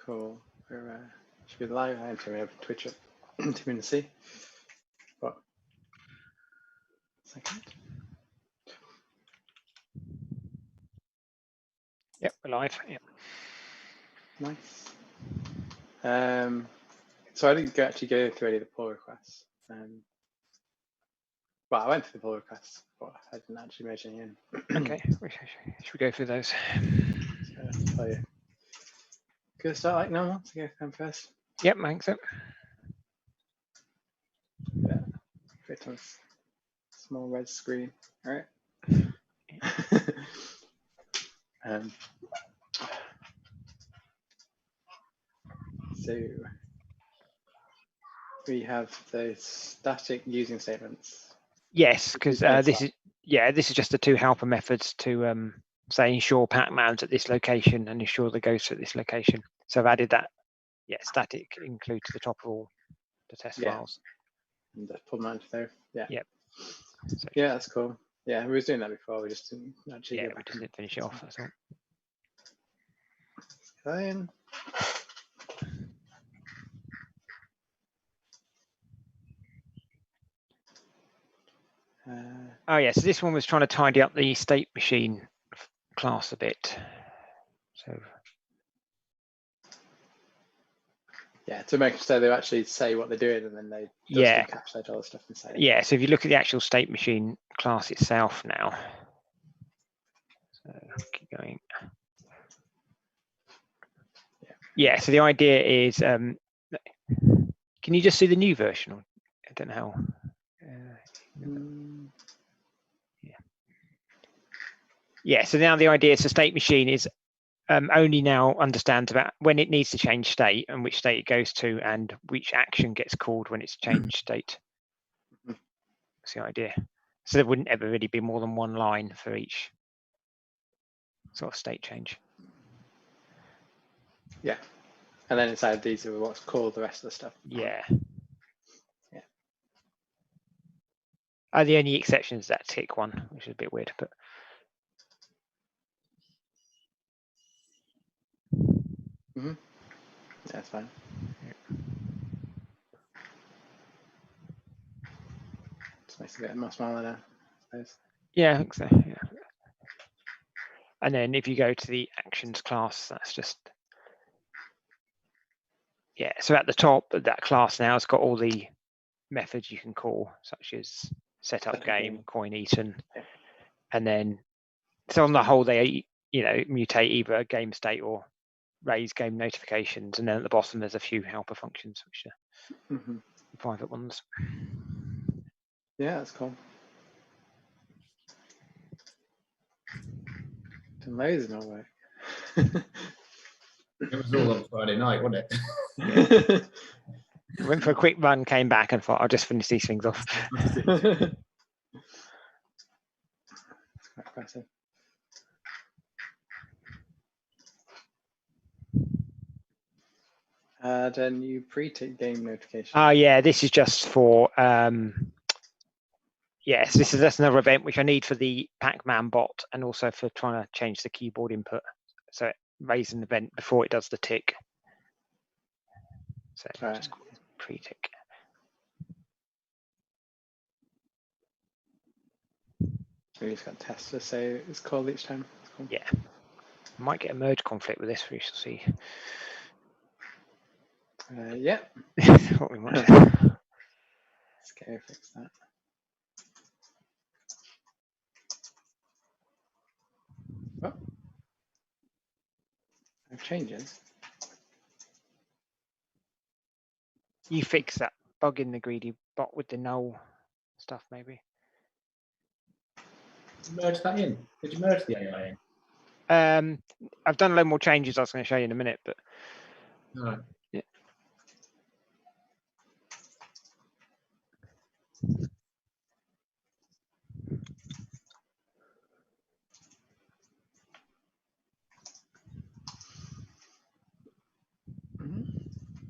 Cool. We're, should be live. I enter over Twitch at 2 minutes. See. What? Second. Yep, we're live. Yep. Nice. So I didn't actually go through any of the pull requests. Well, I went through the pull requests, but I didn't actually merge any in. Okay, should we go through those? So I'll tell you. Could I start like normal to go through them first? Yep, thanks. So. Yeah. Fit on small red screen. All right. So we have the static using statements. Yes, because this is just the two helper methods to say ensure PacMan's at this location and ensure the ghosts at this location. So I've added that static include to the top of all the test files. And pull them out there. Yeah. Yep. So, yeah, that's cool. Yeah, we was doing that before. We just didn't actually we just didn't finish it off. That's all. Fine. So this one was trying to tidy up the state machine class a bit. So yeah, to make it so they actually say what they're doing and then they just encapsulate all the stuff inside. Yeah, so if you look at the actual state machine class itself now. So keep going. Yeah, so the idea is, can you just see the new version? I don't know how. Yeah, so now the idea is the state machine is only now understands about when it needs to change state and which state it goes to and which action gets called when it's changed state. That's the idea. So there wouldn't ever really be more than one line for each sort of state change. Yeah. And then inside these are what's called the rest of the stuff. Yeah. Yeah. The only exception is that tick one, which is a bit weird, but. Yeah, that's fine. Just makes it a bit more smaller now, I suppose. Yeah, I think so. Yeah. And then if you go to the actions class, that's just. Yeah, so at the top of that class now, it's got all the methods you can call, such as setup game, coin eaten, and then so on the whole they mutate either game state or raise game notifications, and then at the bottom there's a few helper functions, which are private ones. Yeah, that's cool. It's amazing all work. It was all on Friday night, wasn't it? Went for a quick run, came back and thought I'll just finish these things off. That's quite impressive. Add a new pre-tick game notification. Yeah, this is just for yes, that's another event which I need for the PacMan bot and also for trying to change the keyboard input. So it raises an event before it does the tick. So just call it pre-tick. We just got tests to say it's called each time. Cool. Yeah. I might get a merge conflict with this, we shall see. Yeah. What we might do. Let's go fix that. Oh. Changes. You fix that bug in the greedy bot with the null stuff, maybe. Merge that in. Did you merge the AI in? I've done a lot more changes I was going to show you in a minute, but No. Yeah.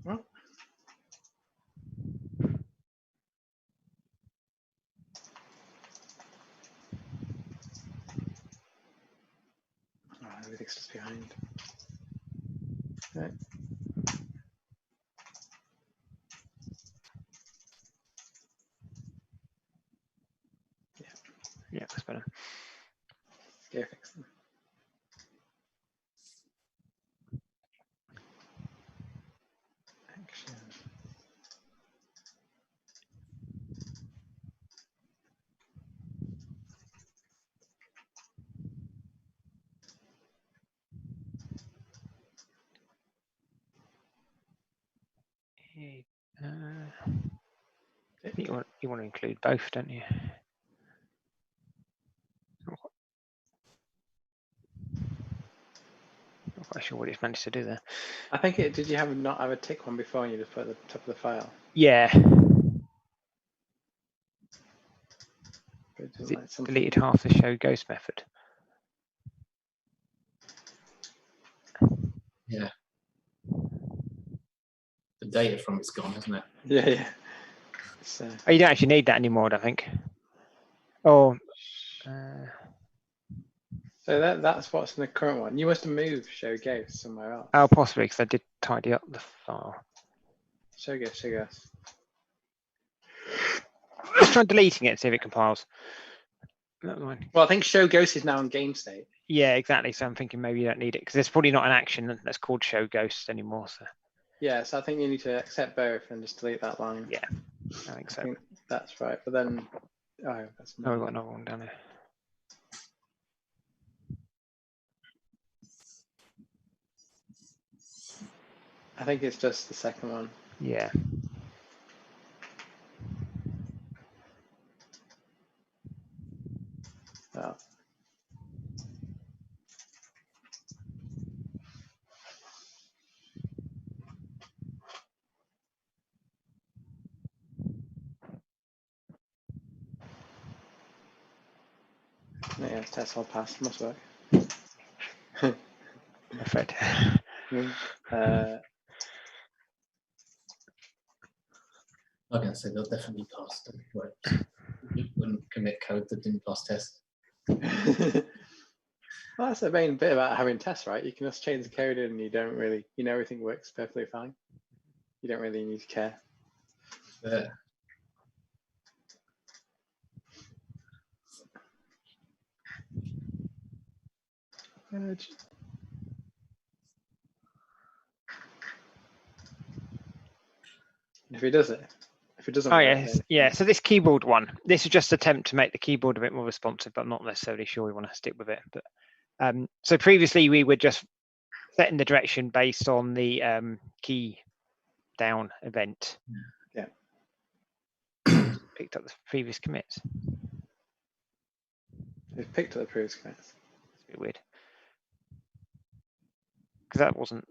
Well. everything's just behind. Right. Yeah, that's better. Go fix them. Action. You want to include both, don't you? Not quite sure what it's managed to do there. I think it. Did you not have a tick one before and you just put it at the top of the file? Yeah. It like deleted half the show ghost method. Yeah. The data from it's gone, hasn't it? Yeah, yeah. Oh, you don't actually need that anymore, I don't think. Oh. So that's what's in the current one. You must have moved show ghost somewhere else. Oh, possibly, because I did tidy up the file. Show ghost. Let's try deleting it, see if it compiles. Well, I think show ghost is now in game state. Yeah, exactly. So I'm thinking maybe you don't need it because there's probably not an action that's called show ghost anymore. So. Yeah, so I think you need to accept both and just delete that line. Yeah, I think so. I think that's right. But then, that's we've got another one down here. I think it's just the second one. Yeah. Oh. Yeah, test all passed. Must work. Perfect. I'm going to say they'll definitely pass. You wouldn't commit code that didn't pass test. Well, that's the main bit about having tests, right? You can just change the code and you don't really, everything works perfectly fine. You don't really need to care. Yeah. If it doesn't Oh, work, yes. then... Yeah. So this keyboard one, this is just an attempt to make the keyboard a bit more responsive, but I'm not necessarily sure we want to stick with it. But so previously we were just setting the direction based on the key down event. Yeah. Picked up the previous commits. We've picked up the previous commits. It's a bit weird. Because that wasn't.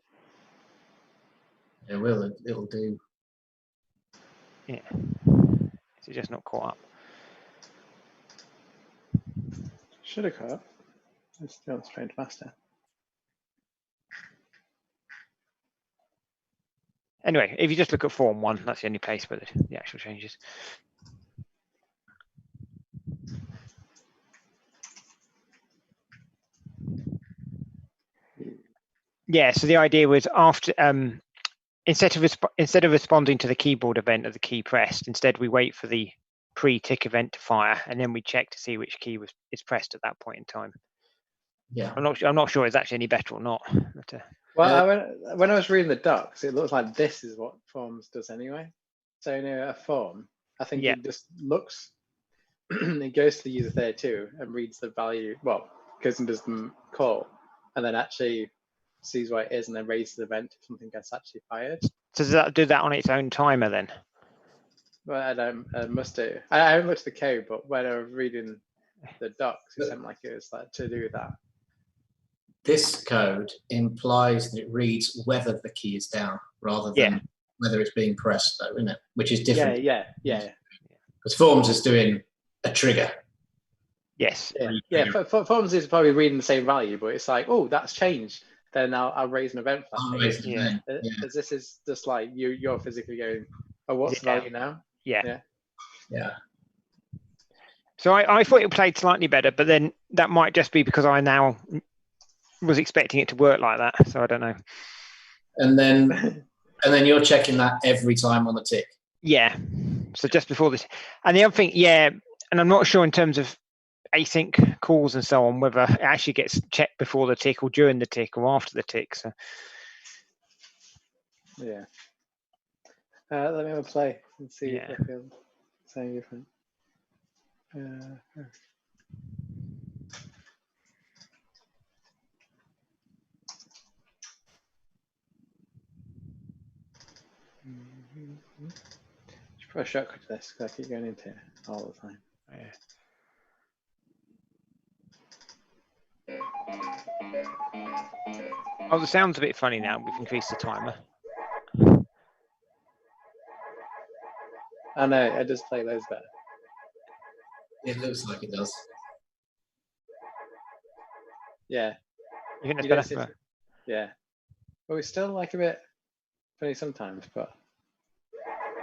It will. It'll do. Yeah. Is it just not caught up? Should have caught up. It's still trained faster. Anyway, if you just look at form 1, that's the only place where the actual changes. Yeah, so the idea was after instead of responding to the keyboard event of the key pressed, instead we wait for the pre-tick event to fire, and then we check to see which key is pressed at that point in time. Yeah. I'm not sure it's actually any better or not. But, well, when I was reading the docs, it looks like this is what forms does anyway. So a form, I think it just looks, it goes to the user 32 and reads the value. Well, goes and does the call, and then actually sees what it is, and then raises the event if something gets actually fired. So does that do that on its own timer then? Well, I must do. I haven't looked at the code, but when I was reading the docs, it seemed like it was like to do with that. This code implies that it reads whether the key is down rather than whether it's being pressed, though, isn't it? Which is different. Yeah. Because forms is doing a trigger. Yes. Yeah. Forms is probably reading the same value, but it's like, oh, that's changed. Then I'll raise an event for that. As this is just like you're physically going, oh, what's the value now? Yeah. Yeah. So I thought it played slightly better, but then that might just be because I now was expecting it to work like that, so I don't know. And then you're checking that every time on the tick. Yeah. So just before this, and the other thing, yeah, and I'm not sure in terms of async calls and so on whether it actually gets checked before the tick or during the tick or after the tick. So yeah. Let me have a play and see if I feel something different. Should put a shortcut to this because I keep going into it all the time. Oh, the sound's a bit funny now. We've increased the timer. I know, I just play those better. It looks like it does. Yeah. You think that's better? Yeah. But we still like a bit funny sometimes, but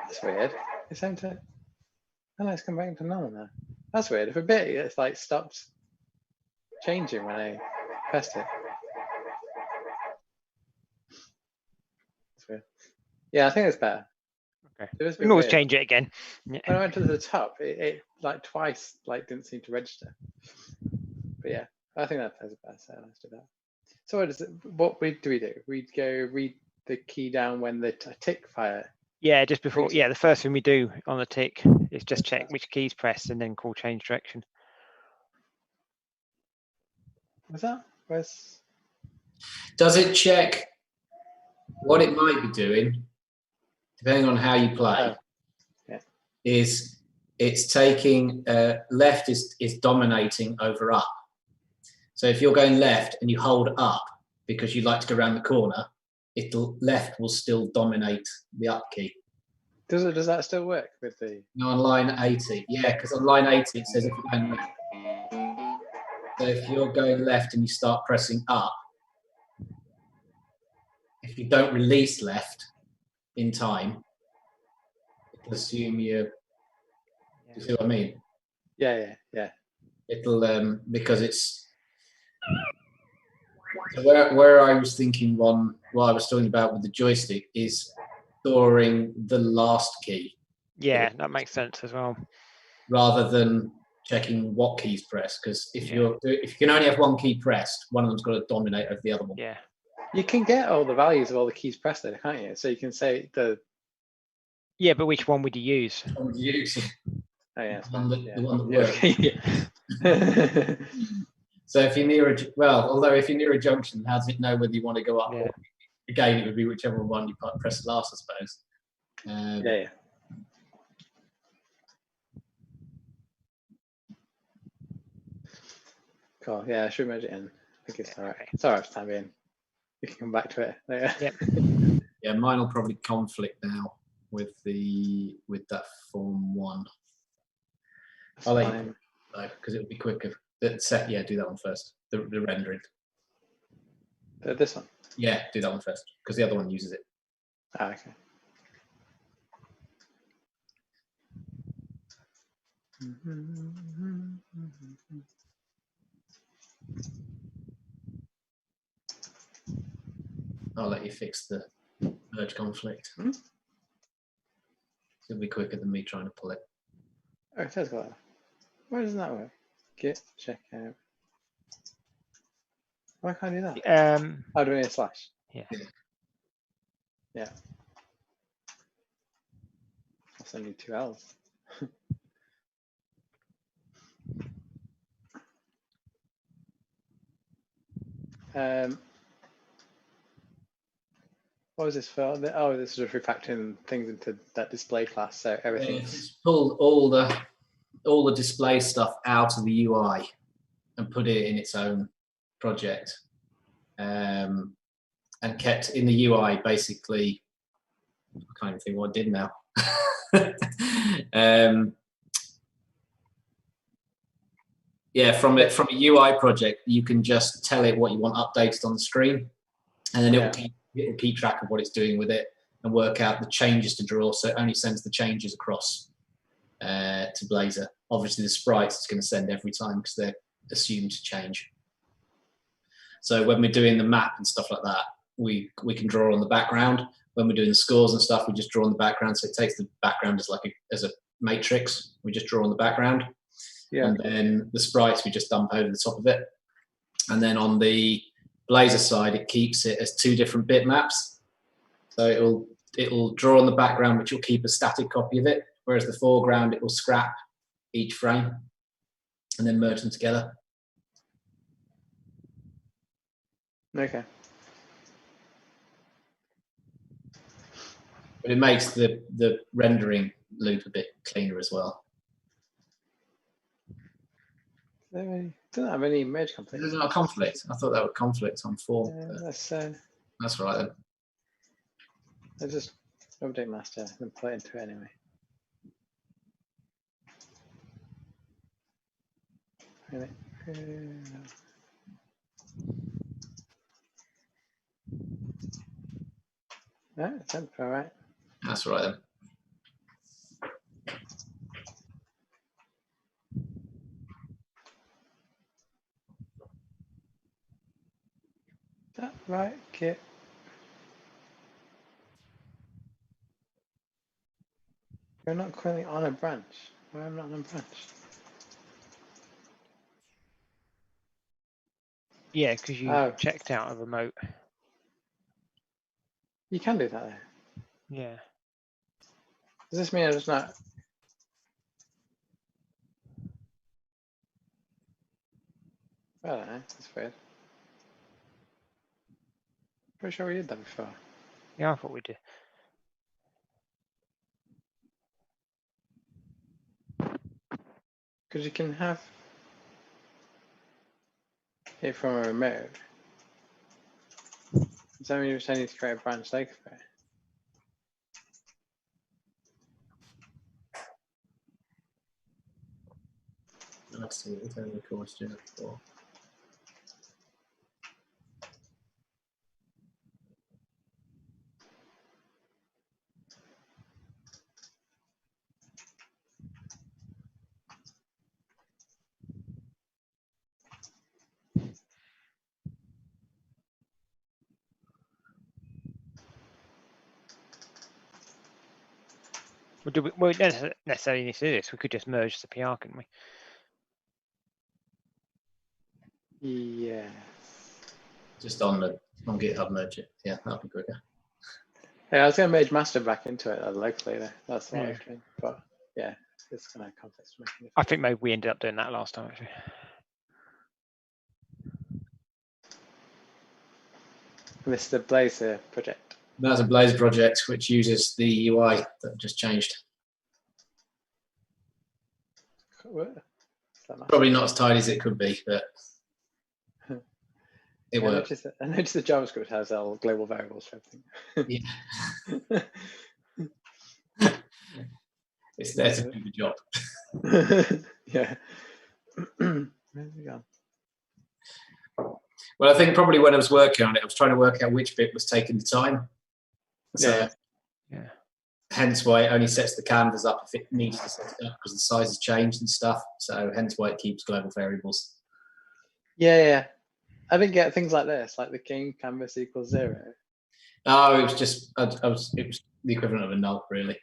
that's weird. It's time to. Oh no, it's come back to normal now. That's weird. For a bit, it's like stopped changing when I pressed it. It's weird. Yeah, I think it's better. Okay. We can always change it again. Yeah. When I went to the top, it like twice didn't seem to register. But yeah, I think that plays it better. So let's do that. So what do we do? We go read the key down when the tick fire. Yeah, just before. Yeah, the first thing we do on the tick is just check which key's pressed and then call change direction. Was that? Does it check what it might be doing, depending on how you play? Yeah. Is it's taking left is dominating over up. So if you're going left and you hold up because you'd like to go around the corner, left will still dominate the up key. Does that still work with the? No, on line 80. Yeah, because on line 80 it says if you're going left. So if you're going left and you start pressing up, if you don't release left in time, it'll assume you see what I mean? Yeah. It'll because it's so where I was thinking what I was talking about with the joystick is storing the last key. Yeah, that makes sense as well. Rather than checking what keys pressed, because if you can only have one key pressed, one of them's got to dominate over the other one. Yeah. You can get all the values of all the keys pressed there, can't you? So you can say the. Yeah, but which one would you use? Which one would you use? Oh yeah, the one that works. So if you're near if you're near a junction, how does it know whether you want to go up? Yeah. Or, again, it would be whichever one you press last, I suppose. Yeah. Cool. Yeah, I should merge it in. I think it's all right. It's all right for time being. We can come back to it later. Yep. Yeah, mine will probably conflict now with that form 1. I'll let you know because it'll be quicker. Do that one first. The rendering. This one? Yeah, do that one first because the other one uses it. Ah, okay. I'll let you fix the merge conflict. It'll be quicker than me trying to pull it. Oh, it says that. Why doesn't that work? Git check out. Why can't I do that? How do we need a slash? Yeah. Also need 2 L's. What was this for? Oh, this is refactoring things into that display class, so everything's pulled all the display stuff out of the UI and put it in its own project, and kept in the UI basically. I can't even think what I did now. From a UI project, you can just tell it what you want updated on the screen, and then it will keep track of what it's doing with it and work out the changes to draw. So it only sends the changes across to Blazor. Obviously, the sprites it's going to send every time because they're assumed to change. So when we're doing the map and stuff like that, we can draw on the background. When we're doing the scores and stuff, we just draw on the background. So it takes the background as a matrix. We just draw on the background. Yeah. And then the sprites we just dump over the top of it. And then on the Blazor side, it keeps it as 2 different bitmaps. So it'll draw on the background, which will keep a static copy of it, whereas the foreground, it will scrap each frame and then merge them together. Okay. But it makes the rendering loop a bit cleaner as well. They don't have any merge conflicts. There's not a conflict. I thought that would conflict on 4. That's right then. I just update master and play into it anyway. Really? No, it's all right. That's right then. That right, Kit? You're not currently on a branch. Why am I not on a branch? Yeah, because you checked out a remote. You can do that there. Yeah. Does this mean I'm just not? I don't know. That's weird. Pretty sure we did that before. Yeah, I thought we did. Because you can have it from a remote. Does that mean you just need to create a branch like that? Let's see, it's only a question for. We don't necessarily need to do this. We could just merge the PR, couldn't we? Yeah. Just on GitHub merge it. Yeah, that'd be quicker. Yeah, I was going to merge master back into it locally. That's what I was doing. But yeah, it's kind of complex. I think maybe we ended up doing that last time, actually. This is the Blazor project. That's a Blazor project which uses the UI that I've just changed. Probably not as tidy as it could be, but it works. I noticed the JavaScript has all global variables for everything. Yeah. It's there to do the job. Yeah. Where's it gone? Well, I think probably when I was working on it, I was trying to work out which bit was taking the time. So, yeah. Hence why it only sets the canvas up if it needs to set it up, because the size has changed and stuff. So hence why it keeps global variables. Yeah. I didn't get things like this, like the king canvas equals 0. Oh, it was just it was the equivalent of a null, really.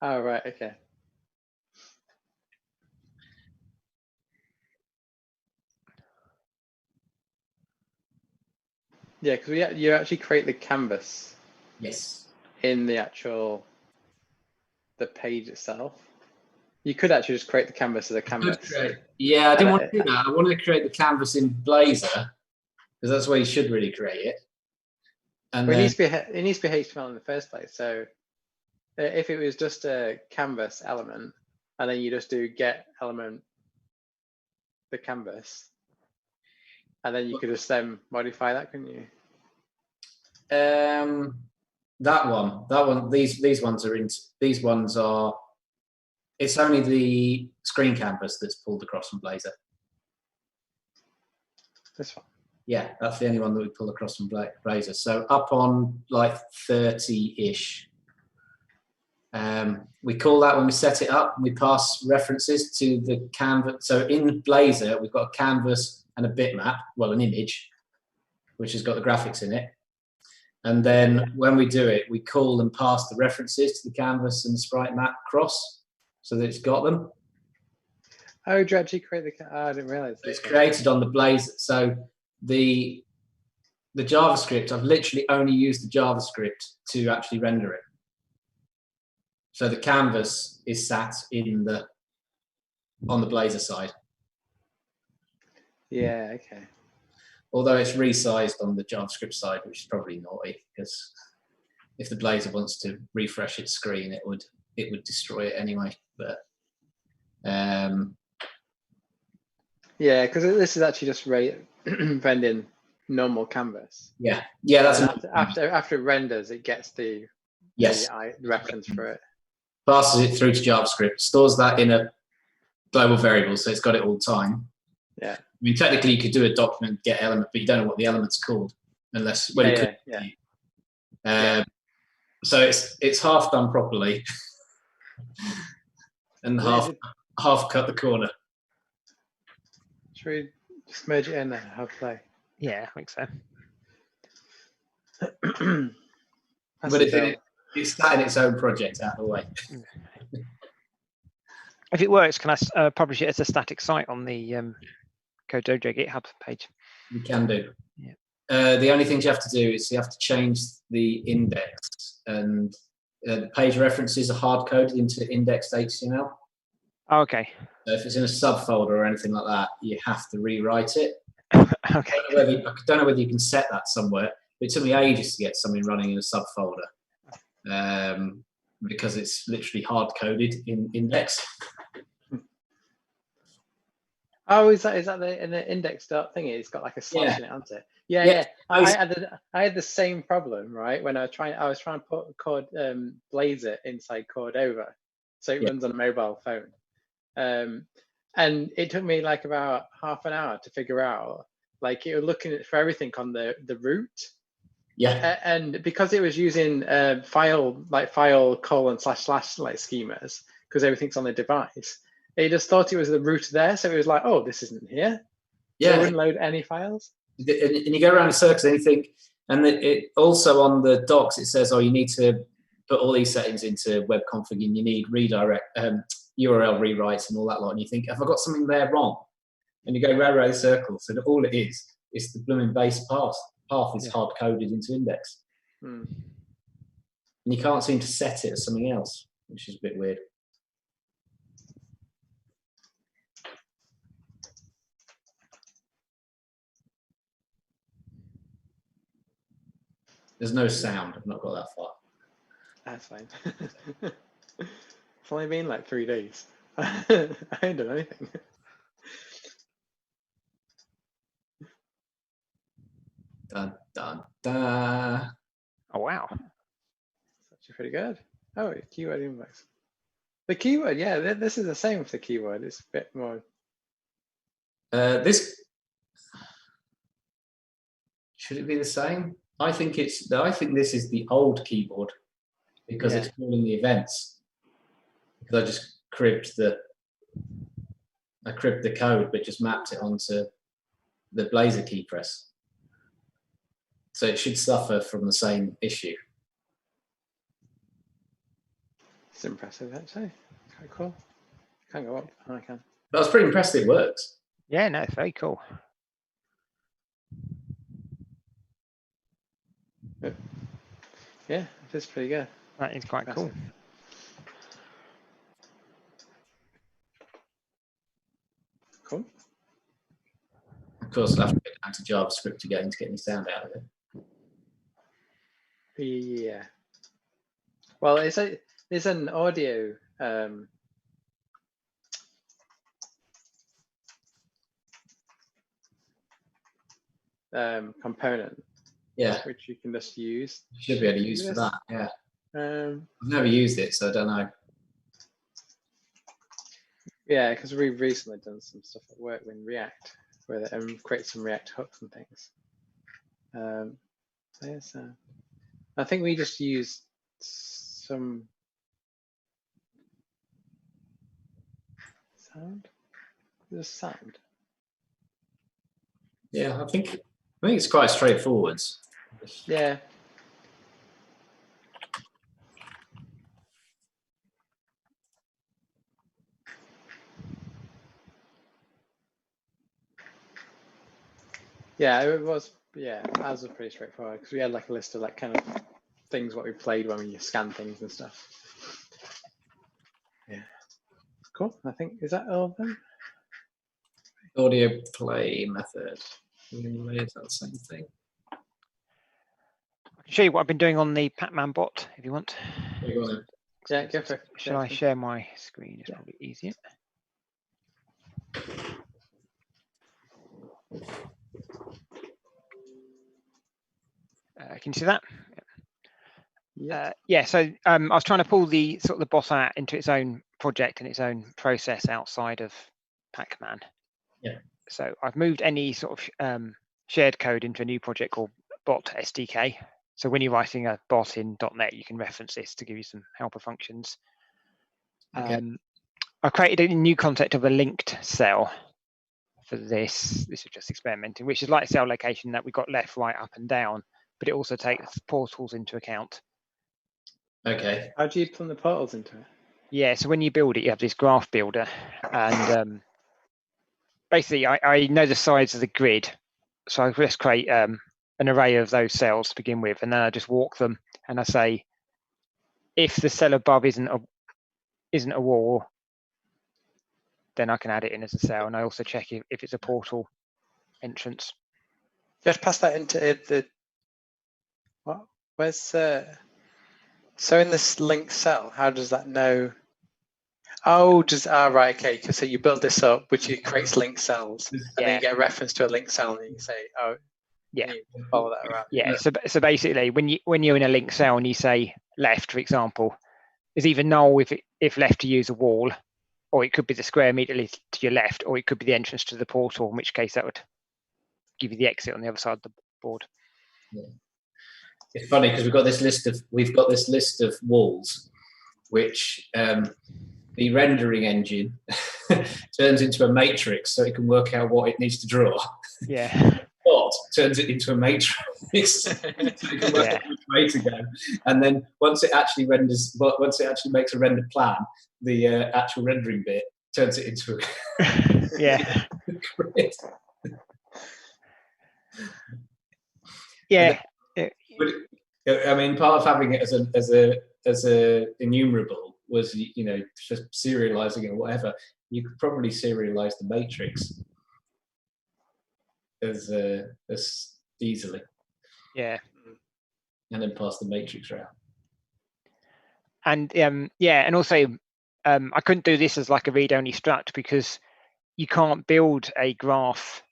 Oh, right, okay. Yeah, because you actually create the canvas. Yes. In the page itself. You could actually just create the canvas as a canvas. Yeah, I didn't want to do that. I wanted to create the canvas in Blazor because that's where you should really create it. And it needs to be HTML in the first place. So if it was just a canvas element, and then you just do get element the canvas, and then you could just then modify that, couldn't you? That one. These ones are. It's only the screen canvas that's pulled across from Blazor. This one. Yeah, that's the only one that we pull across from Blazor. So up on like 30-ish. We call that when we set it up. We pass references to the canvas. So in Blazor, we've got a canvas and a bitmap. Well, an image. which has got the graphics in it. And then when we do it, we call and pass the references to the canvas and the sprite map across so that it's got them. Oh, do you actually create the? Oh, I didn't realize. It's created on the Blazor. So the JavaScript, I've literally only used the JavaScript to actually render it. So the canvas is sat on the Blazor side. Yeah. Okay. Although it's resized on the JavaScript side, which is probably naughty, because if the Blazor wants to refresh its screen, it would destroy it anyway. But yeah, because this is actually just rendering normal canvas. Yeah, that's after it renders, it gets the reference for it. Passes it through to JavaScript, stores that in a global variable, so it's got it all the time. Yeah. I mean, technically, you could do a document get element, but you don't know what the element's called unless So it's half done properly, and half cut the corner. Should we just merge it in and have play? Yeah, I think so. But it's sat in its own project out of the way. If it works, can I publish it as a static site on the Code Dojo GitHub page? You can do. Yeah. The only things you have to do is you have to change the index, and the page references are hard coded into indexed HTML. Oh, okay. So if it's in a subfolder or anything like that, you have to rewrite it. Okay. I don't know whether you can set that somewhere, but it took me ages to get something running in a subfolder because it's literally hard coded in index. Oh, is that in the index dot thingy? It's got like a slash in it, hasn't it? Yeah. I had the same problem, right? When I was trying to put Blazor inside Cordova, so it runs on a mobile phone. And it took me like about half an hour to figure out, like, it was looking for everything on the root. Yeah. And because it was using file like colon / like schemas, because everything's on the device, it just thought it was the root there. So it was like, oh, this isn't here. Yeah. So it wouldn't load any files. And you go around in circles and you think, and it also on the docs, it says, oh, you need to put all these settings into web config and you need redirect, URL rewrites and all that lot. And you think, have I got something there wrong? And you go round in circles. And all it is the blooming base path is hard coded into index. And you can't seem to set it as something else, which is a bit weird. There's no sound. I've not got that far. That's fine. It's only been like 3 days. I ain't done anything. Dun, dun, dun. Oh, wow. That's actually pretty good. Oh, keyword index. The keyword, yeah, this is the same with the keyword. It's a bit more. This should it be the same? I think this is the old keyboard because it's calling the events. Because I just cribbed the code, but just mapped it onto the Blazor key press. So it should suffer from the same issue. It's impressive, actually. Quite cool. Can't go up. Oh, I can. But I was pretty impressed it works. Yeah, no, very cool. Yeah, it is pretty good. That is quite cool. Cool. Of course, I'll have to get down to JavaScript again to get any sound out of it. Yeah. Well, there's an audio component. Yeah. Which you can just use. Should be able to use for that. Yeah. I've never used it, so I don't know. Yeah, because we've recently done some stuff at work in React, where create some React hooks and things. I think we just used some sound. Just sound. Yeah, I think I think it's quite straightforward. Yeah. Yeah, it was. Yeah, ours was pretty straightforward because we had like a list of like kind of things what we played when we scan things and stuff. Yeah. Cool. I think is that all of them? Audio play method. Is that the same thing? I can show you what I've been doing on the PacMan bot if you want. Yeah, go for it. Shall I share my screen? It's probably easier. Can you see that? Yeah. So I was trying to pull the sort of the bot out into its own project and its own process outside of PacMan. Yeah. So I've moved any sort of shared code into a new project called bot SDK. So when you're writing a bot in .NET, you can reference this to give you some helper functions. Okay. I created a new concept of a linked cell for this. This is just experimenting, which is like a cell location that we've got left, right, up and down, but it also takes portals into account. Okay. How do you plug the portals into it? Yeah, so when you build it, you have this graph builder, and basically I know the size of the grid, so I just create an array of those cells to begin with, and then I just walk them, and I say, if the cell above isn't a wall, then I can add it in as a cell, and I also check if it's a portal entrance. Just pass that into the what? Where's so in this linked cell? How does that know? Oh, right, okay. So you build this up, which creates linked cells, and then you get a reference to a linked cell, and you can say, oh, yeah, you follow that around. Yeah. So basically, when you're in a linked cell and you say left, for example, it's either null if left to use a wall, or it could be the square immediately to your left, or it could be the entrance to the portal, in which case that would give you the exit on the other side of the board. Yeah. It's funny because we've got this list of walls, which the rendering engine turns into a matrix so it can work out what it needs to draw. Yeah. Bot turns it into a matrix so it can work out which way to go. And then once it actually makes a rendered plan, the actual rendering bit turns it into a grid. Yeah. I mean, part of having it as a enumerable was, just serializing it or whatever. You could probably serialize the matrix as easily. Yeah. And then pass the matrix around. And and also I couldn't do this as like a read-only struct because you can't build a graph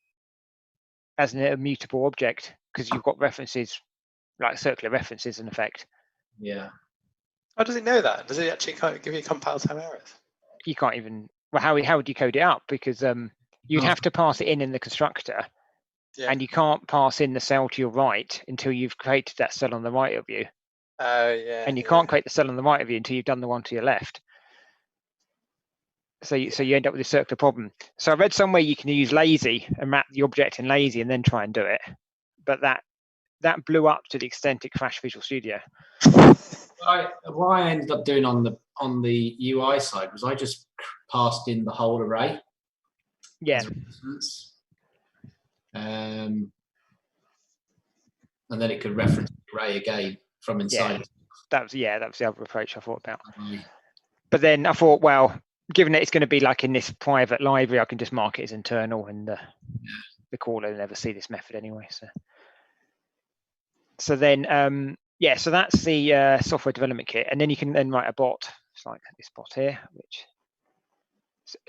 as an immutable object because you've got references, like circular references in effect. Yeah. How does it know that? Does it actually give you compile time errors? You can't even. Well, how would you code it up? Because you'd have to pass it in the constructor, and you can't pass in the cell to your right until you've created that cell on the right of you. And you can't create the cell on the right of you until you've done the one to your left. So you end up with a circular problem. So I read somewhere you can use lazy and map the object in lazy and then try and do it, but that blew up to the extent it crashed Visual Studio. What I ended up doing on the UI side was I just passed in the whole array. Yeah. And then it could reference the array again from inside. Yeah. That was the other approach I thought about. But then I thought, well, given that it's going to be like in this private library, I can just mark it as internal, and the caller will never see this method anyway. So then, so that's the software development kit, and then you can then write a bot. It's like this bot here,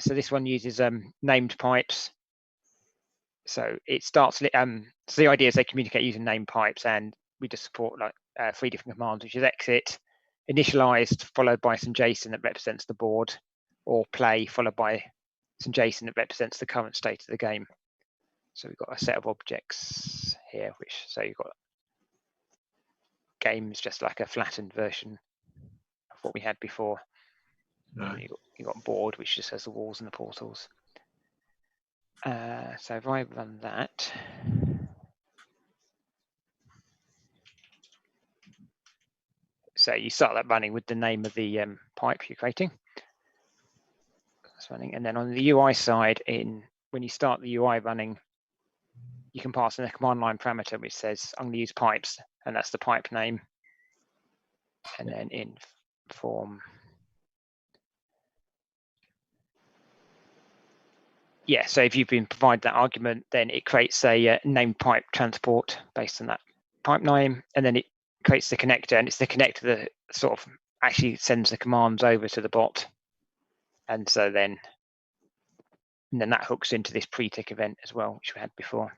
so this one uses named pipes. So it starts. So the idea is they communicate using named pipes, and we just support like 3 different commands, which is exit, initialized, followed by some JSON that represents the board, or play, followed by some JSON that represents the current state of the game. So we've got a set of objects here, so you've got games just like a flattened version of what we had before. Right. You got board, which just has the walls and the portals. So if I run that, So you start that running with the name of the pipe you're creating. That's running. And then on the UI side, when you start the UI running, you can pass in a command line parameter which says, I'm going to use pipes, and that's the pipe name. And then in form, yeah, so if you've been provided that argument, then it creates a named pipe transport based on that pipe name, and then it creates the connector, and it's the connector that sort of actually sends the commands over to the bot. And so then that hooks into this pre-tick event as well, which we had before.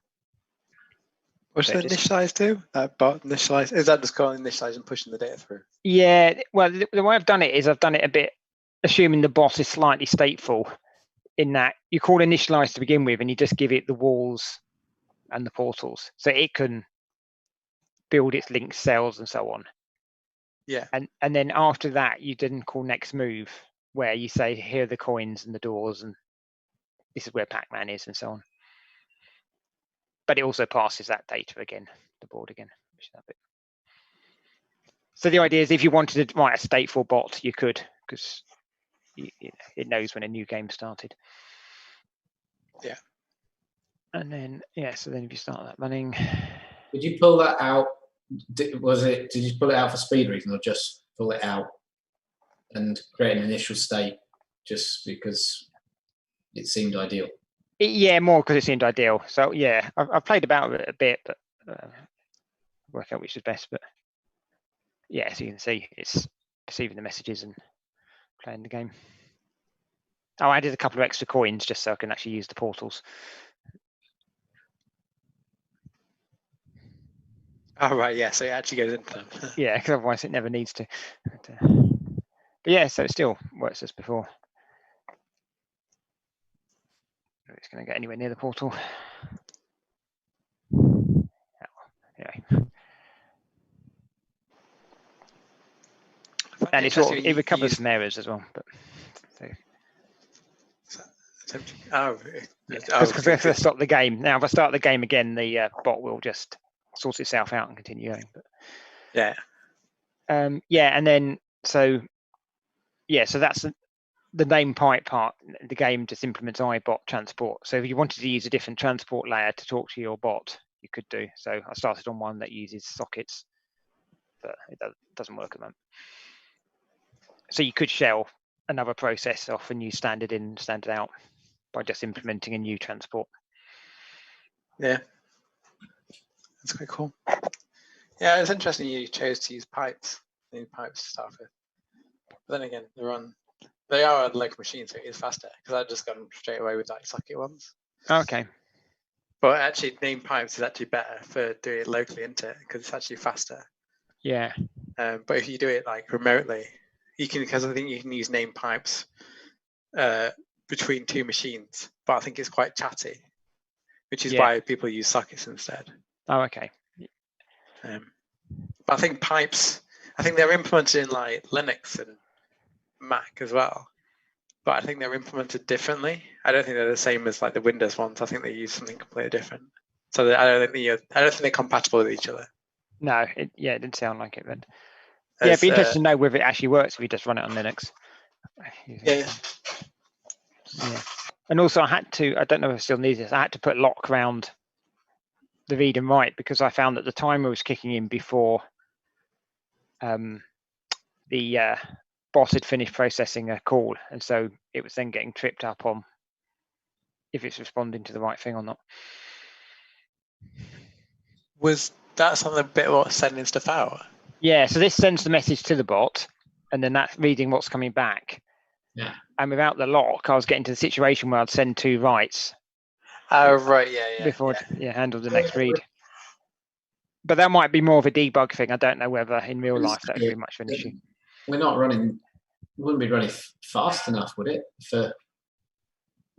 What does the initialize do? Bot initialize, is that just calling initialize and pushing the data through? Yeah, well, the way I've done it is I've done it a bit assuming the bot is slightly stateful, in that you call initialize to begin with and you just give it the walls and the portals, so it can build its linked cells and so on. Yeah. And then after that, you then call next move, where you say, here are the coins and the doors, and this is where PacMan is, and so on. But it also passes that data again, the board again. So the idea is, if you wanted to write a stateful bot, you could, because it knows when a new game started. Yeah. And then, yeah, so then if you start that running. Did you pull that out? Did you pull it out for speed reasons, or just pull it out and create an initial state just because it seemed ideal? Yeah, more because it seemed ideal. So yeah, I've played about it a bit, but work out which is best. But yeah, as you can see, it's receiving the messages and playing the game. Oh, I added a couple of extra coins just so I can actually use the portals. Oh, right, yeah, so it actually goes into them. Yeah, because otherwise it never needs to. But yeah, so it still works as before. It's going to get anywhere near the portal. Anyway. And it recovers some errors as well. But because if I stop the game now, if I start the game again, the bot will just sort itself out and continue going. But yeah, yeah, and then so that's the name pipe part. The game just implements iBot transport. So if you wanted to use a different transport layer to talk to your bot, you could do. So I started on one that uses sockets, but it doesn't work at the moment. So you could shell another process off and use standard in, standard out by just implementing a new transport. Yeah, that's quite cool. Yeah, it's interesting you chose to use pipes. Need pipes to start with. But then again, they are on local machines, so it is faster. Because I've just gone straight away with like socket ones. Okay. But actually, name pipes is actually better for doing it locally, isn't it? Because it's actually faster. Yeah. But if you do it like remotely, you can, because I think you can use name pipes between two machines. But I think it's quite chatty, which is why people use sockets instead. Oh, okay. But I think pipes, I think they're implemented in like Linux and Mac as well. But I think they're implemented differently. I don't think they're the same as like the Windows ones. I think they use something completely different. So I don't think they're compatible with each other. No, it didn't sound like it, but yeah, it'd be interesting to know whether it actually works if you just run it on Linux. Yeah. And also I don't know if I still need this, I had to put lock around the read and write because I found that the timer was kicking in before the bot had finished processing a call, and so it was then getting tripped up on if it's responding to the right thing or not. Was that something a bit about sending stuff out? Yeah, so this sends the message to the bot, and then that's reading what's coming back. Yeah. And without the lock, I was getting to the situation where I'd send 2 writes. Oh, right, yeah. Before it handled the next read. But that might be more of a debug thing. I don't know whether in real life that would be much of an issue. We're not running, wouldn't be running fast enough, would it? Well,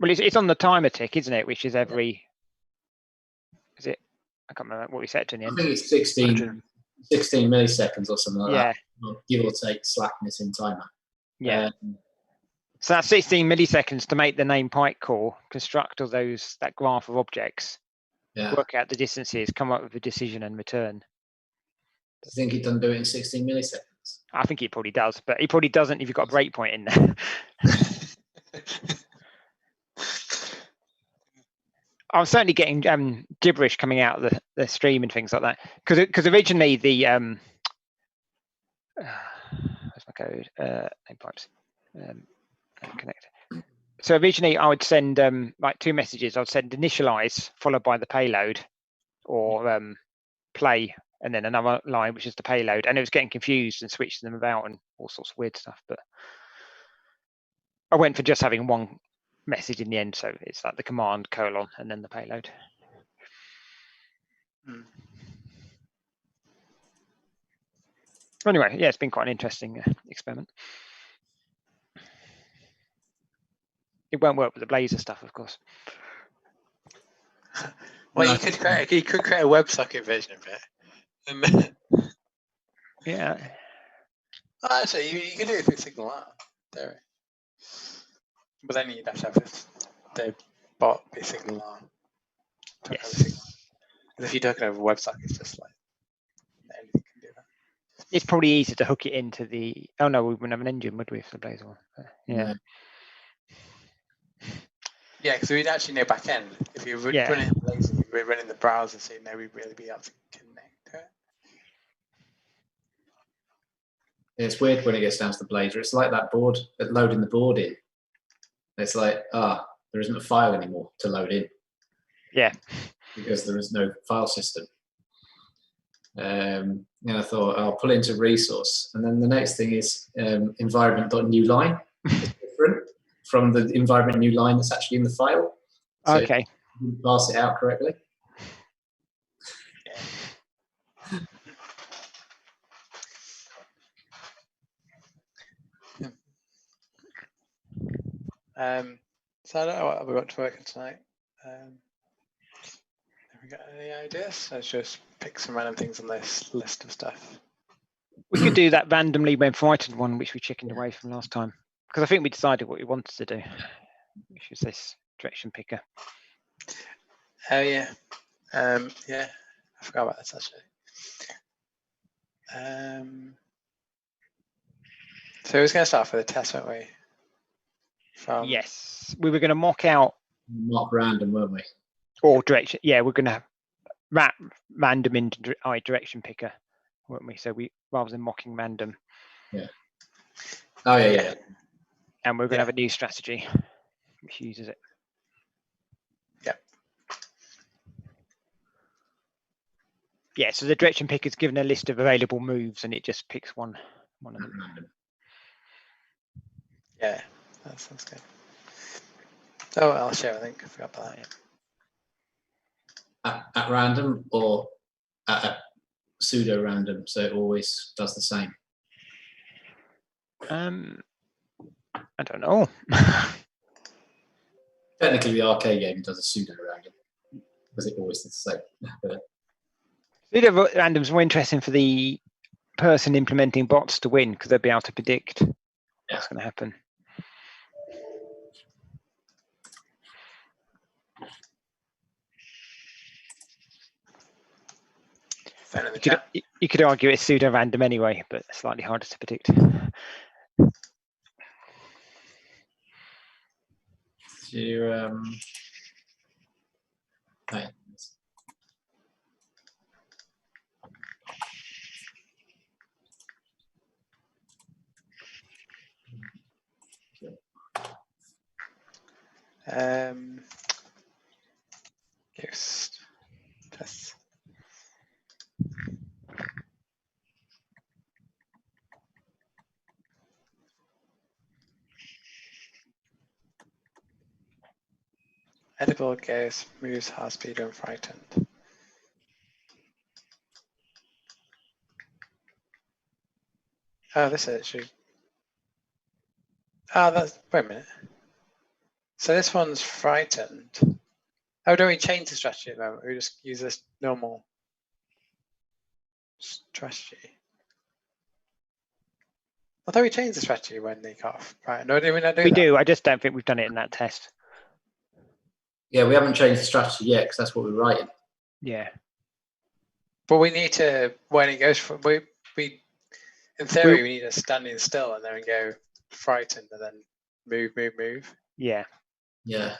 it's on the timer tick, isn't it? Which is every, is it? I can't remember what we set to in the end. I think it's 16 milliseconds or something like that. Give or take slackness in timer. Yeah. So that's 16 milliseconds to make the name pipe call, construct all that graph of objects, work out the distances, come up with a decision and return. Do you think it doesn't do it in 16 milliseconds? I think he probably does, but he probably doesn't if you've got a breakpoint in there. I'm certainly getting gibberish coming out of the stream and things like that. Because originally the where's my code? Name pipes. Connect. So originally I would send like 2 messages. I'd send initialize followed by the payload, or play and then another line which is the payload, and it was getting confused and switching them about and all sorts of weird stuff. But I went for just having 1 message in the end, so it's like the command : and then the payload. Anyway, yeah, it's been quite an interesting experiment. It won't work with the Blazor stuff, of course. Well, no. you could create a WebSocket version of it. Yeah. Oh, actually, you can do it with Signal out there. But then you'd have to have the bot be Signal out. Yes. If you're talking over WebSocket, it's just like anything can do that. It's probably easier to hook it into the. Oh no, we wouldn't have an engine, would we, for the Blazor? Yeah. Yeah, because we'd actually know back end. If you're running Blazor, you'd be running the browser, so we'd really be able to connect to it. It's weird when it gets down to the Blazor. It's like that board, loading the board in. It's like, there isn't a file anymore to load in. Yeah. Because there is no file system. And I thought I'll pull it into resource. And then the next thing is environment.newline. It's different from the environment new line that's actually in the file. So okay. You can pass it out correctly. So I don't know what we've got to work on tonight. Have we got any ideas? Let's just pick some random things on this list of stuff. We could do that randomly when frightened one, which we chickened away from last time. Because I think we decided what we wanted to do, which is this direction picker. Oh, yeah. Yeah, I forgot about this actually. So we was going to start off with a test, weren't we? Yes, we were going to mock out. Mock random, weren't we? Or direction. Yeah, we're going to random into direction picker, weren't we? So we, rather than mocking random. Yeah. Oh, yeah. And we're going to have a new strategy which uses it. Yep. Yeah, so the direction picker is given a list of available moves and it just picks one of them. Yeah, that sounds good. Oh, I'll share, I think. I forgot about that. Yeah. At random or at a pseudo random, so it always does the same? I don't know. Technically, the arcade game does a pseudo random because it always does the same. Pseudo random's more interesting for the person implementing bots to win because they'll be able to predict what's going to happen. You could argue it's pseudo random anyway, but slightly harder to predict. Ghost tests. Edible ghost moves hard speed when frightened. Oh, this actually. Oh, that's. Wait a minute. So this one's frightened. Oh, don't we change the strategy at the moment? We just use this normal strategy. I thought we changed the strategy when they cut off. Right? No, did we not do that? We do. I just don't think we've done it in that test. Yeah, we haven't changed the strategy yet because that's what we're writing. Yeah. But we need to, when it goes from, if In theory, we need a standing still and then go frightened and then move. Yeah. Yeah.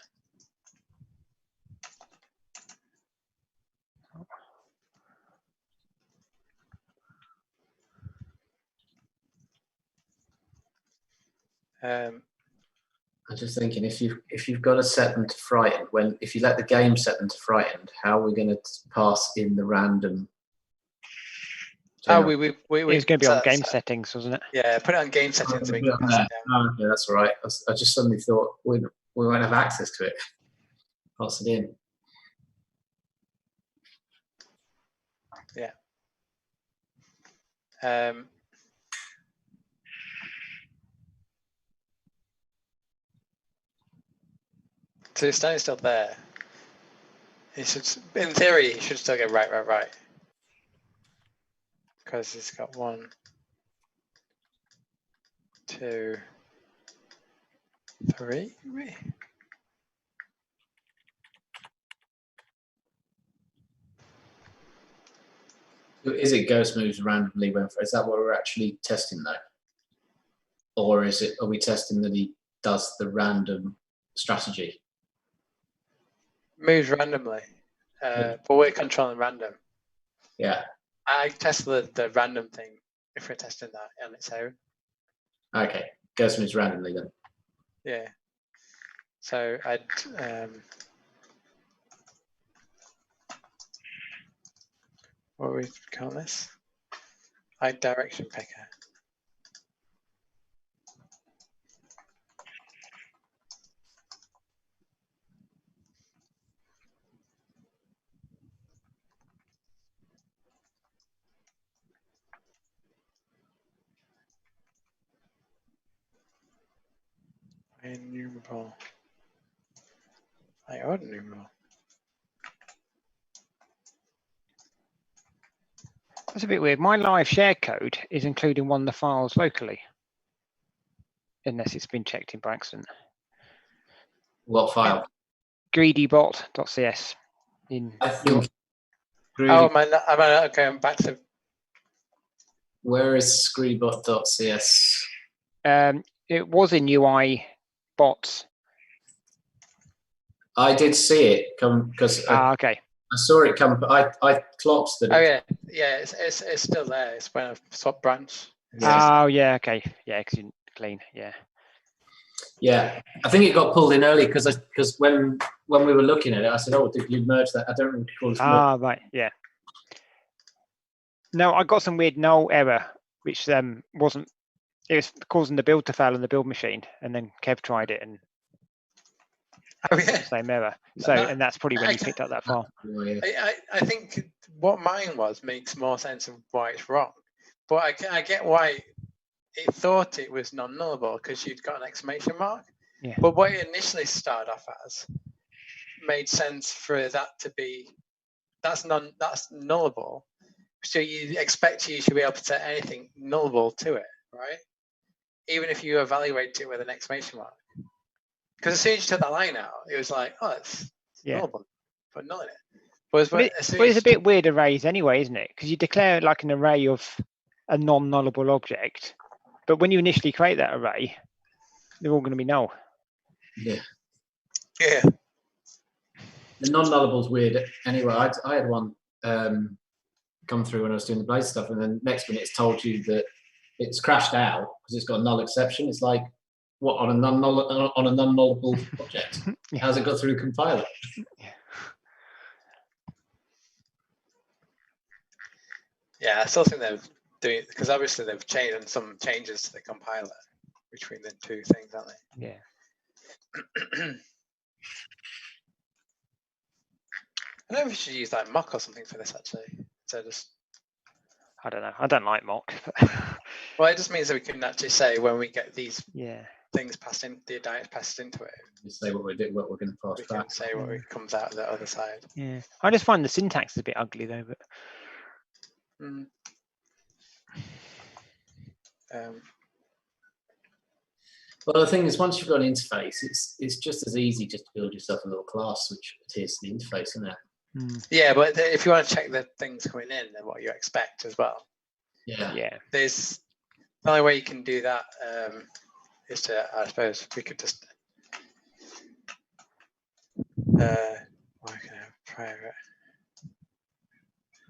I'm just thinking, if you've got to set them to frightened, if you let the game set them to frightened, how are we going to pass in the random? It was going to be on game settings, wasn't it? Yeah, put it on game settings. Okay, that's all right. I just suddenly thought we won't have access to it. Pass it in. Yeah. So it's standing still there. He should, in theory, he should still go right. Because he's got 1, 2, 3, maybe. Is it ghost moves randomly when? Is that what we're actually testing though? Or are we testing that he does the random strategy? Moves randomly, but we're controlling random. Yeah. I test the random thing if we're testing that on its own. Okay, ghost moves randomly then. Yeah. So I'd what we call this? Direction picker. Enumerable. Enumerable. That's a bit weird. My live share code is including one of the files locally, unless it's been checked in by accident. What file? Greedybot.cs. I think. I'm going back to. Where is greedybot.cs? It was in UI bots. I did see it come because okay. I saw it come. I clocked that. Oh yeah. It's still there. It's when I've swapped branch. Oh yeah, okay, yeah, because you clean, yeah. Yeah, I think it got pulled in early because when we were looking at it, I said, "Oh, did you merge that?" I don't recall. Right, yeah. No, I got some weird null error, which wasn't. It was causing the build to fail on the build machine, and then Kev tried it and. Same error. So, and that's probably when you picked up that file. I think what mine was makes more sense of why it's wrong, but I get why it thought it was non-nullable because you'd got an exclamation mark. Yeah. But what it initially started off as made sense for that to be that's nullable. So you expect you should be able to set anything nullable to it, right? Even if you evaluate it with an exclamation mark. Because as soon as you took that line out, it was like, oh, it's nullable, put null in it. But it's a bit weird arrays anyway, isn't it? Because you declare like an array of a non-nullable object, but when you initially create that array, they're all going to be null. Yeah. Yeah. The non-nullable is weird. Anyway, I had one come through when I was doing the Blaze stuff, and then next minute it's told you that it's crashed out because it's got a null exception. It's like, what, on a non-nullable object? How's it got through the compiler? Yeah, I still think they're doing, because obviously they've changed some changes to the compiler between the two things, aren't they? Yeah. I don't know if we should use like mock or something for this actually. So just. I don't know. I don't like mock. Well, it just means that we can actually say when we get these things passed in, the diets passed into it. We say what we're going to pass back. We can say what comes out of the other side. Yeah, I just find the syntax a bit ugly though. But. Well, the thing is, once you've got an interface, it's just as easy just to build yourself a little class which adheres to the interface, isn't it? Yeah, but if you want to check the things coming in and what you expect as well. Yeah. There's The only way you can do that is to, I suppose, we could just why can I have private?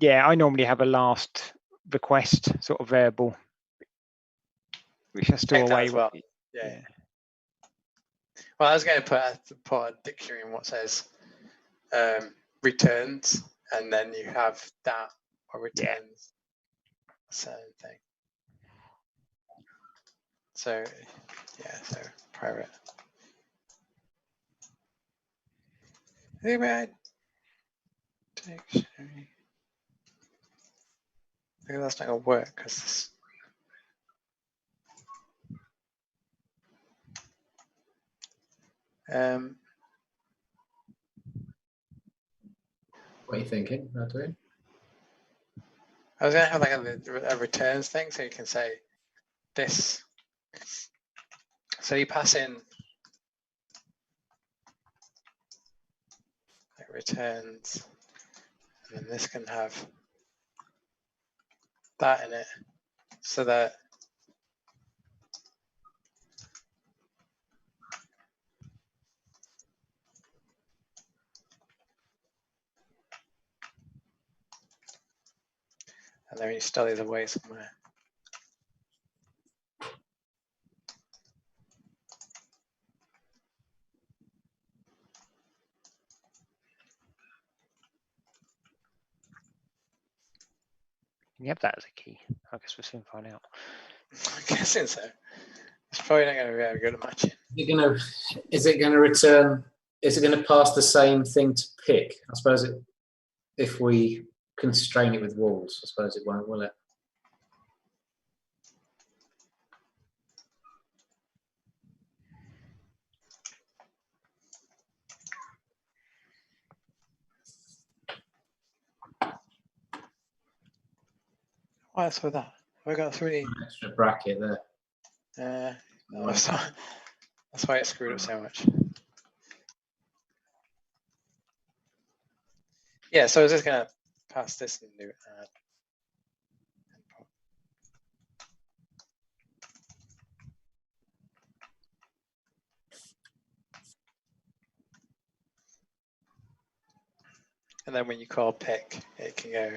Yeah, I normally have a last request sort of variable, which I store away. As well. Yeah. Well, I was going to put a dictionary in what says returns, and then you have that or returns a certain thing. So yeah, so private. Anyway, dictionary. I think that's not gonna work because this. What are you thinking about doing? I was gonna have like a returns thing, so you can say this. So you pass in like returns, and then this can have that in it, so that and then you store these away somewhere. You have that as a key. I guess we'll soon find out. I'm guessing so. It's probably not going to be able to go to matching. Is it going to return? Is it going to pass the same thing to pick? I suppose if we constrain it with walls, I suppose it won't, will it? What's with that? We got 3 extra bracket there. No, that's why it screwed up so much. Yeah, so I was just going to pass this and do add. And then when you call pick, it can go.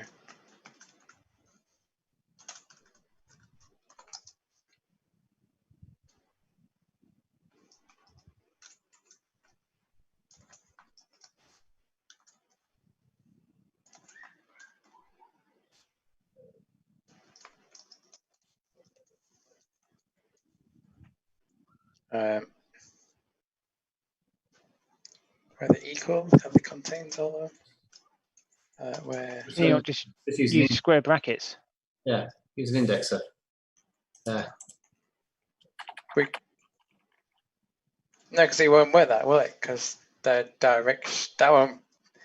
Where the equal have the contains all of where So you just use square brackets. Yeah, use an indexer. No, because it won't work that, will it? Because the direction that won't,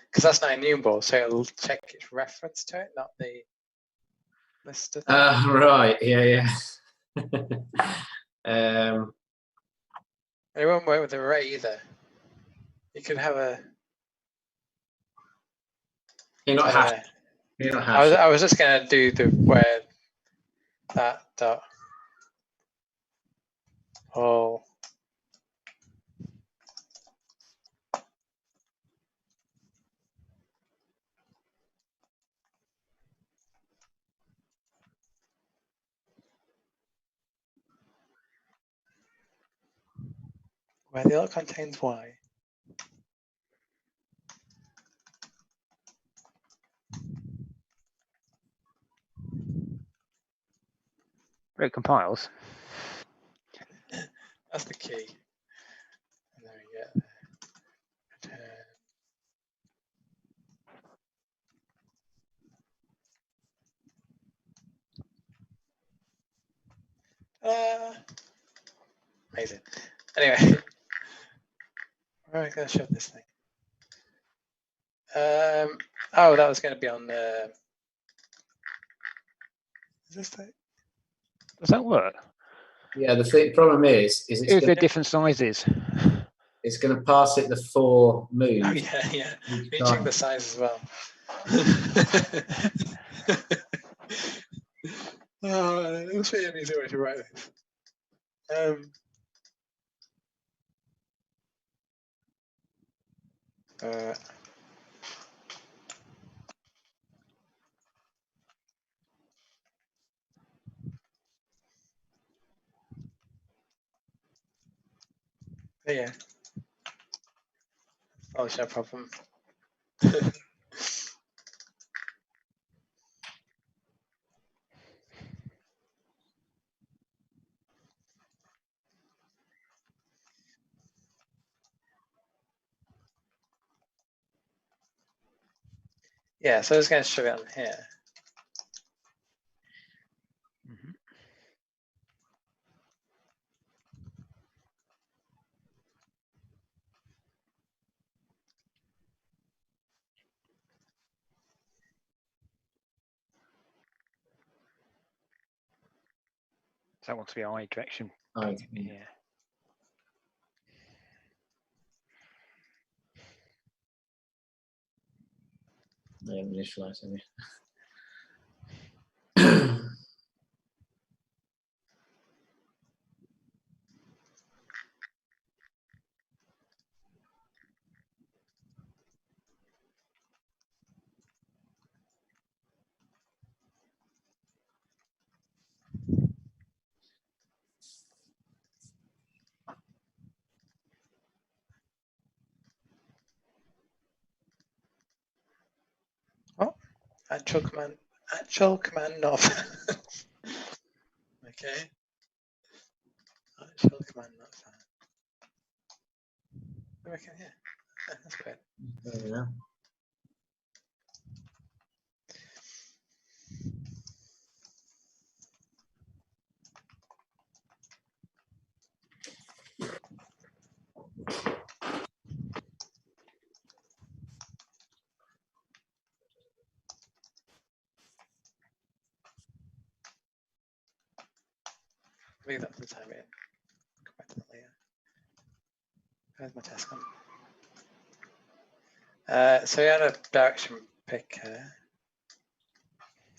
because that's not enumerable, so it'll check its reference to it, not the list of things. Right. Yeah. It won't work with the array either. You could have a. You're not happy. I was just gonna do the where that dot all. Where the all contains y. It compiles. That's the key. And then we get amazing. Anyway, where am I going to shove this thing? Oh, that was going to be on the. Is this thing? Does that work? Yeah, the problem is if they're different sizes. It's going to pass it the 4 moves. Oh yeah. Reaching the size as well. must be an easy way to write this. Yeah. Oh, no problem. Yeah, so I was going to show it on here. So that wants to be I direction. I, Yeah. I haven't initialized any. Oh, actual command not found. Okay. Actual command not found. Okay, yeah. That's great. There we are. Leave that for the time being. Go back to that later. Where's my test one? So we had a direction picker.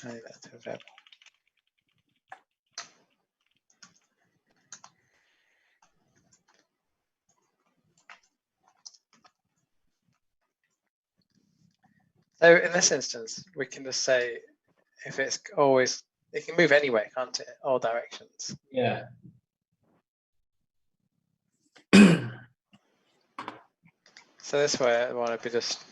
I leave that to available. So in this instance, we can just say if it's always, it can move anywhere, can't it? All directions. Yeah. So this way I want to be just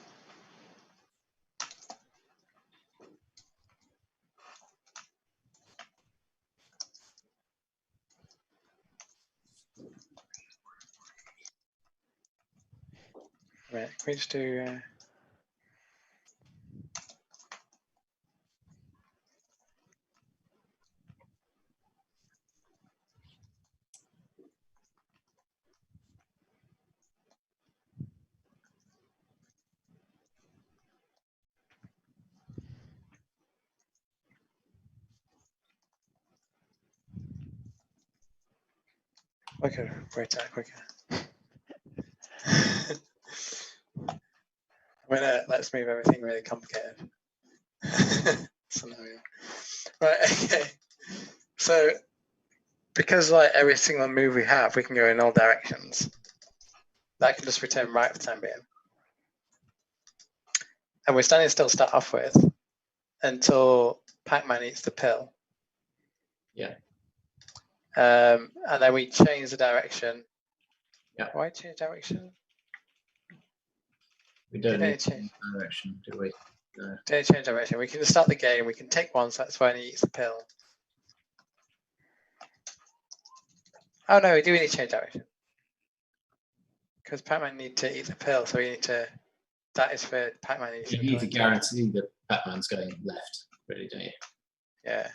right. Can we just do quicker, greater, quicker. Let's move everything really complicated. Scenario. Right, okay. So because like every single move we have, we can go in all directions. That can just return right for the time being. And we're standing still to start off with until PacMan eats the pill. Yeah. And then we change the direction. Yeah. Why change direction? We don't need to change direction, do we? No. Don't change direction. We can just start the game. We can take one, so that's when he eats the pill. Oh no, we do need to change direction. Because PacMan need to eat the pill, so we need to, that is for PacMan eating the pill. You need to guarantee that PacMan's going left, really, don't you? Yeah.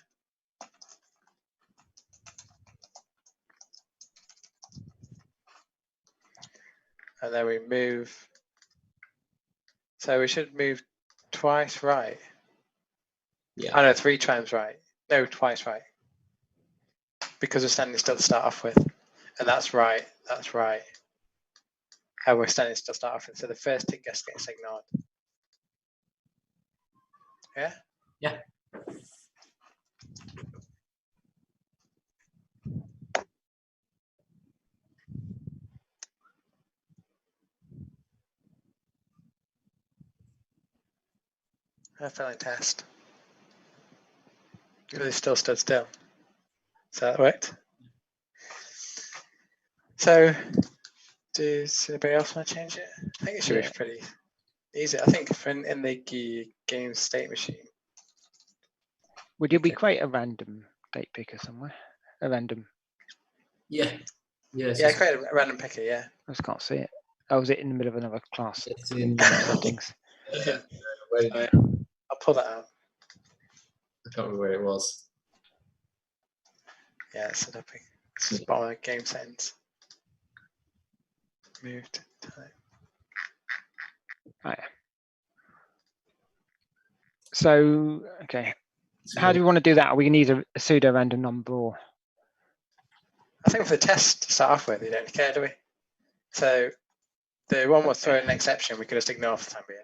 And then we move. So we should move twice right. Yeah. Oh no, 3 times right. No, twice right. Because we're standing still to start off with. And that's right, that's right. And we're standing still to start off with. So the first tick gets ignored. Yeah? Yeah. failing test. Because it still stood still. So that worked. So, does anybody else want to change it? I think it should be pretty easy. I think in the game state machine. Did we create a random date picker somewhere? A random. Yeah. Yeah, I created a random picker, yeah. I just can't see it. Oh, was it in the middle of another class? It's in settings. I'll pull that out. I can't remember where it was. Yeah, it's set up. It's bottom of game settings. Moved time. Oh, yeah. So, okay. How do we want to do that? Are we need a pseudo random number or? I think for the test to start off with, you don't care, do we? So the one was throwing an exception, we could just ignore for the time being.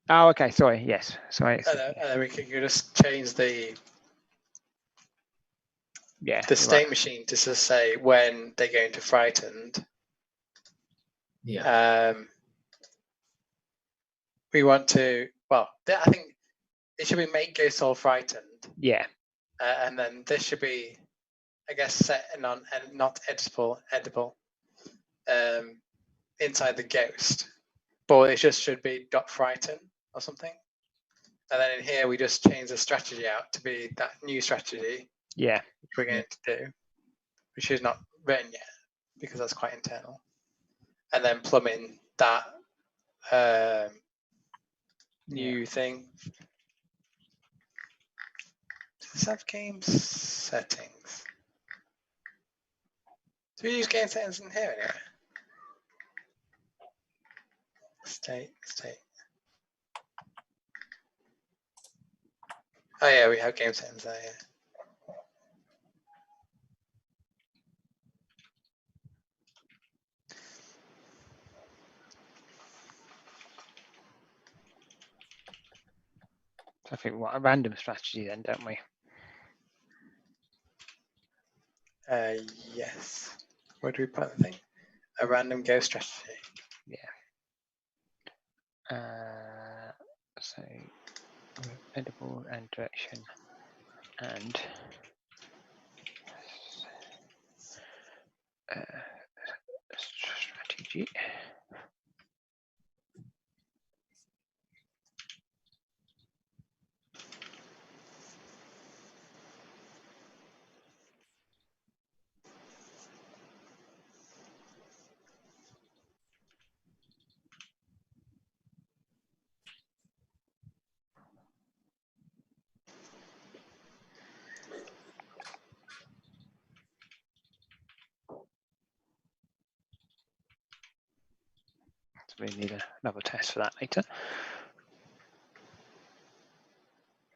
Oh, okay. Sorry. Yes. Sorry. And then we could just change the state machine to just say when they go into frightened. Yeah. We want to. Well, I think it should be make go soul frightened. Yeah. And then this should be, I guess, set not edible inside the ghost, but it just should be .frighten or something. And then in here we just change the strategy out to be that new strategy. Yeah. Which we're going to do, which is not written yet because that's quite internal. And then plumb in that new thing. Does this have game settings? Do we use game settings in here anyway? State. Oh yeah, we have game settings there, yeah. I think we want a random strategy then, don't we? Yes. Where do we put the thing? A random go strategy. Yeah. So edible and direction and strategy. So we need another test for that later.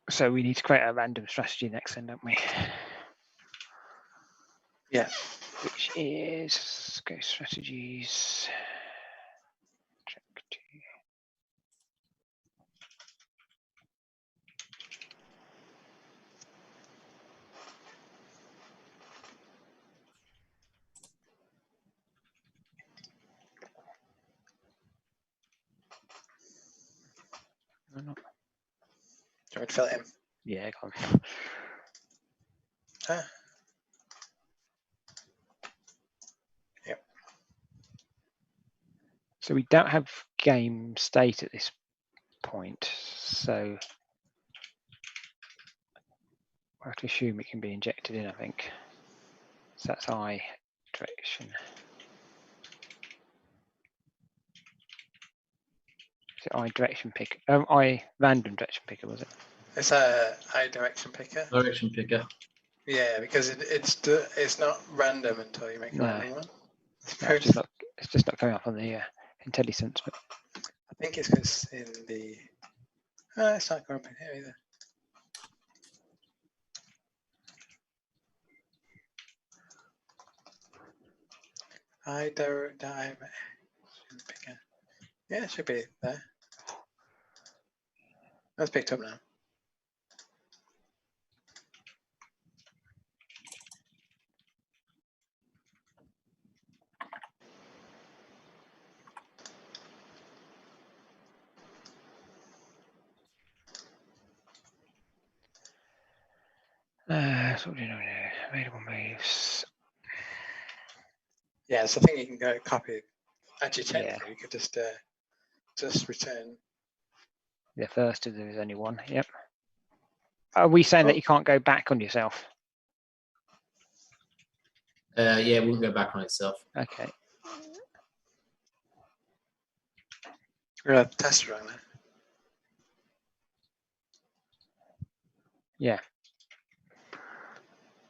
So we need to create a random strategy next then, don't we? Yeah. Which is go strategies. Do you want to fill it in? Yeah, go on. Yep. So we don't have game state at this point, so I have to assume it can be injected in, I think. So that's I direction. Is it I direction picker? I random direction picker, was it? It's a I direction picker. Direction picker. Yeah, because it's not random until you make a random one. No, it's just not coming up on the IntelliSense. But I think it's because in the. It's not going up in here either. I direction picker. Yeah, it should be there. That's picked up now. So what do you know? Available moves. Yeah, so I think you can go copy. Actually, technically, Yeah. you could just return. The first if there's only one. Yep. Are we saying that you can't go back on yourself? Yeah, we'll go back on itself. Okay. We're going to test it right now. Yeah.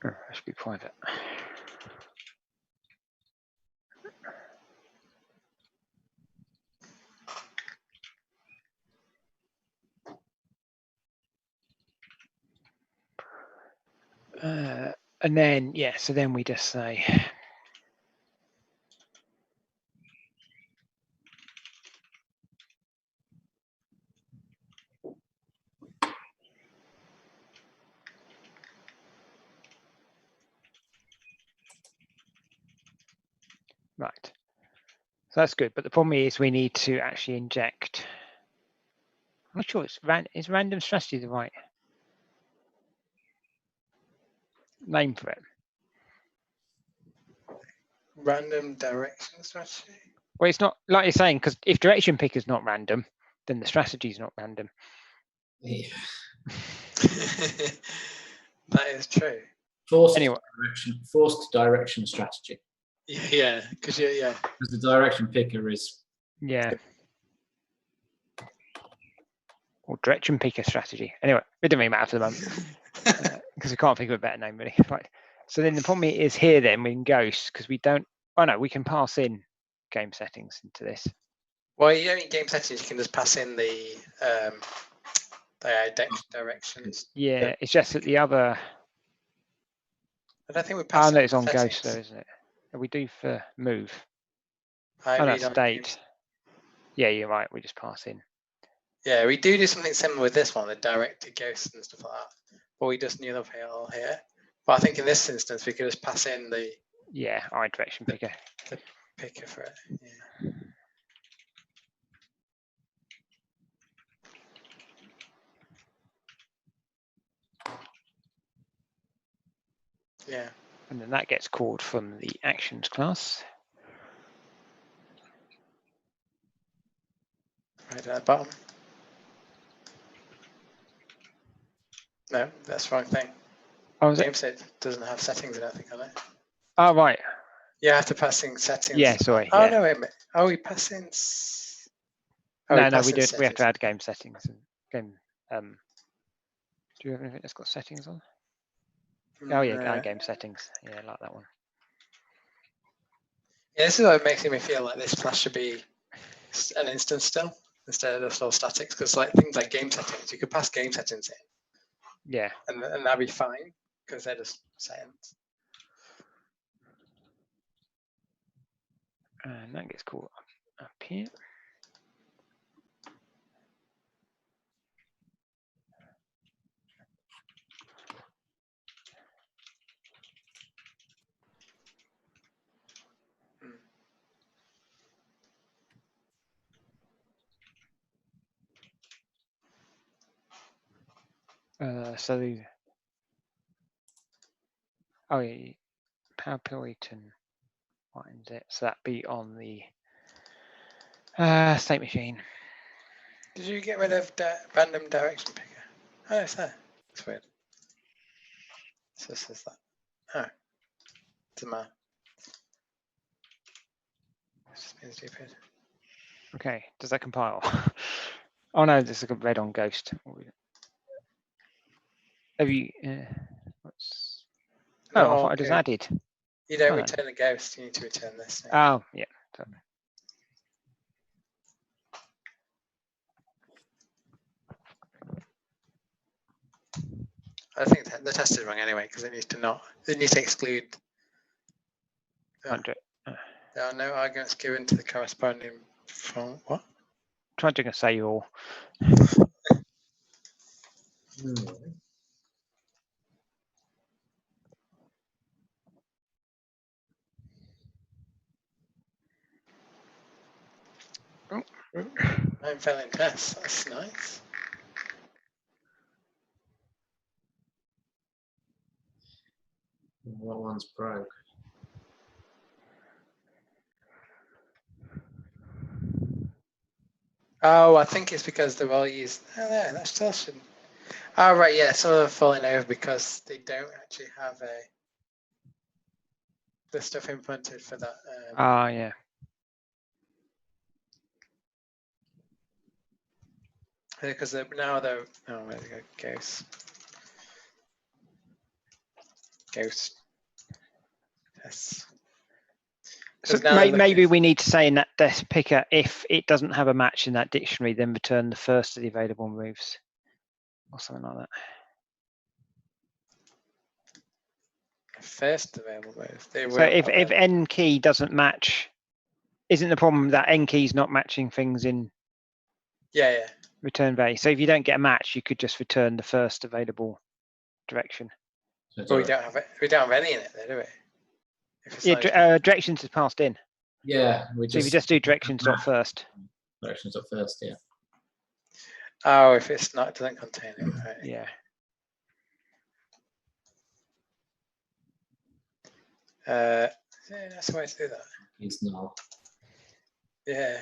Oh, that should be private. And then, yeah, so then we just say, right. So that's good. But the problem is we need to actually inject. I'm not sure is random strategy the right name for it? Random direction strategy? Well, it's not like you're saying, because if direction picker is not random, then the strategy is not random. Yeah. That is true. Forced direction strategy. Yeah, because yeah. Because the direction picker is. Yeah. Or direction picker strategy. Anyway, it doesn't really matter for the moment because we can't think of a better name really. Right. So then the problem is here then we can ghost because we don't. Oh no, we can pass in game settings into this. Well, you don't need game settings. You can just pass in the directions. Yeah, it's just that the other. I don't think we pass. Oh no, it's on settings. ghost though, isn't it? We do for move. Oh no, state. Yeah, you're right. We just pass in. Yeah, we do something similar with this one, the directed ghosts and stuff like that. But we just knew them here. But I think in this instance, we could just pass in the direction picker. The picker for it. Yeah. Yeah. And then that gets called from the actions class. Right at the bottom. No, that's the wrong thing. Oh, is Game it? set doesn't have settings in it, I think, on it. Oh, right. Yeah, I have to pass in settings. Yeah, sorry. Oh, yeah. no, wait a minute. Oh, we pass in. No, we do. We have to add game settings. And game. Do you have anything that's got settings on? Oh, yeah, game settings. Yeah, I like that one. Yeah, this is what makes me feel like this class should be an instance still instead of just all statics, because like things like game settings, you could pass game settings in. Yeah. And that'd be fine because they're just settings. And that gets called up here. So the PowerPoint and finds it. So that be on the state machine. Did you get rid of random direction picker? Oh, it's there. That's weird. So this is that. Oh, doesn't matter. It's just being stupid. Okay, does that compile? Oh no, this is a red on ghost. Have you? What's? Oh, I thought I just added. You don't return the ghost. You need to return this. Oh, yeah. Totally. I think the test is wrong anyway because it needs to exclude. There are no arguments given to the corresponding from what? Try doing a say all. I'm failing tests. That's nice. What one's broke? Oh, I think it's because they're all used. Oh, no, that still shouldn't. Oh, right, yeah, some of them are falling over because they don't actually have the stuff implemented for that. Yeah. Because now they're. Oh, where they go? Ghost. Yes. So now they're maybe looking- we need to say in that desk picker, if it doesn't have a match in that dictionary, then return the first of the available moves, or something like that. First available move. So if N key doesn't match, isn't the problem that N key is not matching things in Yeah. return value? So if you don't get a match, you could just return the first available direction. But we don't have it. We don't have any in it, though, do we? Yeah, directions is passed in. Yeah, So if you just do directions dot first. Directions dot first, yeah. Oh, if it's not, it doesn't contain it, right? Yeah. Yeah, that's the way to do that. It's null. Yeah.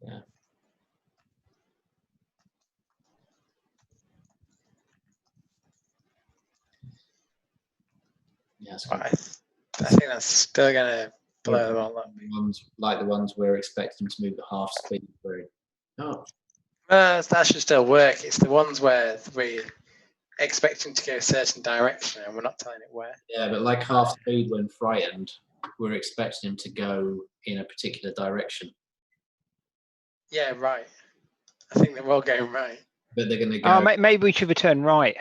Yeah. Yeah, Well, I think that's still gonna blow them all up. Ones like the ones we're expecting to move at half speed through. Oh. That should still work. It's the ones where we expecting to go a certain direction and we're not telling it where. Yeah, but like half speed when frightened, we're expecting him to go in a particular direction. Yeah, right. I think they're all going right. But they're going to go. Oh, maybe we should return right.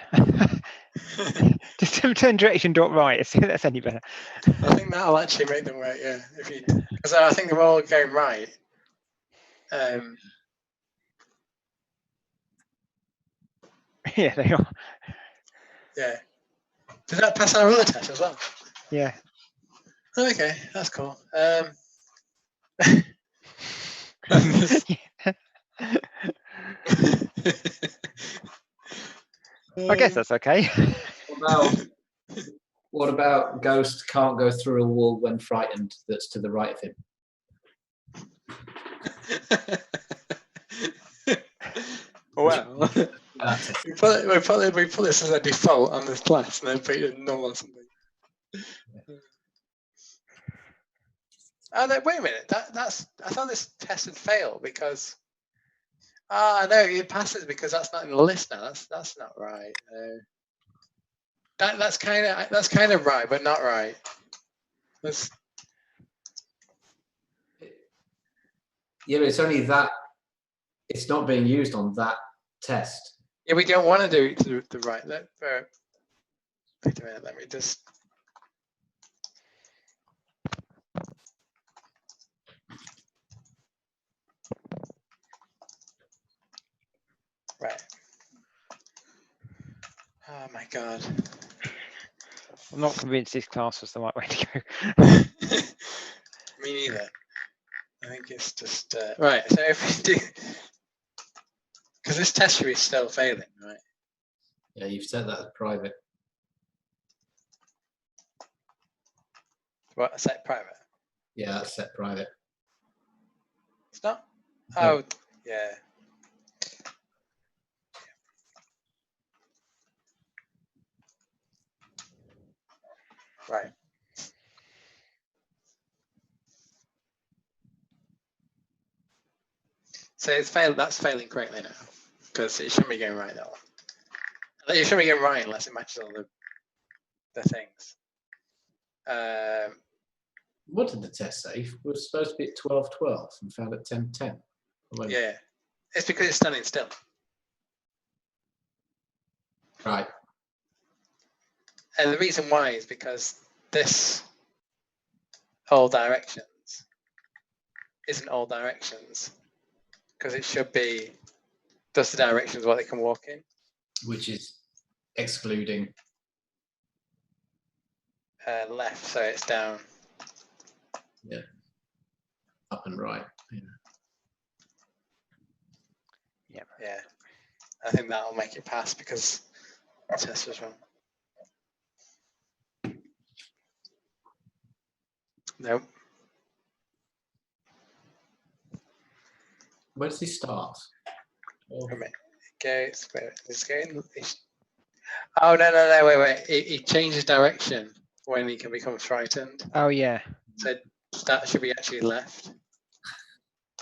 Just return direction dot right. See if that's any better. I think that'll actually make them work. Yeah, because I think they're all going right. Yeah, they are. Yeah. Did that pass our other test as well? Yeah. Okay, that's cool. I guess that's okay. What about Ghost can't go through a wall when frightened that's to the right of him? Well, we put this as a default on this class and then put it in null or something. Oh no! Wait a minute. I thought this test had failed because. No, it passes because that's not in the list now. That's not right. That's kind of right, but not right. Yeah, but it's only that. It's not being used on that test. Yeah, we don't want to do it to the right. Wait a minute. Let me just. Right. Oh my God. I'm not convinced this class was the right way to go. Me neither. I think it's just right. So if we do, because this test should be still failing, right? Yeah, you've set that as private. What? Set private? Yeah, that's set private. It's not. No. Oh, yeah. Right. So it's failed. That's failing correctly now because it shouldn't be going right that one. It shouldn't be going right unless it matches all the things. What did the test say? We're supposed to be at 12:12 and found at 10:10. Yeah, it's because it's standing still. Right. And the reason why is because this all directions isn't all directions because it should be just the directions what they can walk in. Which is excluding. Left, so it's down. Yeah. up and right. Yeah. I think that'll make it pass because the test was wrong. Nope. Where does he start? Oh. Goes where it's going. Oh no! Wait! He changes direction when he can become frightened. Oh yeah. So that should be actually left.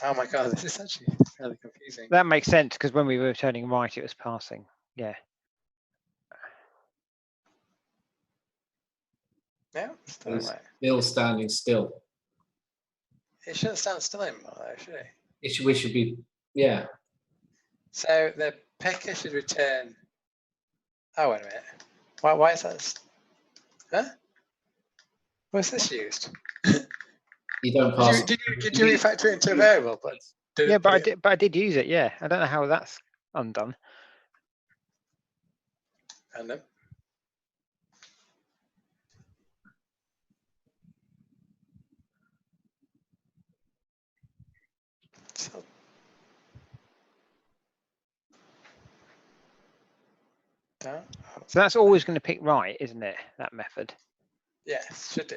Oh my god, this is actually really confusing. That makes sense because when we were turning right, it was passing. Yeah. Yeah, still right. Still standing still. It shouldn't stand still anymore, though, should it? We should be, yeah. So the picker should return. Oh wait a minute. Why is that? Huh? What's this used? You don't pass. Did you refactor it into a variable? But I did use it. Yeah, I don't know how that's undone. Random. So that's always going to pick right, isn't it? That method. Yes, should do.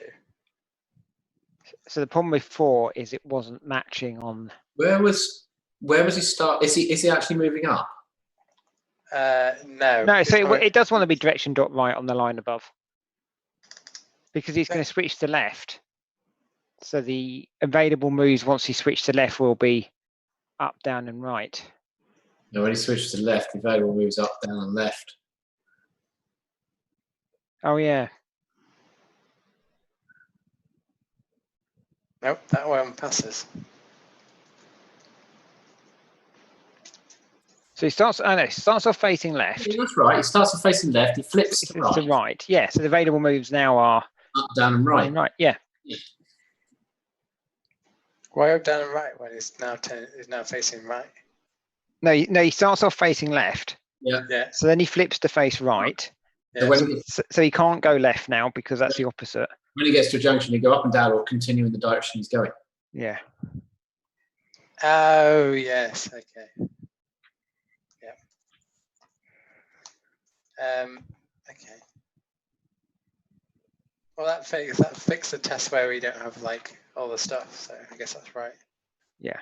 So the problem with 4 is it wasn't matching on. Where was he start? Is he actually moving up? No. No, so it does want to be direction dot right on the line above. Because he's going to switch to left. So the available moves once he switched to left will be up, down, and right. No, when he switches to left, the available moves up, down, and left. Oh yeah. Nope, that one passes. So he starts. Oh no, starts off facing left. Yeah, that's right. He starts off facing left. He flips to right. To right. Yeah. So the available moves now are up, down, and right. Right. Yeah. Why up, down, and right when he's now facing right? No, he starts off facing left. Yeah. Yeah. So then he flips to face right. Yeah. So he can't go left now because that's the opposite. When he gets to a junction, he go up and down or continue in the direction he's going. Yeah. Oh yes. Okay. Yeah. Okay. Well, that fixed the test where we don't have like all the stuff. So I guess that's right. Yeah.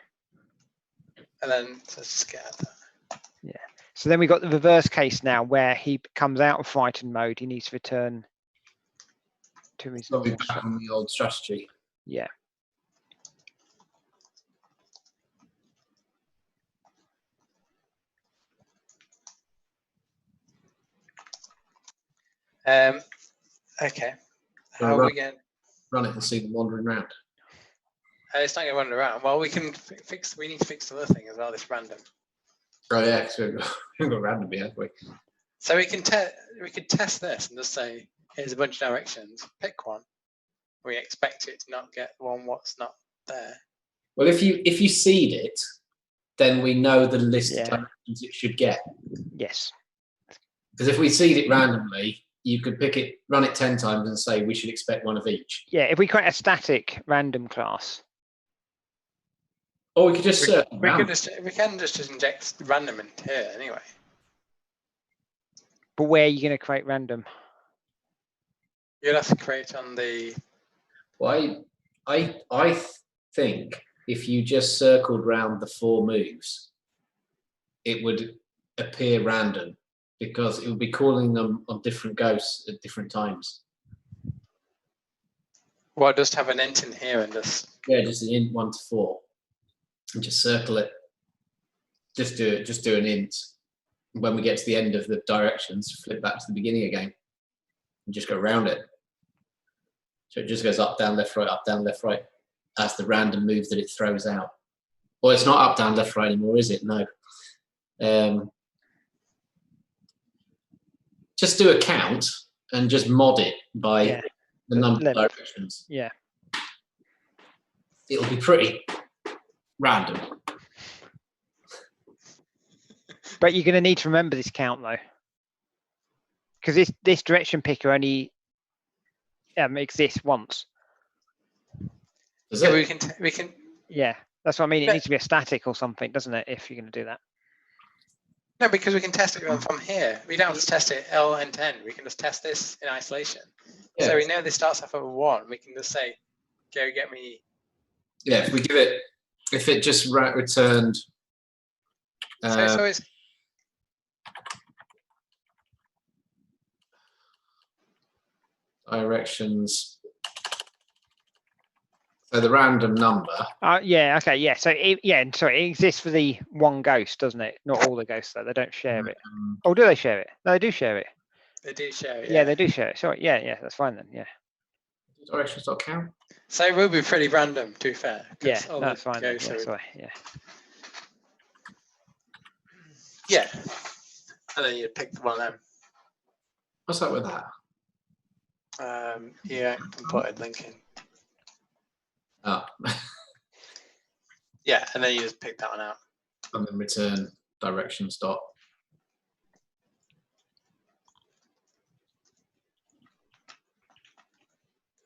And then let's just get at that. Yeah. So then we got the reverse case now where he comes out of frightened mode. He needs to return to his normal back on the old strategy. Yeah. Okay. How are we going? Run it and see them wandering around. It's not going to wander around. Well, we can fix. We need to fix the other thing as well. This random. Oh yeah, because we've got random here, haven't we? So we can test this and just say, here's a bunch of directions. Pick one. We expect it to not get one what's not there. Well, if you seed it, then we know the list of directions it should get. Yes. Because if we seed it randomly, you could pick it, run it 10 times, and say we should expect one of each. Yeah. If we create a static random class. Or we could just we can just inject random in here anyway. But where are you going to create random? You'll have to create on the. Well, I think if you just circled round the 4 moves, it would appear random because it would be calling them on different ghosts at different times. Well, just have an int in here and just. Yeah, just an int 1 to 4. And just circle it. Just do an int. When we get to the end of the directions, flip back to the beginning again, and just go around it. So it just goes up, down, left, right. That's the random move that it throws out. Well, it's not up, down, left, right anymore, is it? No. Just do a count and just mod it by the number of directions. Yeah. It'll be pretty random. But you're going to need to remember this count though, because this direction picker only exists once. Yeah, we can Yeah, that's what I mean. It needs to be a static or something, doesn't it? If you're going to do that. No, because we can test it from here. We don't have to test it ln10. We can just test this in isolation. Yeah. So we know this starts off at 1. We can just say, go get me. Yeah, if we give it, if it just returned. So it's. Directions. So the random number. Yeah. Okay. Yeah. So sorry, it exists for the one ghost, doesn't it? Not all the ghosts though. They don't share it. Oh, do they share it? No, they do share it. They do share it. Yeah, they do share it. Sorry. Yeah. That's fine then. Yeah. Directions.count. So it will be pretty random, to be fair. Yeah, that's fine. Then. Yeah. Sorry. Yeah. Yeah. And then you pick one of them. What's up with that? Yeah, imported link in. Oh. Yeah, and then you just pick that one out. And then return directions dot.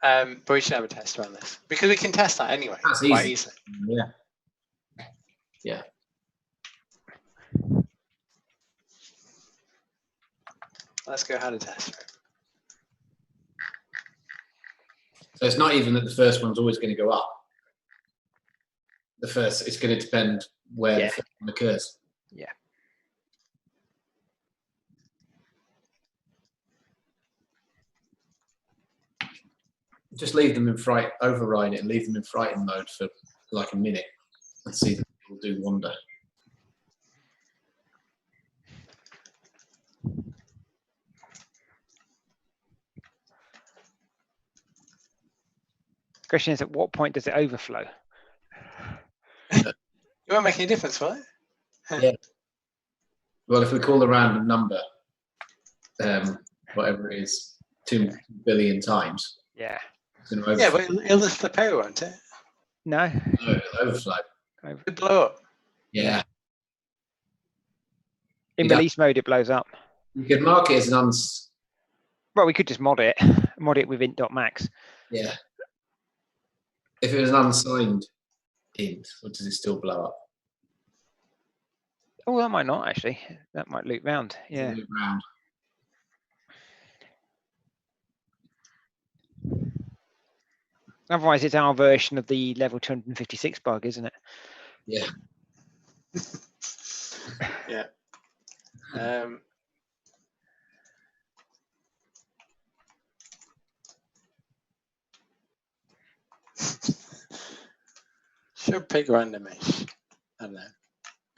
But we should have a test around this because we can test that anyway. That's quite easy. easily. Yeah. Yeah. Let's go how to test. So it's not even that the first one's always going to go up. The first, it's going to depend where the first one occurs. Yeah. Just leave them in fright, override it and leave them in frightened mode for like a minute and see if it will do wonder. Question is, at what point does it overflow? It won't make any difference, will it? Yeah. Well, if we call the random number, whatever it is, 2 billion times. Yeah. Yeah, but it'll just flip over, won't it? No. No, it'll overflow. It'll blow up. Yeah. In release mode, it blows up. You could mark it as an Well, we could just mod it with int.max. Yeah. If it was an unsigned int, or does it still blow up? Oh, that might not actually. That might loop round. Yeah. Loop round. Otherwise, it's our version of the level 256 bug, isn't it? Yeah. Yeah. Should pick randomish. I don't know.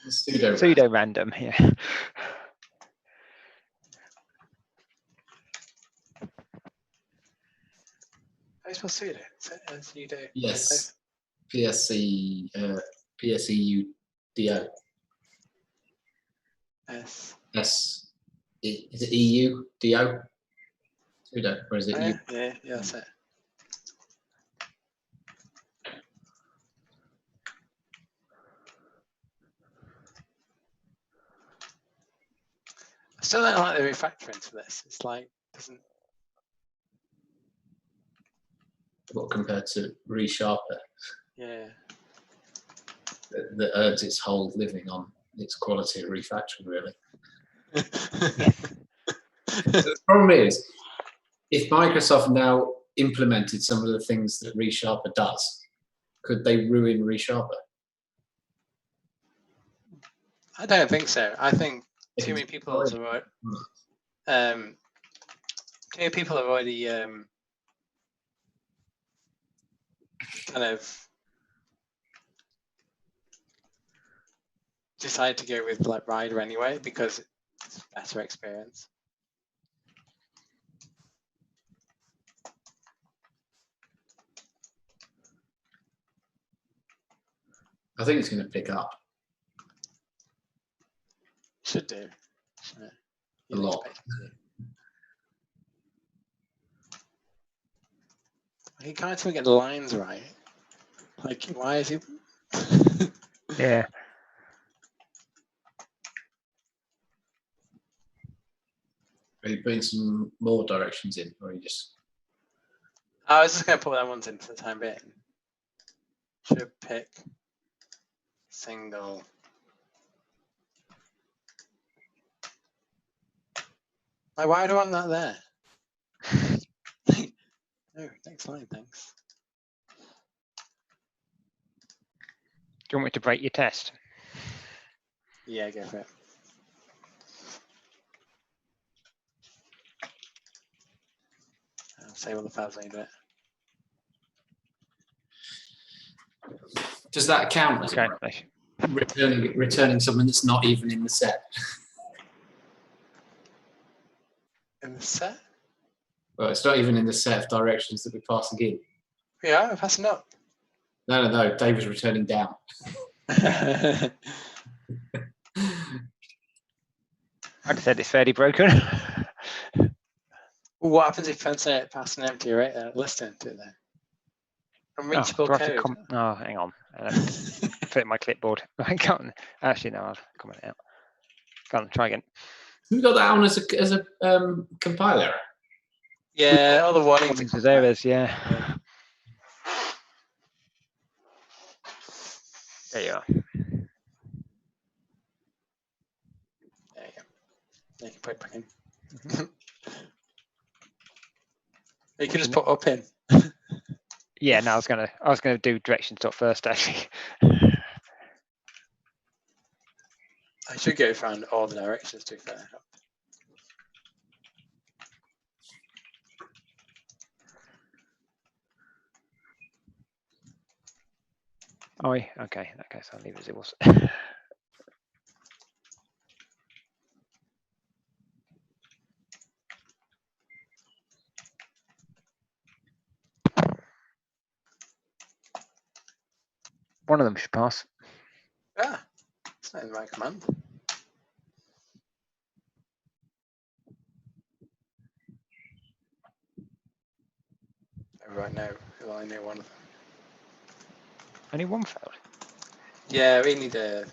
Pseudo random, yeah. How do you spell pseudo? Pseudo. Yes. PSEUDO. S. S. Is it EUDO? Pseudo, or is it U? Yeah, that's it. I still don't like the refactoring for this. It's like doesn't. What compared to ReSharper? Yeah. That earns its whole living on its quality of refactoring, really. The problem is, if Microsoft now implemented some of the things that ReSharper does, could they ruin ReSharper? I don't think so. I think too many people have already, too many people have already kind of decided to go with like Rider anyway because it's a better experience. I think it's going to pick up. Should do. A lot. He can't even get the lines right. Like, why is he? Yeah. Are you putting some more directions in, or are you just? I was just going to put that ones in for the time being. Should pick single. Like, why do I want that there? No, next line, thanks. Do you want me to break your test? Yeah, go for it. I'll save all the files when you do it. Does that count as Okay. returning someone that's not even in the set? In the set? Well, it's not even in the set of directions that we're passing in. Yeah, I'm passing up. No. David's returning down. I'd said it's fairly broken. What happens if I say it past an empty list into it then? Unreachable code. Oh, hang on. Put it in my clipboard. I can't. Actually, no, I'll comment it out. Go on, try again. We got that on as a compiler. Yeah, all the warnings. There is, yeah. There you are. There you go. You can put it back in. You could just put up in. Yeah, no, I was gonna do direction stop first actually. I should go find all the directions to be fair. Oh, okay. In that case, I'll leave it as it was. One of them should pass. Ah, it's not in the right command. Oh, right now, well, I know one of them. Only one failed. Yeah, we need a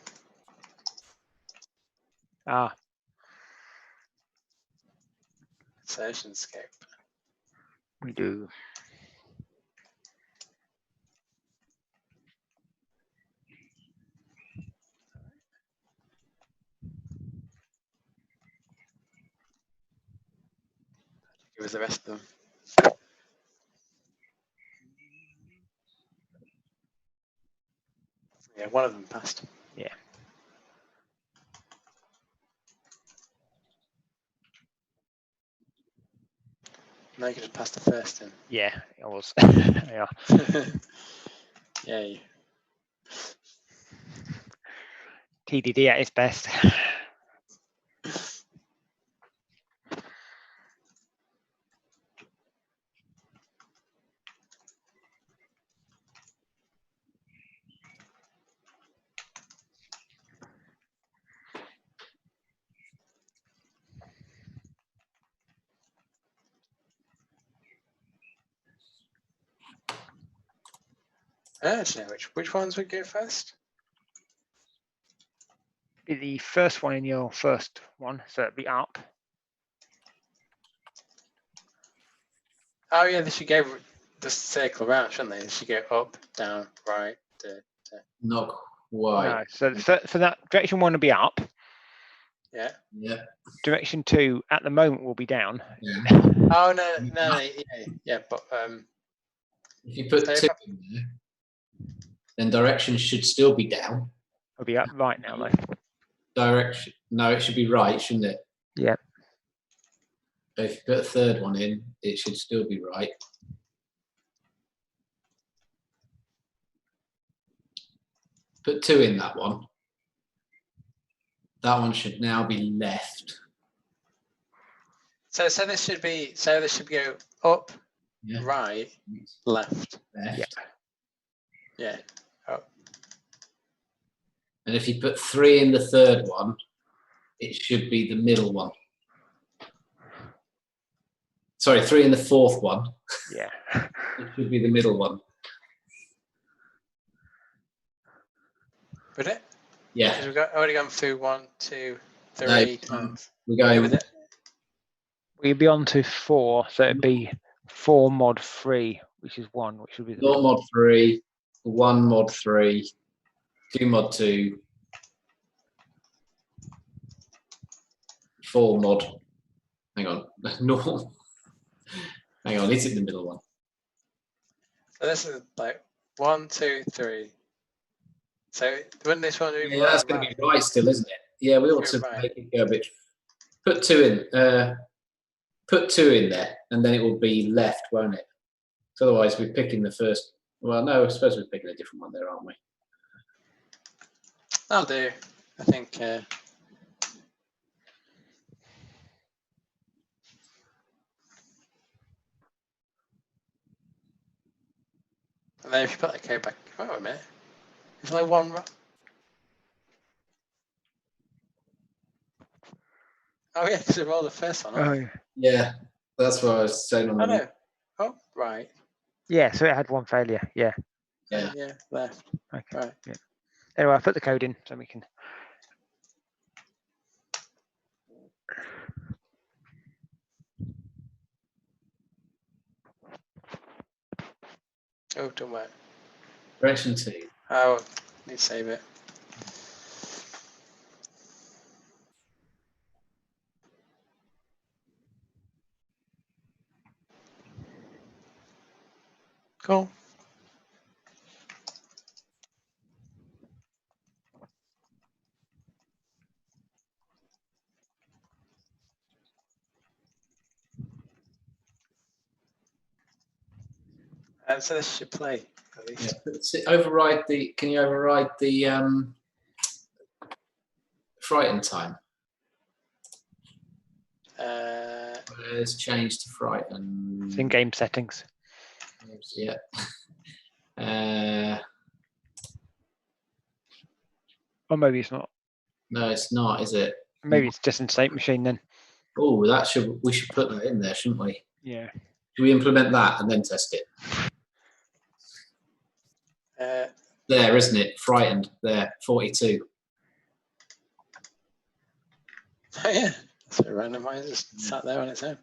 insertion scope. We do. Give us the rest of them. Yeah, one of them passed. Yeah. Now you can just pass the first in. Yeah, it was. Yeah. Yay. TDD at its best. Actually, which ones would go first? Be the first one in your first one, so it'd be up. Oh yeah, they should go the circle around, shouldn't they? They should go up, down, right. Not quite. No, so for that direction one will be up. Yeah. Yeah. Direction two at the moment will be down. Yeah. Oh no, yeah, but if you put two in there, then direction should still be down. It'll be up right now though. Direction, no, it should be right, shouldn't it? Yeah. If you put a third one in, it should still be right. Put two in that one. That one should now be left. So this should go up, Yeah. right, left. Left. Yeah. Up. And if you put three in the third one, it should be the middle one. Sorry, three in the fourth one. Yeah. It should be the middle one. Would it? Yeah. Because we've already gone through 1, 2, 3 times. We're going with it. We'd be on to 4, so it'd be 4 mod 3, which is 1, which would be the not mod 3. 1 mod 3, 2 mod 2, 4 mod. Hang on, normal. Hang on, is it the middle one? So this is like 1, 2, 3. So wouldn't this one be Yeah, that's going to be right still, isn't it? Yeah, we ought to make it go a bit. Put 2 in. Put 2 in there, and then it will be left, won't it? So otherwise, we're picking the first. Well, no, I suppose we're picking a different one there, aren't we? I'll do. I think. And then if you put the code back, wait a minute. There's only one. Oh yeah, because we rolled the first one. Oh, yeah, that's what I was saying on Oh the. no. Oh right. yeah. So it had 1 failure. Yeah. Yeah. Yeah, left. Okay. Right. Yeah. Anyway, I put the code in so we can. Oh, don't work. Direction 2. Oh, need to save it. Cool. So this should play at least. Yeah, override the. Can you override the frighten time? Let's change to frighten. It's in game settings. Yeah. Or maybe it's not. No, it's not, is it? Maybe it's just in state machine then. Oh, we should put that in there, shouldn't we? Yeah. Should we implement that and then test it? There, isn't it? Frightened. There, 42. Oh yeah, so randomizer just sat there on its own.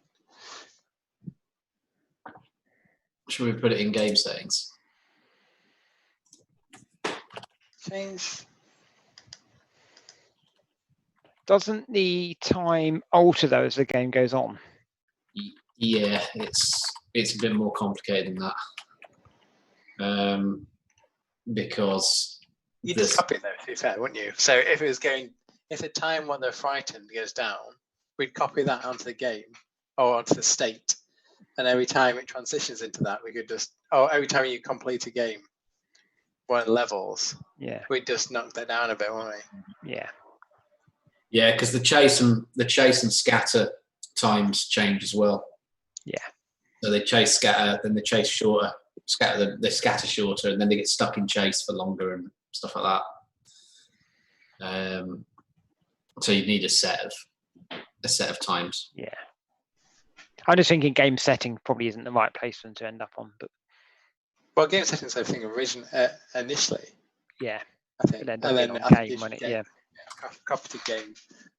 Should we put it in game settings? Change. Doesn't the time alter though as the game goes on? Yeah, it's a bit more complicated than that. Because you just copy it though, to be fair, wouldn't you? So if it was going, if the time when they're frightened goes down, we'd copy that onto the game or onto the state, and every time it transitions into that, we could just, every time you complete a game, one of the levels, yeah, we'd just knock that down a bit, wouldn't we? Yeah. Yeah, because the chase and scatter times change as well. Yeah. So they chase scatter, then they chase shorter. They scatter shorter, and then they get stuck in chase for longer and stuff like that. So you need a set of times. Yeah. I'm just thinking game setting probably isn't the right place for them to end up on, but. Well, game settings, I think, initially. Yeah. I think, and then on game, when it, yeah. Copy to game,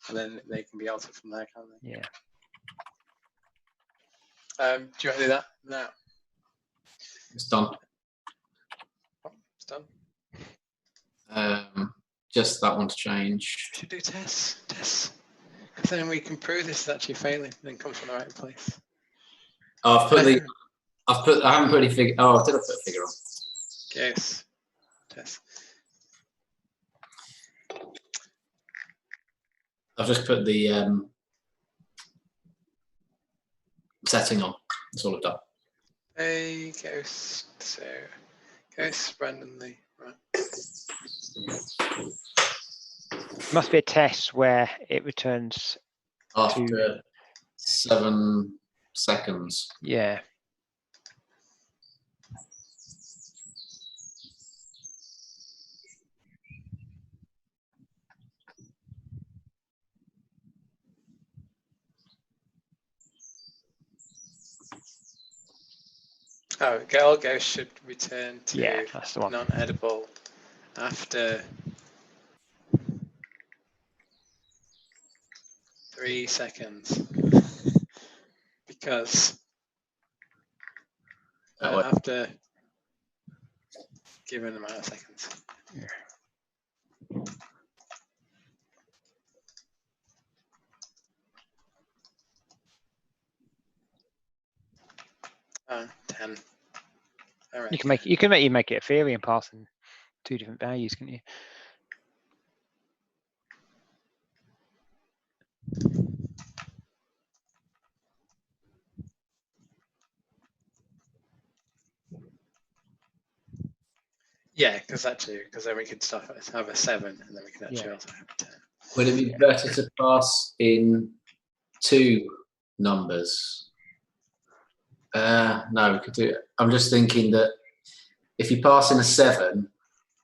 and then they can be altered from there, can't they? Yeah. Do you want to do that now? It's done. Oh, it's done. Just that one to change. We should do tests, because then we can prove this is actually failing, and then comes from the right place. Oh, I haven't put any figure. Oh, did I put a figure on? Yes. Test. I've just put the setting on. That's all I've done. A ghost. So ghost randomly. Right. Must be a test where it returns After 7 seconds. Yeah. Oh, girl ghost should return to that's the one. non-edible after 3 seconds. Because after given amount of seconds. Yeah. Oh, 10. All right, You can make it a theory and pass in 2 different values, can you? Yeah, because then we could have a 7, and then we can actually also have a 10. Would it be better to pass in 2 numbers? No, we could do it. I'm just thinking that if you pass in a 7,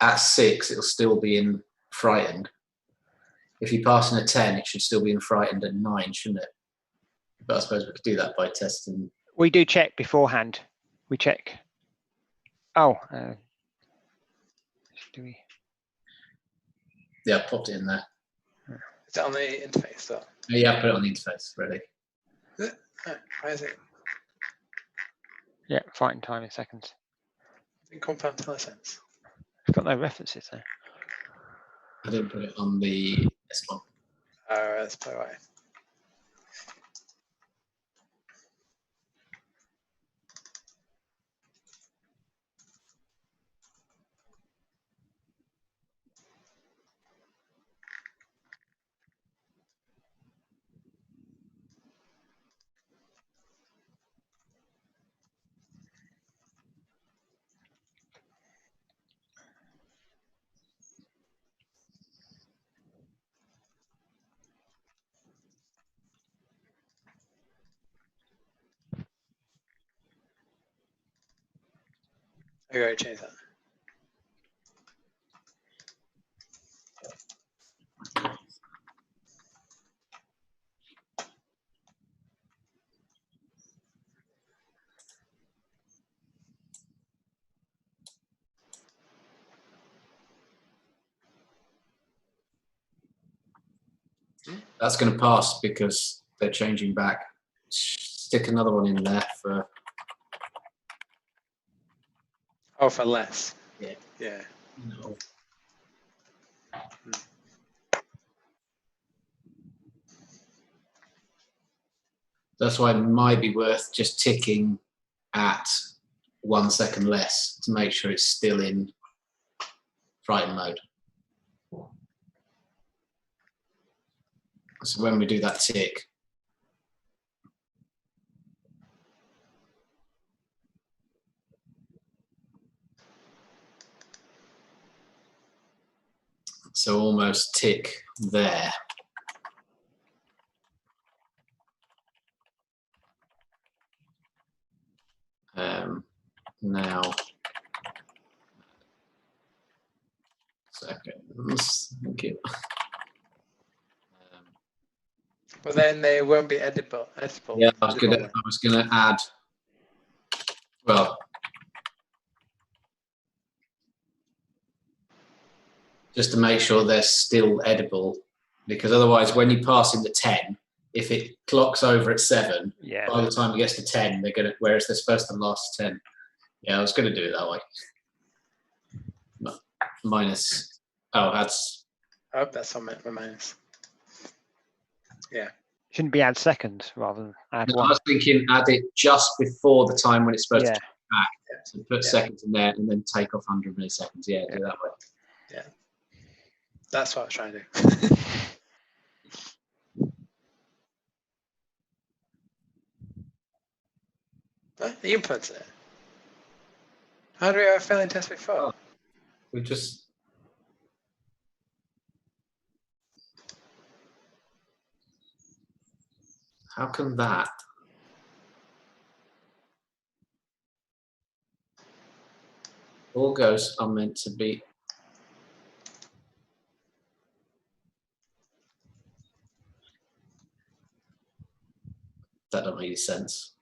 at 6, it'll still be in frightened. If you pass in a 10, it should still be in frightened at 9, shouldn't it? But I suppose we could do that by testing. We do check beforehand. We check. Oh, do we? Yeah, I popped it in there. Is it on the interface though? Yeah, put it on the interface. Ready? Why is it? Yeah, fighting time in seconds. In compound telesense. It's got no references there. I didn't put it on the desktop. Oh, that's probably why. I gotta change that. That's going to pass because they're changing back. Stick another one in there for. Oh, for less. Yeah. Yeah. No. That's why it might be worth just ticking at 1 second less to make sure it's still in frightened mode. So when we do that tick, so almost tick there. Now, seconds. Thank you. But then they won't be editable. Yeah, I was gonna add. Well, just to make sure they're still edible, because otherwise, when you pass in the 10, if it clocks over at 7, by the time it gets to 10, they're gonna. Whereas they're supposed to last 10. Yeah, I was gonna do it that way. Minus. Oh, that's. Oh, that's on my minus. Yeah. Shouldn't be add seconds rather than add 1. I was thinking add it just before the time when it's supposed to come back. So put seconds in there and then take off 100 milliseconds. Yeah, do that way. Yeah. That's what I was trying to do. The inputs there. How do we have a failing test before? Oh, we just. How come that? All ghosts are meant to be. That don't make any sense.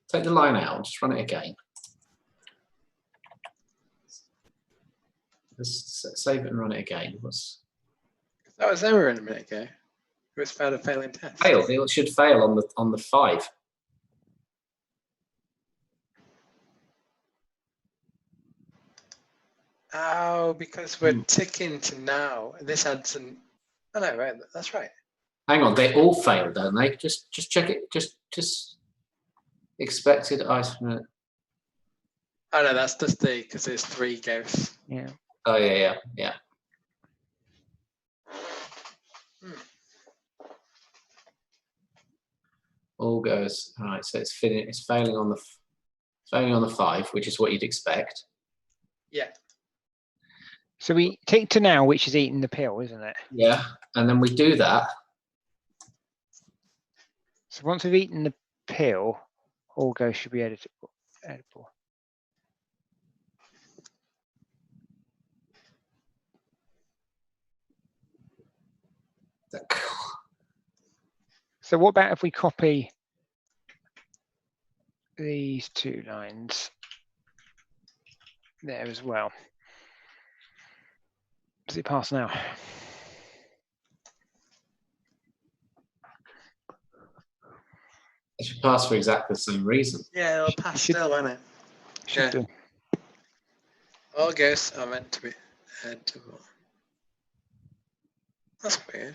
Take the line out and just run it again. Just save it and run it again. That was error in a minute ago. It was found a failing test. Fail. It should fail on the 5. Oh, because we're ticking to now. This adds an. Oh no, right. That's right. Hang on, they all fail, don't they? Just check it. Just expected item. Oh no, that's just because there's 3 ghosts. Yeah. Oh yeah. All goes. All right, so it's failing on the 5, which is what you'd expect. Yeah. So we tick to now, which is eating the pill, isn't it? Yeah, and then we do that. So once we've eaten the pill, all ghosts should be edible. So what about if we copy these 2 lines there as well? Does it pass now? It should pass for exactly the same reason. Yeah, it'll pass still, won't it? Should do. All ghosts are meant to be edible. That's weird.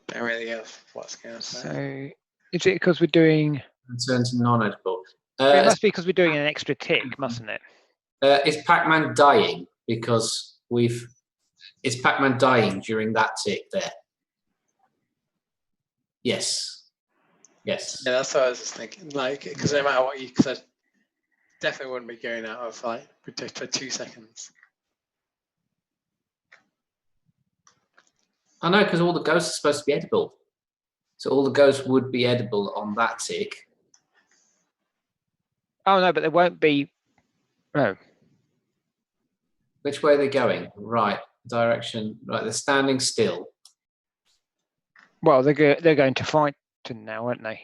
Don't really get what's going on. So is it because we're doing? Return to non-edible. It must be because we're doing an extra tick, mustn't it? Is PacMan dying because is PacMan dying during that tick there? Yes. Yeah, that's what I was just thinking. Like, because no matter what because I definitely wouldn't be going out of like for 2 seconds. I know, because all the ghosts are supposed to be edible. So all the ghosts would be edible on that tick. Oh no, but there won't be. No. Which way are they going? Right, direction. Right, they're standing still. Well, they're going to fight now, aren't they?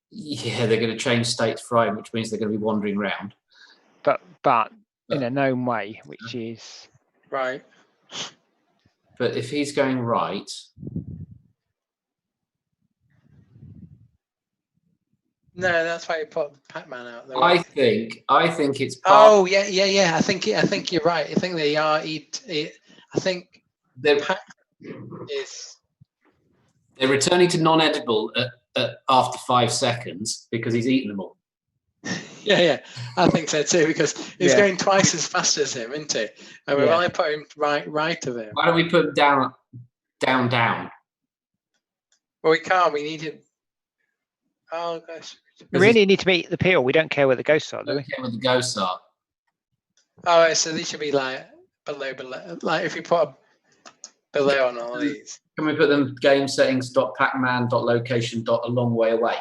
Yeah, they're going to change state frame, which means they're going to be wandering around. But in a known way, which is right. But if he's going right, no, that's why you put PacMan out there. I think it's. Oh yeah. I think you're right. I think they are I think they're returning to non-edible after 5 seconds because he's eaten them all. Yeah, I think so too, because he's going twice as fast as him, isn't he? And we've only put him right of him. Why don't we put him down? Well, we can't. We need him. Oh gosh. We really need to meet the pill. We don't care where the ghosts are, do we? Don't care where the ghosts are. Oh, so these should be like below. Like if you put a below on all these. Can we put them game settings .pacman .location .a long way away?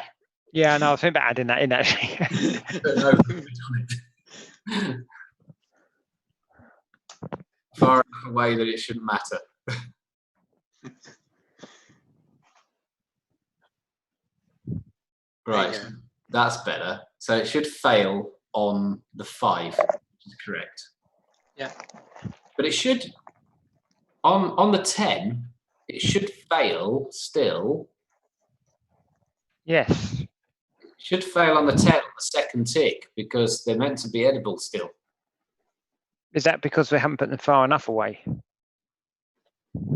Yeah, no, I was thinking about adding that in actually. Far enough away that it shouldn't matter. Right, that's better. So it should fail on the 5, which is correct. Yeah. But it should, on the 10, it should fail still. Yes. It should fail on the 10 on the second tick because they're meant to be edible still. Is that because we haven't put them far enough away?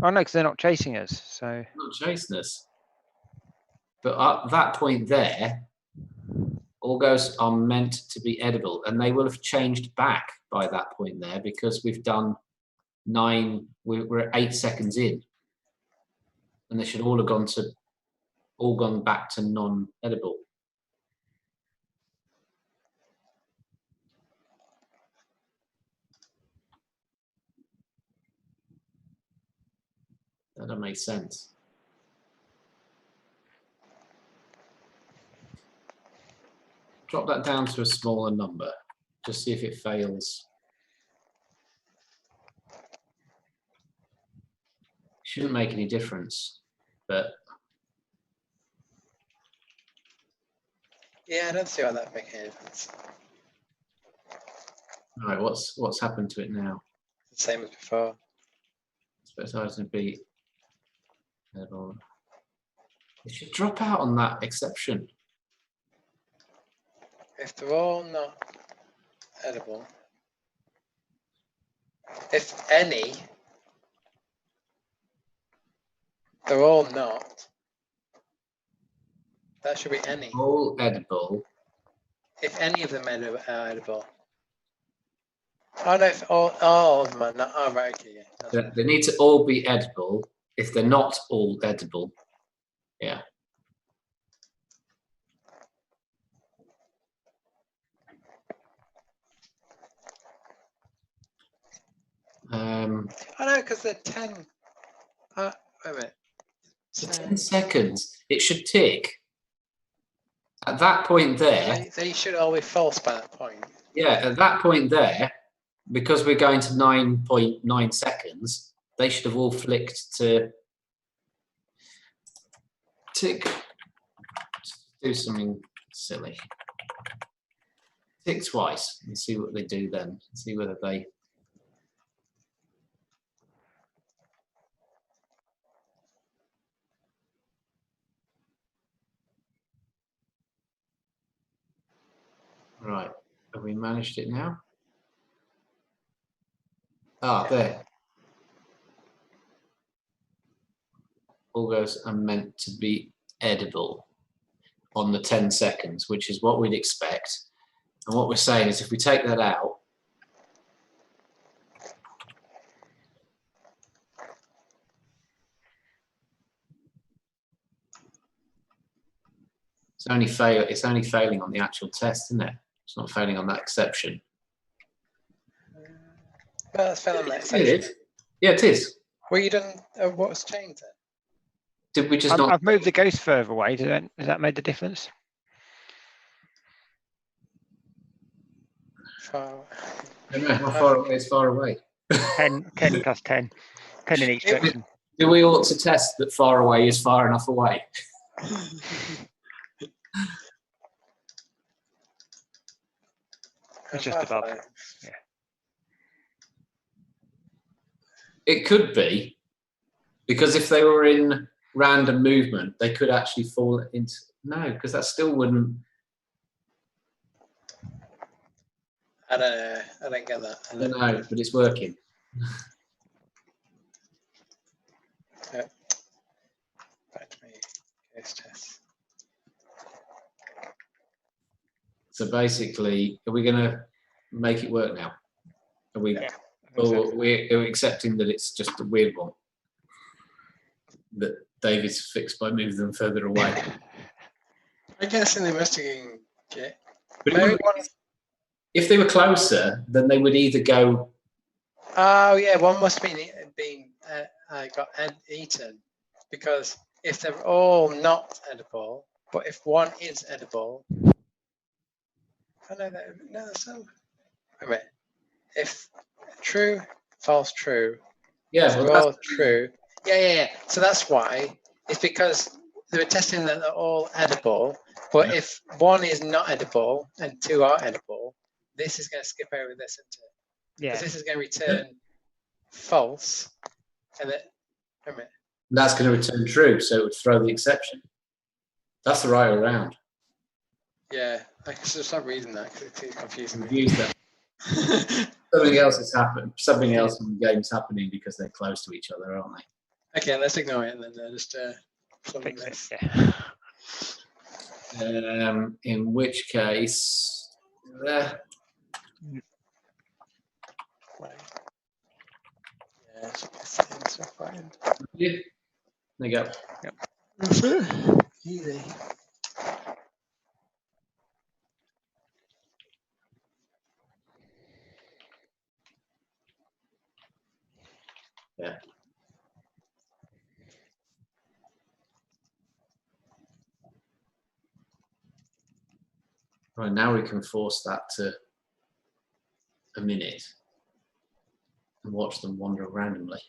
Oh no, because they're not chasing us. So Not chasing us. But at that point there, all ghosts are meant to be edible, and they will have changed back by that point there because we've done 9. We're 8 seconds in, and they should all have gone back to non-edible. That don't make sense. Drop that down to a smaller number. Just see if it fails. Shouldn't make any difference, but yeah, I don't see why that makes any difference. All right, what's happened to it now? The same as before. Specialized to be edible. It should drop out on that exception. If they're all not edible, if any, they're all not. That should be any. All edible. If any of them are edible. Oh no, if all of them are not. Oh, right, okay, yeah. They need to all be edible. If they're not all edible, yeah. Oh no, because they're 10. Wait a minute. So 10 seconds. It should tick. At that point there. They should all be false by that point. Yeah, at that point there, because we're going to 9.9 seconds, they should have all flicked to tick. Do something silly. Tick twice and see what they do then. See whether they. Right, have we managed it now? Ah, there. All those are meant to be edible on the 10 seconds, which is what we'd expect. And what we're saying is if we take that out, it's only failing on the actual test, isn't it? It's not failing on that exception. Well, it's failing on that exception. It is. Yeah, it is. Well, you done what's changed then? Did we just not? I've moved the ghost further away. Does that make the difference? Far. I don't know how far away is far away. 10 plus 10. 10 in each direction. Do we ought to test that far away is far enough away? It's just above. Yeah. It could be, because if they were in random movement, they could actually fall into. No, because that still wouldn't. I don't know. I don't get that. I don't know, but it's working. Back to me. Ghost test. So basically, are we going to make it work now? Are we? Yeah, or we're accepting that it's just a weird one that David's fixed by moving them further away. I guess in the investigating kit. But if they were closer, then they would either go. Oh yeah, one must be being got eaten, because if they're all not edible, but if one is edible, oh no, that's not. Wait a minute. If true, false, true. Yeah, they're all true. Yeah. So that's why. It's because they were testing that they're all edible, but if one is not edible and two are edible, this is going to skip over this, isn't it? Yeah. Because this is going to return false, and then wait a minute. That's going to return true, so it would throw the exception. That's the right way around. Yeah, I should stop reading that because it's too confusing. Confuse them. Something else is happening. Something else in the game's happening because they're close to each other, aren't they? Okay, let's ignore it and then just Fix this. it. Yeah. In which case, there. Right. Yeah, it should be fine, so fine. Yeah. There you go. Yep. Easy. Yeah. Right, now we can force that to a minute and watch them wander randomly.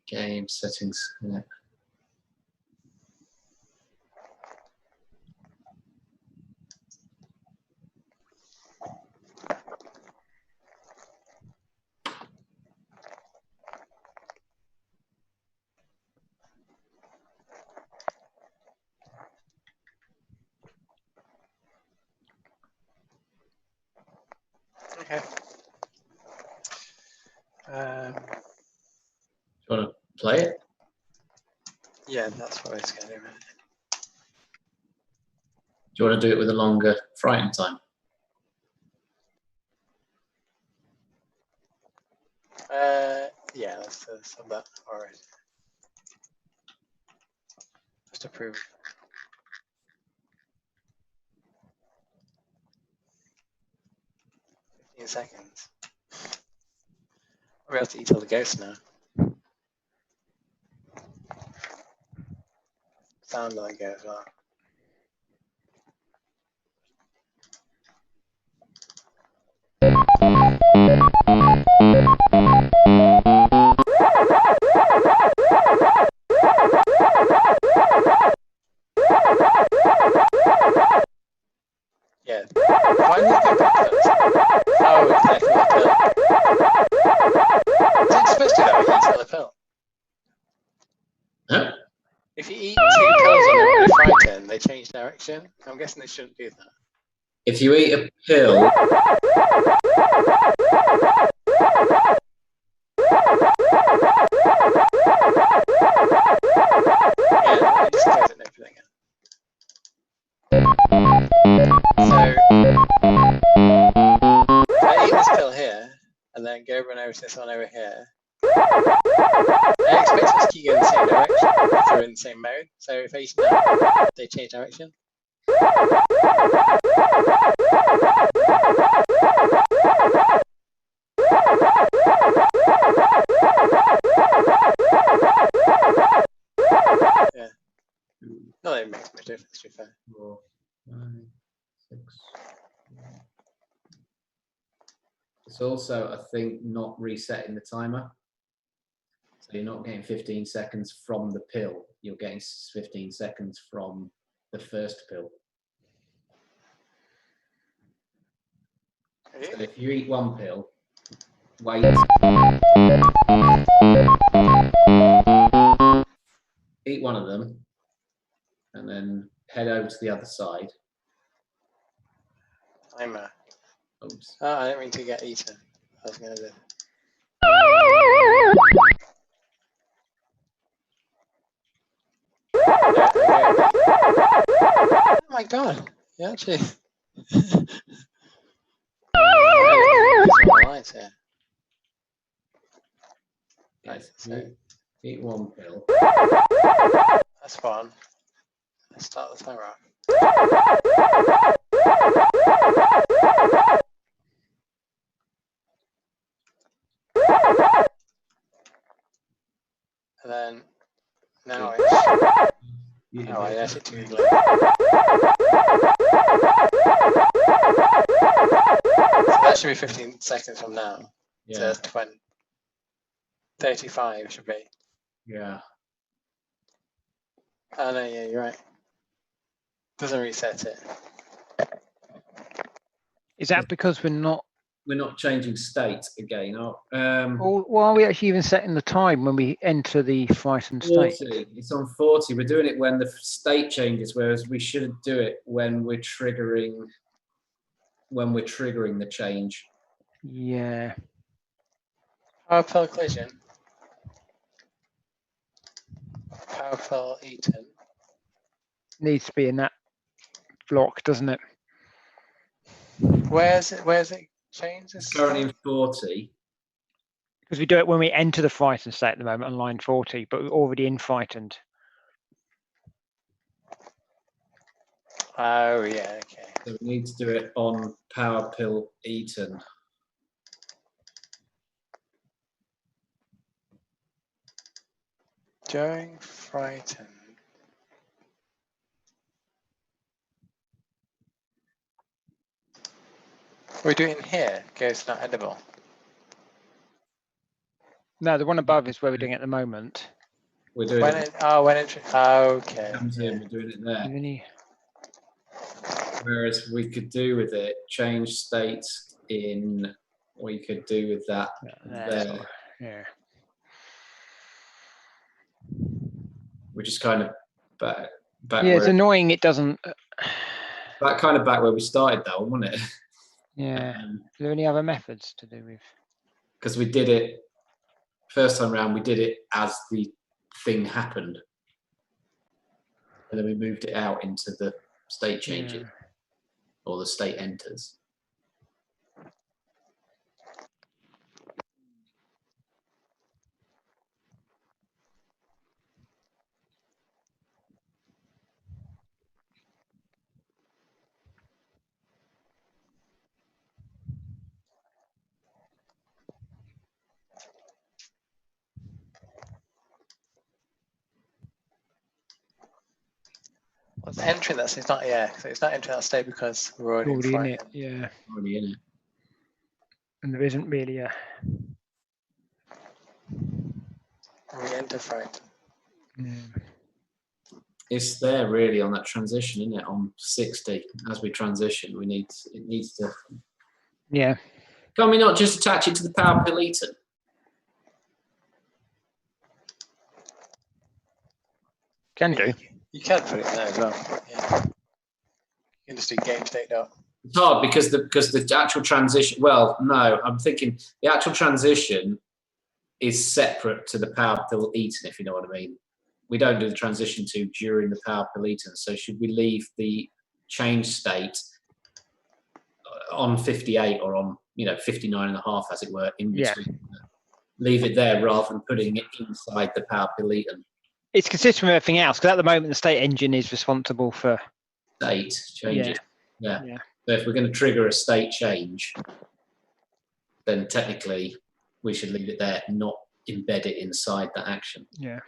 game settings. Yeah. Okay. Do you want to play it? Yeah, that's what I was going to do. Do you want to do it with a longer frighten time? Yeah, let's have that. All right. Just approve. Seconds. We're able to eat all the ghosts now. Sound like it as well. Yeah. Why did you go back to that? Oh, exactly the pill. Is it supposed to do that when you eat a pill? Huh? If you eat 2 pills on a frighten, they change direction. I'm guessing they shouldn't do that. If you eat a pill, Yeah, let me just close it and open it again. So, if I eat this pill here, and then go run over to this one over here, I expect us to keep going in the same direction if we're in the same mode. So if I eat now, they change direction. Yeah. No, it makes much difference, to be fair. 4, 5, 6. It's also, I think, not resetting the timer. So you're not getting 15 seconds from the pill. You're getting 15 seconds from the first pill. So if you eat 1 pill, wait. Eat 1 of them, and then head over to the other side. Timer. Oops. Oh, I didn't mean to get eaten. I was going to do. Oh my god! You actually. Lines here. Nice. So Eat 1 pill. that's fun. Let's start the timer off. And then now it's. Oh, I actually too late. So that should be 15 seconds from now. Yeah. To 20. 35 should be. Yeah. Oh no, yeah, you're right. Doesn't reset it. Is that because we're not changing state again? why are we actually even setting the time when we enter the frightened 40. state? It's on 40. We're doing it when the state changes, whereas we should do it when we're triggering the change. Yeah. Power pill collision. Power pill eaten. Needs to be in that block, doesn't it? Where's it changed? It's currently in 40. Because we do it when we enter the frightened state at the moment on line 40, but we're already in frightened. Oh yeah, okay. So we need to do it on power pill eaten. During frightened. We're doing here. Ghost not edible. No, the one above is where we're doing it at the moment. We're doing when it. it, oh, when it, okay. Comes in, we're doing it there. Any... Whereas we could do with it, change state in, we could do with that there. Yeah. Which is kind of back Yeah, it's annoying it doesn't... Back where we started that one, wasn't it? Yeah. Are there any other methods to do with? Because we did it, first time round, we did it as the thing happened. And then we moved it out into the state changes or the state enters. Well, it's entering that, so it's not, so it's not entering that state because we're already in it. Yeah. Already in it. And there isn't really a... Re-enter frightened. It's there really on that transition, isn't it? On 60, as we transition, it needs to. Yeah. Can we not just attach it to the Power Deleter? Can do. You can put it there as well. Yeah. You can just do game state dot. It's hard because the actual transition. Well, no, I'm thinking the actual transition is separate to the Power Deleter, if you know what I mean. We don't do the transition to during the Power Deleter. So should we leave the change state on 58 or on 59.5, as it were, in between? Leave it there rather than putting it inside the Power Deleter. It's consistent with everything else because at the moment the state engine is responsible for state changes. Yeah. So if we're going to trigger a state change, then technically we should leave it there, not embed it inside that action. Yeah.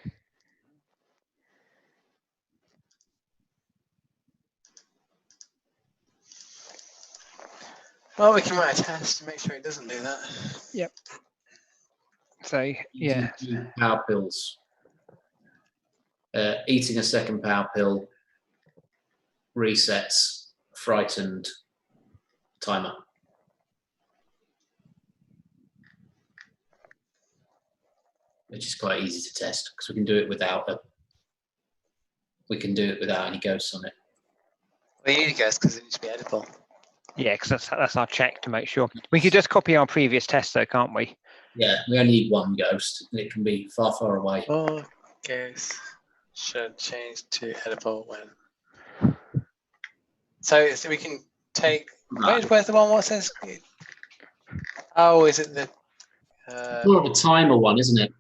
Well, we can write a test to make sure it doesn't do that. Yep. So yeah. Power pills. Eating a second power pill resets frightened timer. Which is quite easy to test because we can do it without any ghosts on it. Well, you need a ghost because it needs to be edible. Yeah, because that's our check to make sure. We could just copy our previous test though, can't we? Yeah, we only need one ghost and it can be far, far away. Oh, ghost should change to edible when. So we can take. Where's the one? What says? Oh, is it the? More of a timer one, isn't it?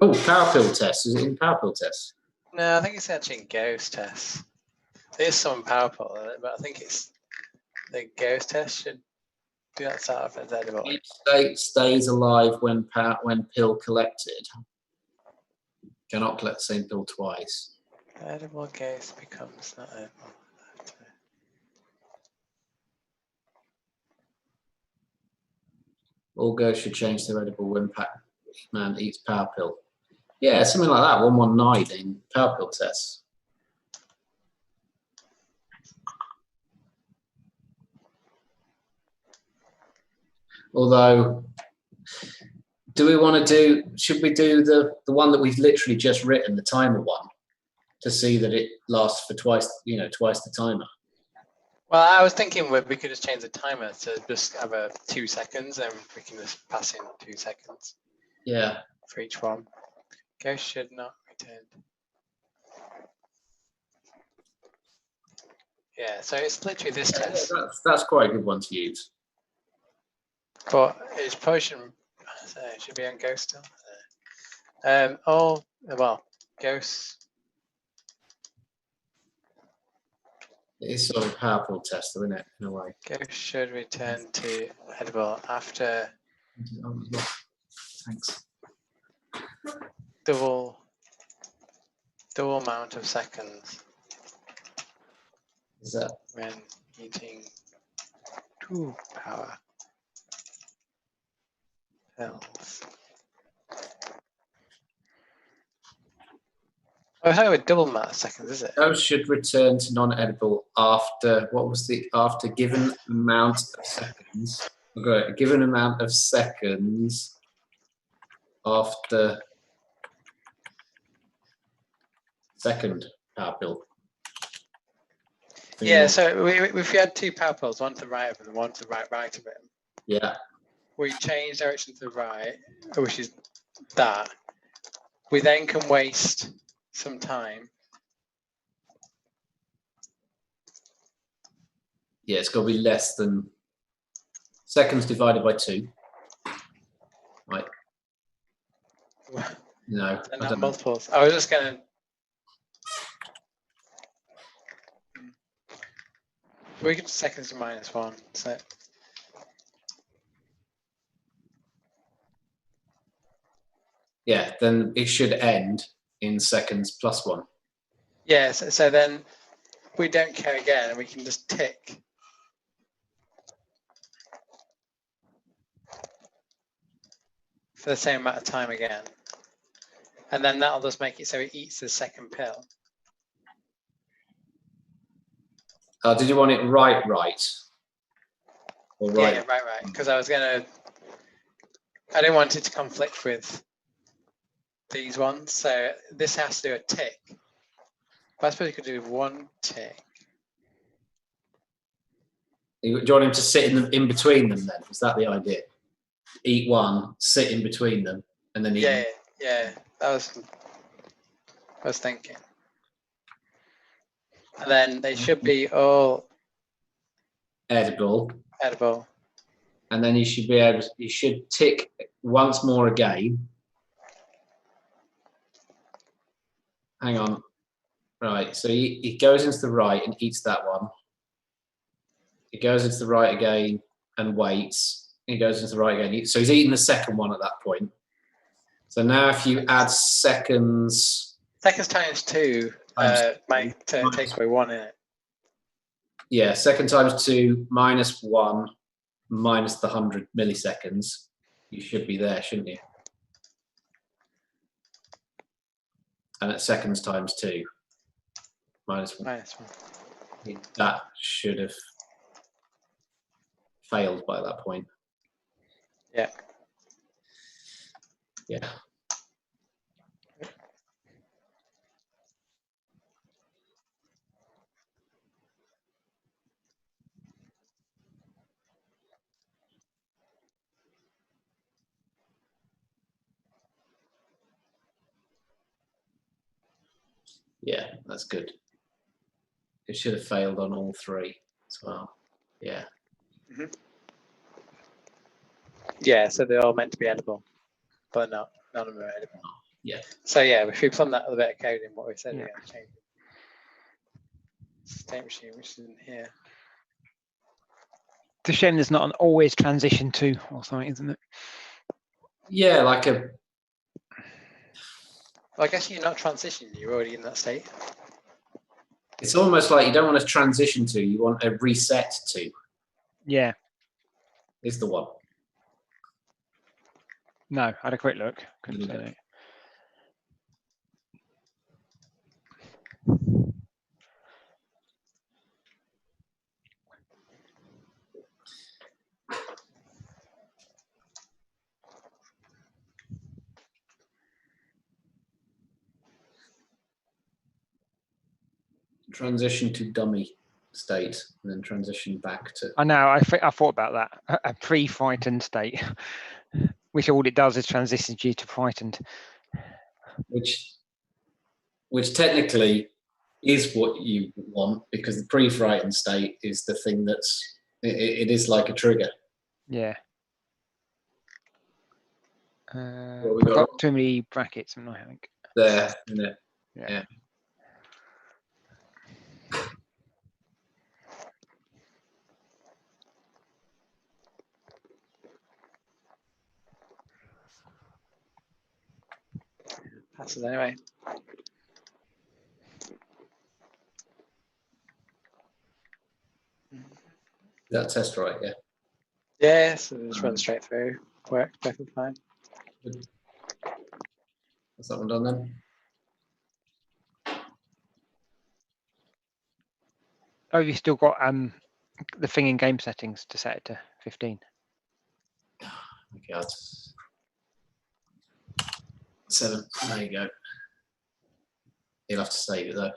Oh, power pill test. Is it in power pill test? No, I think it's actually in ghost test. There's some power pill, but I think it's the ghost test should do that sort of as edible. Each state stays alive when pill collected. Cannot collect the same pill twice. Edible ghost becomes not edible. All ghosts should change their edible when PacMan eats power pill. Yeah, something like that. 119 in power pill tests. Although, should we do the one that we've literally just written, the timer one, to see that it lasts for twice the timer? Well, I was thinking we could just change the timer to just have a 2 seconds and we can just pass in 2 seconds. Yeah. For each one. Ghost should not return. Yeah, so it's literally this test. That's quite a good one to use. But it's probably shouldn't, it should be on ghost still. Ghosts. It is sort of a powerful test, though, isn't it, in a way? Ghost should return to edible after thanks. double amount of seconds. Is that when eating 2 power pills? I heard with double amount of seconds, is it? Those should return to non-edible after, what was the, after given amount of seconds. Okay, a given amount of seconds after second power build. Yeah, so if we had two power pills, one to the right of it and one to the right of it. Yeah. We change direction to the right, which is that. We then can waste some time. Yeah, it's got to be less than seconds divided by 2. Right. No. And not multiples. I was just going to. We can seconds to -1. So. Yeah, then it should end in seconds +1. Yeah, so then we don't care again, and we can just tick. For the same amount of time again. And then that'll just make it so it eats the second pill. Did you want it right? Or right? Yeah, right. Because I didn't want it to conflict with these ones. So this has to do a tick. But I suppose you could do 1 tick. Do you want him to sit in between them then? Is that the idea? Eat 1, sit in between them, and then eat. Yeah. That was I was thinking. And then they should be all edible. And then you should tick once more again. Hang on. Right, so he goes into the right and eats that one. He goes into the right again and waits. He goes into the right again. So he's eating the second one at that point. So now if you add seconds. Seconds times 2 might take away 1 in it. Yeah, second times 2 -1 minus the 100 milliseconds. You should be there, shouldn't you? And at seconds times 2 -1. That should have failed by that point. Yeah. Yeah. Yeah, that's good. It should have failed on all 3 as well. Yeah. Mm-hmm. Yeah, so they're all meant to be edible, but none of them are edible. Yeah. So yeah, if we plumb that other bit of code in what we said, we're going to change it. State machine, which is in here. It's a shame there's not an always transition to or something, isn't it? Yeah, like a. Well, I guess you're not transitioning, you're already in that state. It's almost like you don't want to transition to, you want a reset to. Yeah. Is the one. No, I had a quick look. Couldn't say it. Transition to dummy state and then transition back to. I know. I thought about that. A pre-frightened state, which all it does is transitions you to frightened. Which technically is what you want, because the pre-frightened state is the thing that's it is like a trigger. Yeah. We've got too many brackets, I think. There, isn't it? Yeah. Passes anyway. That test right, yeah. Yeah, so just run straight through. Worked perfectly fine. Is that one done then? Oh, you've still got the thing in game settings to set it to 15. Oh my God. 7. There you go. You'll have to save it though.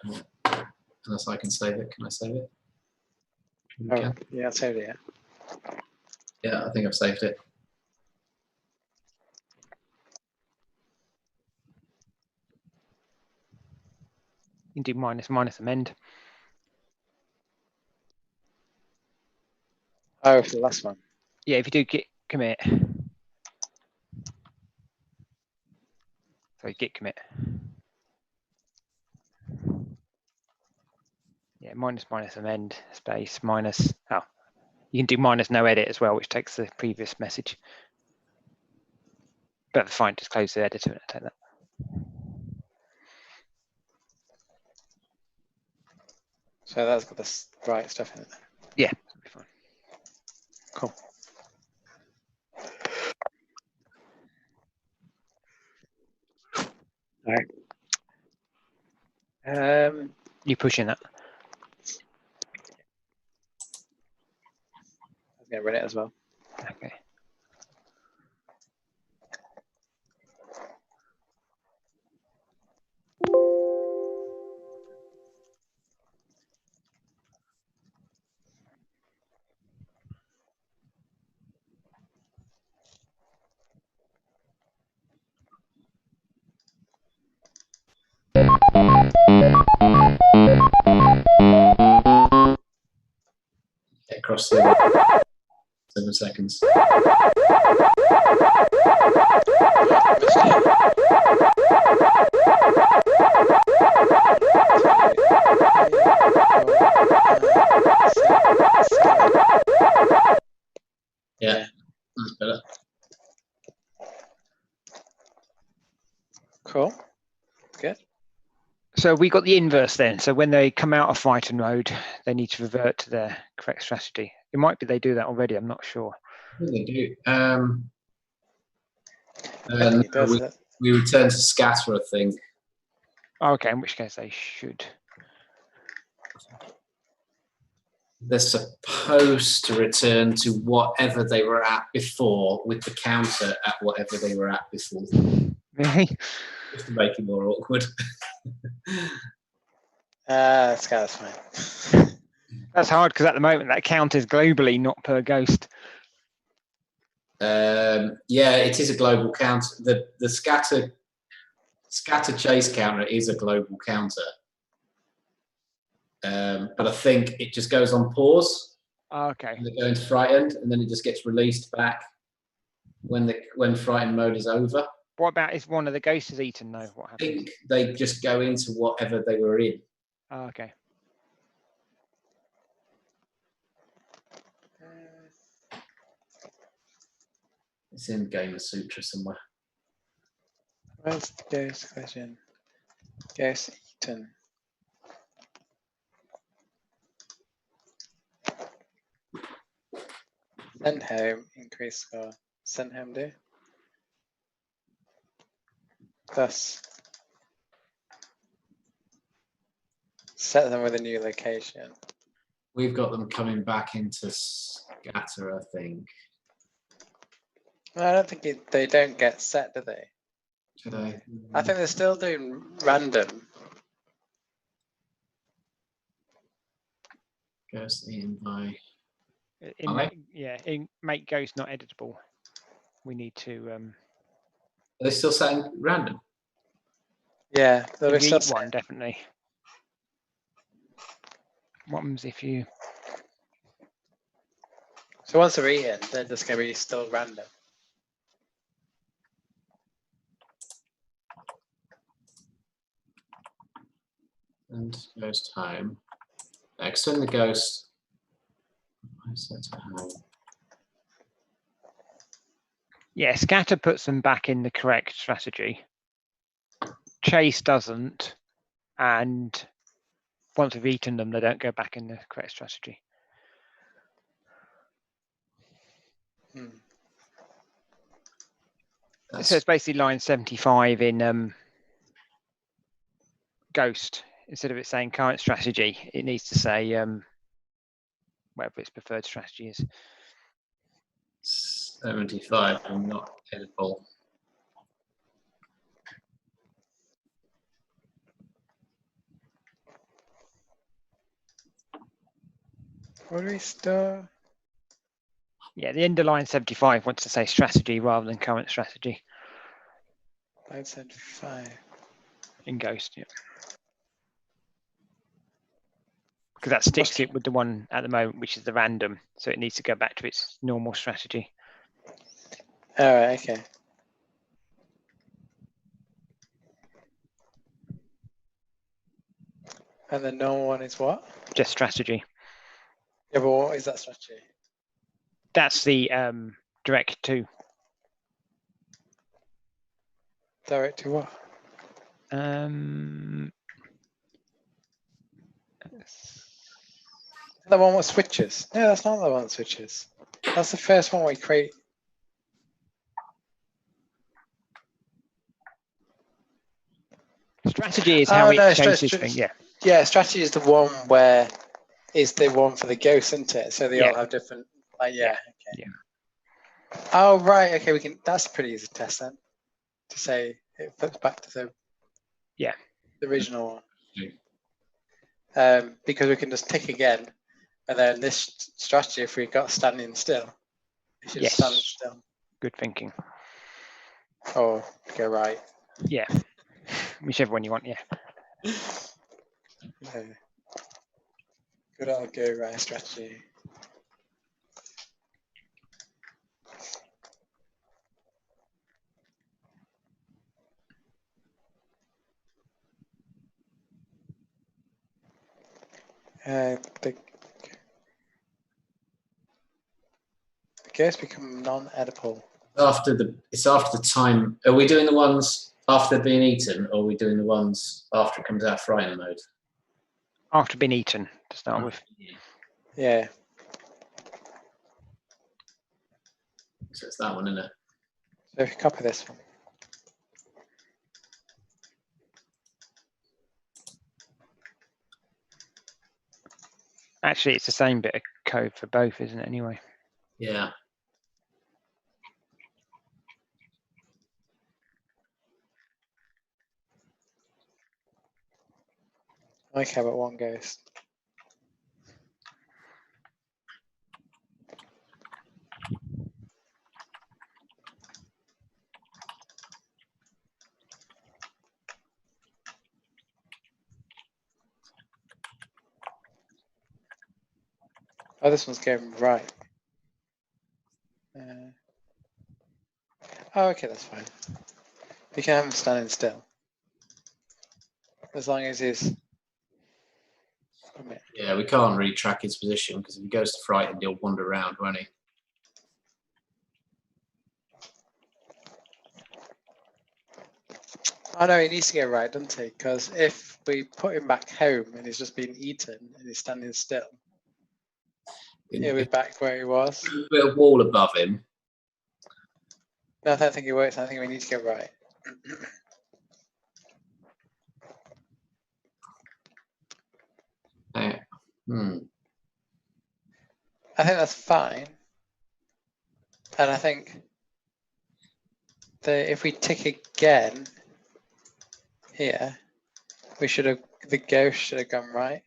Unless I can save it. Can I save it? Oh, yeah, saved it. Yeah, I think I've saved it. You can do minus amend. Oh, for the last one. Yeah, if you do git commit. Sorry, git commit. Yeah, minus amend space minus. Oh, you can do minus no edit as well, which takes the previous message. But fine, just close the editor and take that. So that's got the right stuff in it. Yeah, that'll be fine. Cool. All right. You pushing that? I was going to run it as well. Okay. Get across the 7 seconds. Yeah, that's better. Cool. Good. So we got the inverse then. So when they come out of fighter mode, they need to revert to their correct strategy. It might be they do that already. I'm not sure. I think they do. I think it does. We return to scatter, I think. Oh, okay, in which case they should. They're supposed to return to whatever they were at before with the counter at whatever they were at before. Really? Just to make it more awkward. That's fine. That's hard because at the moment that count is globally, not per ghost. Yeah, it is a global counter. The scatter chase counter is a global counter. But I think it just goes on pause. Oh, okay. They go into frightened, and then it just gets released back when frightened mode is over. What about if one of the ghosts is eaten though? What I happens? think they just go into whatever they were in. Oh, okay. It's in Gamer Sutra somewhere. Where's Ghost question? Ghost eaten. Sent home, increase score. Sent home do. Plus, set them with a new location. We've got them coming back into scatter, I think. I don't think they don't get set, do they? Should I? I think they're still doing random. Ghost eaten by. In make ghost not editable. We need to. Are they still setting random? Yeah, they'll be If you still eat one, definitely. What happens if you? So once they're eaten, they're just going to be still random. And ghost home. Extend the ghost. I set to home. Yeah, scatter puts them back in the correct strategy. Chase doesn't, and once we've eaten them, they don't go back in the correct strategy. So it's basically line 75 in Ghost. Instead of it saying current strategy, it needs to say whatever its preferred strategy is. 75 and not edible. What do we start? Yeah, the end of line 75 wants to say strategy rather than current strategy. Line 75. In Ghost, yeah. Because that sticks it with the one at the moment, which is the random. So it needs to go back to its normal strategy. All right, okay. And the normal one is what? Just strategy. Yeah, but what is that strategy? That's the direct to. Direct to what? The one with switches. No, that's not the one with switches. That's the first one we create. Strategy is how it changes things. Yeah. Yeah, strategy is the one where is the one for the ghosts, isn't it? So they all have different. Like, okay. Yeah. Oh right, okay. We can. That's a pretty easy test then. To say it flips back to the the original one. Because we can just tick again, and then this strategy, if we got standing still, it should stand still. Good thinking. Or go right. Yeah. Whichever one you want, yeah. Good old go right strategy. The ghosts become non-edible. It's after the time. Are we doing the ones after they've been eaten, or are we doing the ones after it comes out frightened mode? After being eaten to start with. Yeah. So it's that one, isn't it? So if you copy this one. Actually, it's the same bit of code for both, isn't it, anyway? Yeah. I care about one ghost. Oh, this one's going right. Oh, okay, that's fine. You can have him standing still. As long as he's... Yeah, we can't really track his position because if he goes to frightened, he'll wander around, won't he? Oh no, he needs to get right, doesn't he? Because if we put him back home and he's just been eaten and he's standing still, he'll be back where he was. A bit of wall above him. No, I don't think it works. I think we need to get right. I think that's fine. And I think that if we tick again here, the ghost should have gone right.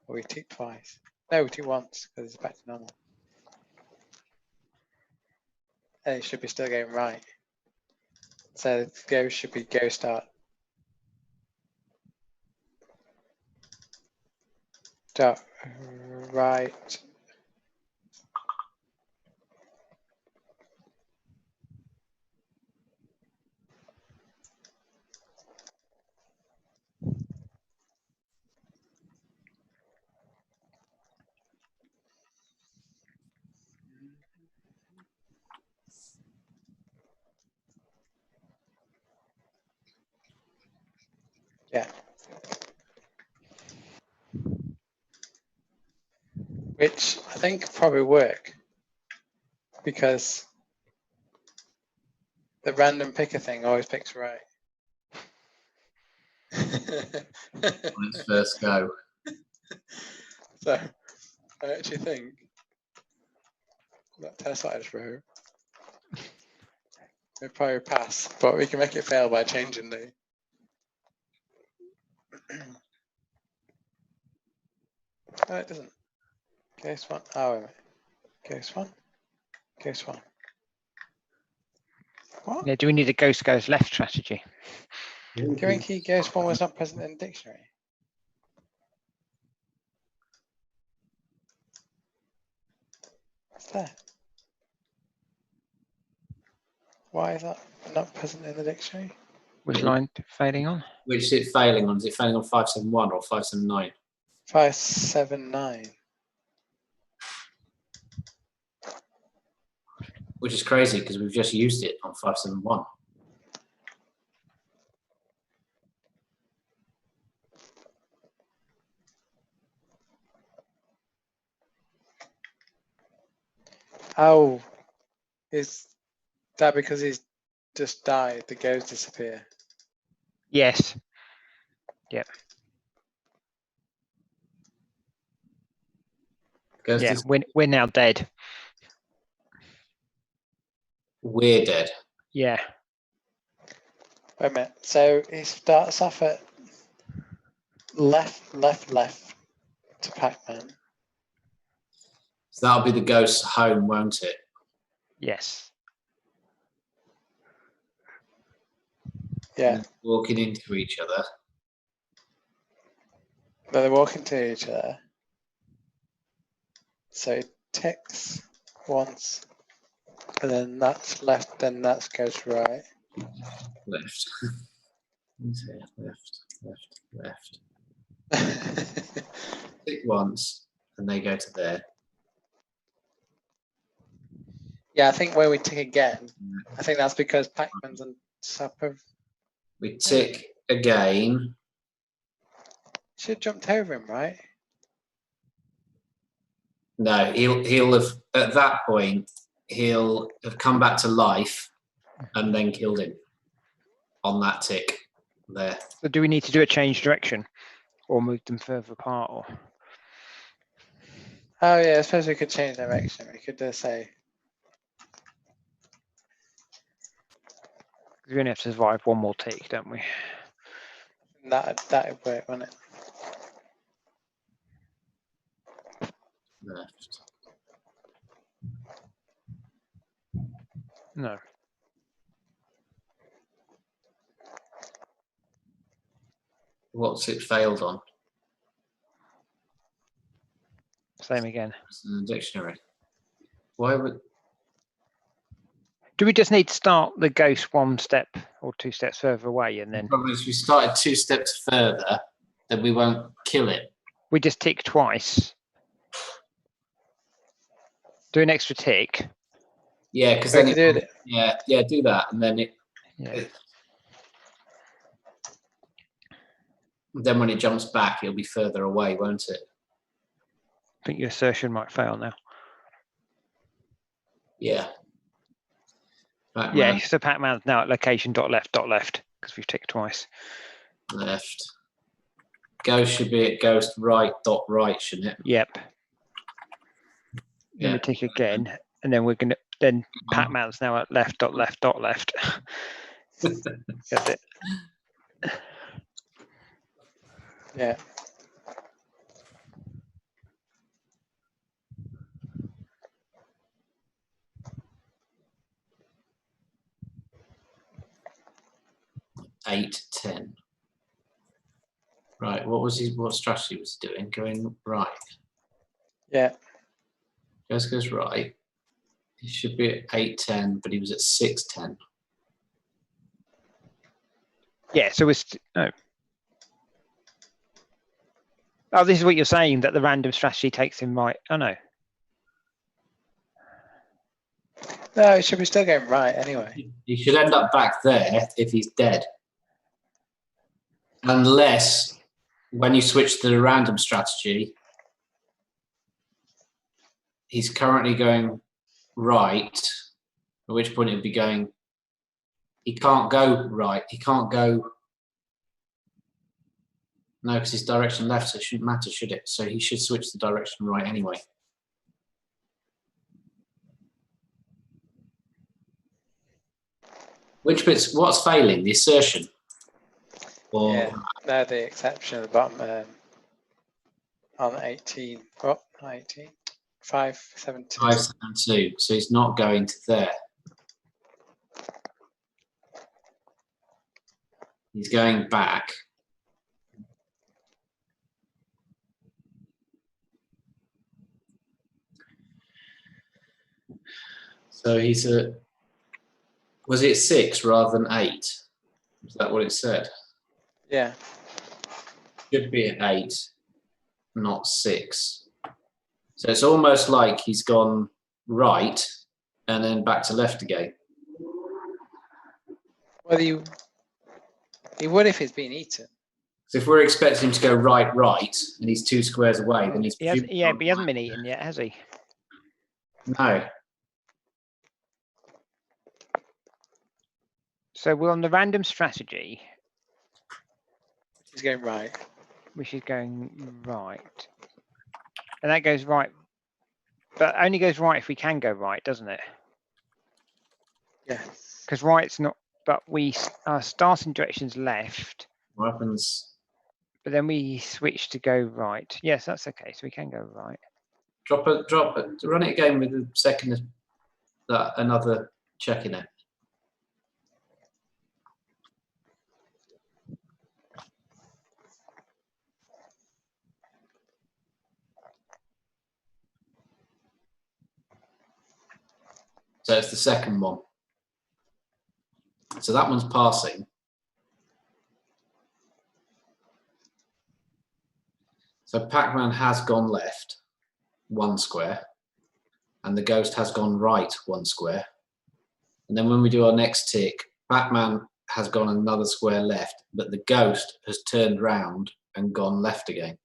Or we tick twice. No, we tick once because it's back to normal. And it should be still going right. So the ghost should be go start. Dot right. Yeah. Which I think probably work because the random picker thing always picks right. On its first go. So I actually think that test I just wrote, it'll probably pass, but we can make it fail by changing the. No, it doesn't. Case one. Oh, wait a minute. Case one. Case one. What? Yeah, do we need a ghost goes left strategy? Given key ghost one was not present in the dictionary. What's that? Why is that not present in the dictionary? Which line failing on? Which is it failing on? Is it failing on 571 or 579? 579. Which is crazy because we've just used it on 571. Oh, is that because he's just died? The ghosts disappear. Yes. Yep. Yeah, we're now dead. We're dead. Yeah. Wait a minute. So he starts off at left to PacMan. So that'll be the ghost's home, won't it? Yes. Yeah. Walking into each other. But they're walking to each other. So he ticks once, and then that's left, then that goes right. Left. Left. Tick once, and they go to there. Yeah, I think when we tick again, I think that's because PacMan's on top of. We tick again. Should have jumped over him, right? No, he'll have at that point he'll have come back to life and then killed him on that tick there. So do we need to do a change direction or move them further apart? Or Oh yeah, I suppose we could change direction. We could just say. We only have to survive one more tick, don't we? That would work, wouldn't it? Left. No. What's it failed on? Same again. It's in the dictionary. Why would? Do we just need to start the ghost one step or two steps further away and then? The problem is if we started 2 steps further, then we won't kill it. We just tick twice. Do an extra tick. Yeah, because then do it. Yeah, do that, and then then when it jumps back, it'll be further away, won't it? I think your assertion might fail now. Yeah. PacMan. Yeah, so PacMan's now at location .left because we've ticked twice. Left. Ghost should be at ghost right, shouldn't it? Yep. Then we tick again, and then we're gonna PacMan's now at left. That's it. Yeah. Eight, 10. Right, what strategy was he doing? Going right. Yeah. Ghost goes right. He should be at 8-10, but he was at 6-10. Yeah, so no. Oh, this is what you're saying, that the random strategy takes him right. Oh no. No, it should be still going right anyway. He should end up back there if he's dead. Unless when you switch to the random strategy, he's currently going right, at which point it'd be going, he can't go right, he can't go, No, because his direction left, so it shouldn't matter, should it? So he should switch the direction right anyway. Which bit's, what's failing? The assertion? Or Yeah, no, the exception at the bottom on 18. Oh, not 18. 572. 572. So he's not going to there. He's going back. So he's at, was it 6 rather than 8? Is that what it said? Yeah. Should be at 8, not 6. So it's almost like he's gone right and then back to left again. Well, he would if he's been eaten. So if we're expecting him to go right, and he's 2 squares away, then he's... Yeah, but he hasn't been eaten yet, has he? No. So we're on the random strategy. He's going right. Which is going right. And that goes right. But only goes right if we can go right, doesn't it? Yes. Because right's not, but our starting direction's left. What happens? But then we switch to go right. Yes, that's okay. So we can go right. Drop it, run it again with the second, another check in it. So it's the second one. So that one's passing. So PacMan has gone left 1 square, and the ghost has gone right 1 square. And then when we do our next tick, PacMan has gone another square left, but the ghost has turned round and gone left again.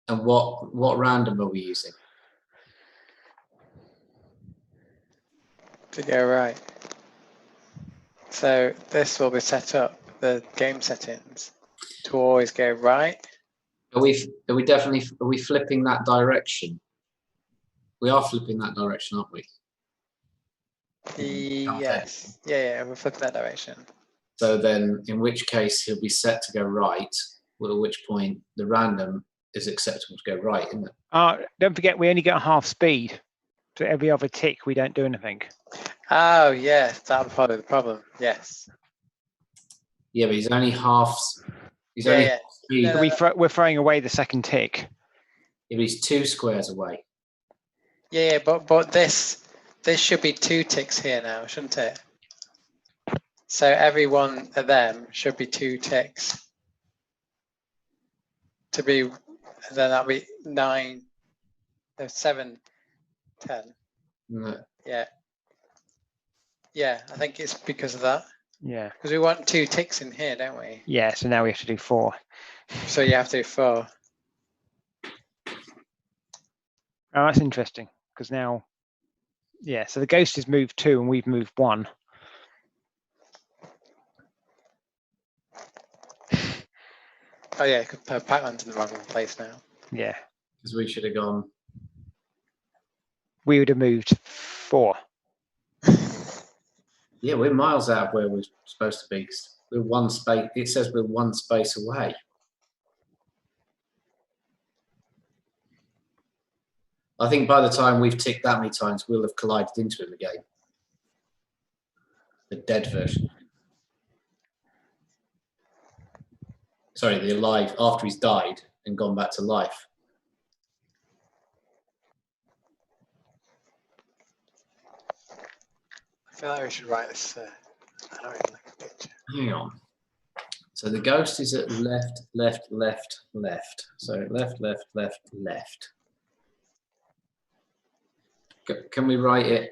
And what random are we using? To go right. So this will be set up, the game settings, to always go right. Are we flipping that direction? We are flipping that direction, aren't we? Yes. Yeah, we're flipping that direction. So then, in which case, he'll be set to go right, at which point the random is acceptable to go right, isn't it? Don't forget, we only get half speed. So every other tick, we don't do anything. Oh, yes, that'll probably be the problem. Yes. Yeah, but he's only half. He's only half speed. No. We're throwing away the second tick. Yeah, but he's 2 squares away. Yeah, but this should be 2 ticks here now, shouldn't it? So every one of them should be 2 ticks. To be, then that'll be 9, 7, 10. No. Yeah. Yeah, I think it's because of that. Yeah. Because we want 2 ticks in here, don't we? Yeah, so now we have to do 4. So you have to do 4. Oh, that's interesting. Because now, yeah, so the ghost has moved 2 and we've moved 1. Oh yeah, because PacMan's in the wrong place now. Yeah. Because we should have gone. We would have moved 4. Yeah, we're miles out of where we're supposed to be. We're 1 space. It says we're 1 space away. I think by the time we've ticked that many times, we'll have collided into him again. The dead version. Sorry, the alive after he's died and gone back to life. I feel like we should write this out in like a picture. Hang on. So the ghost is at left, left, left, left. So left, left, left, left. Can we write it?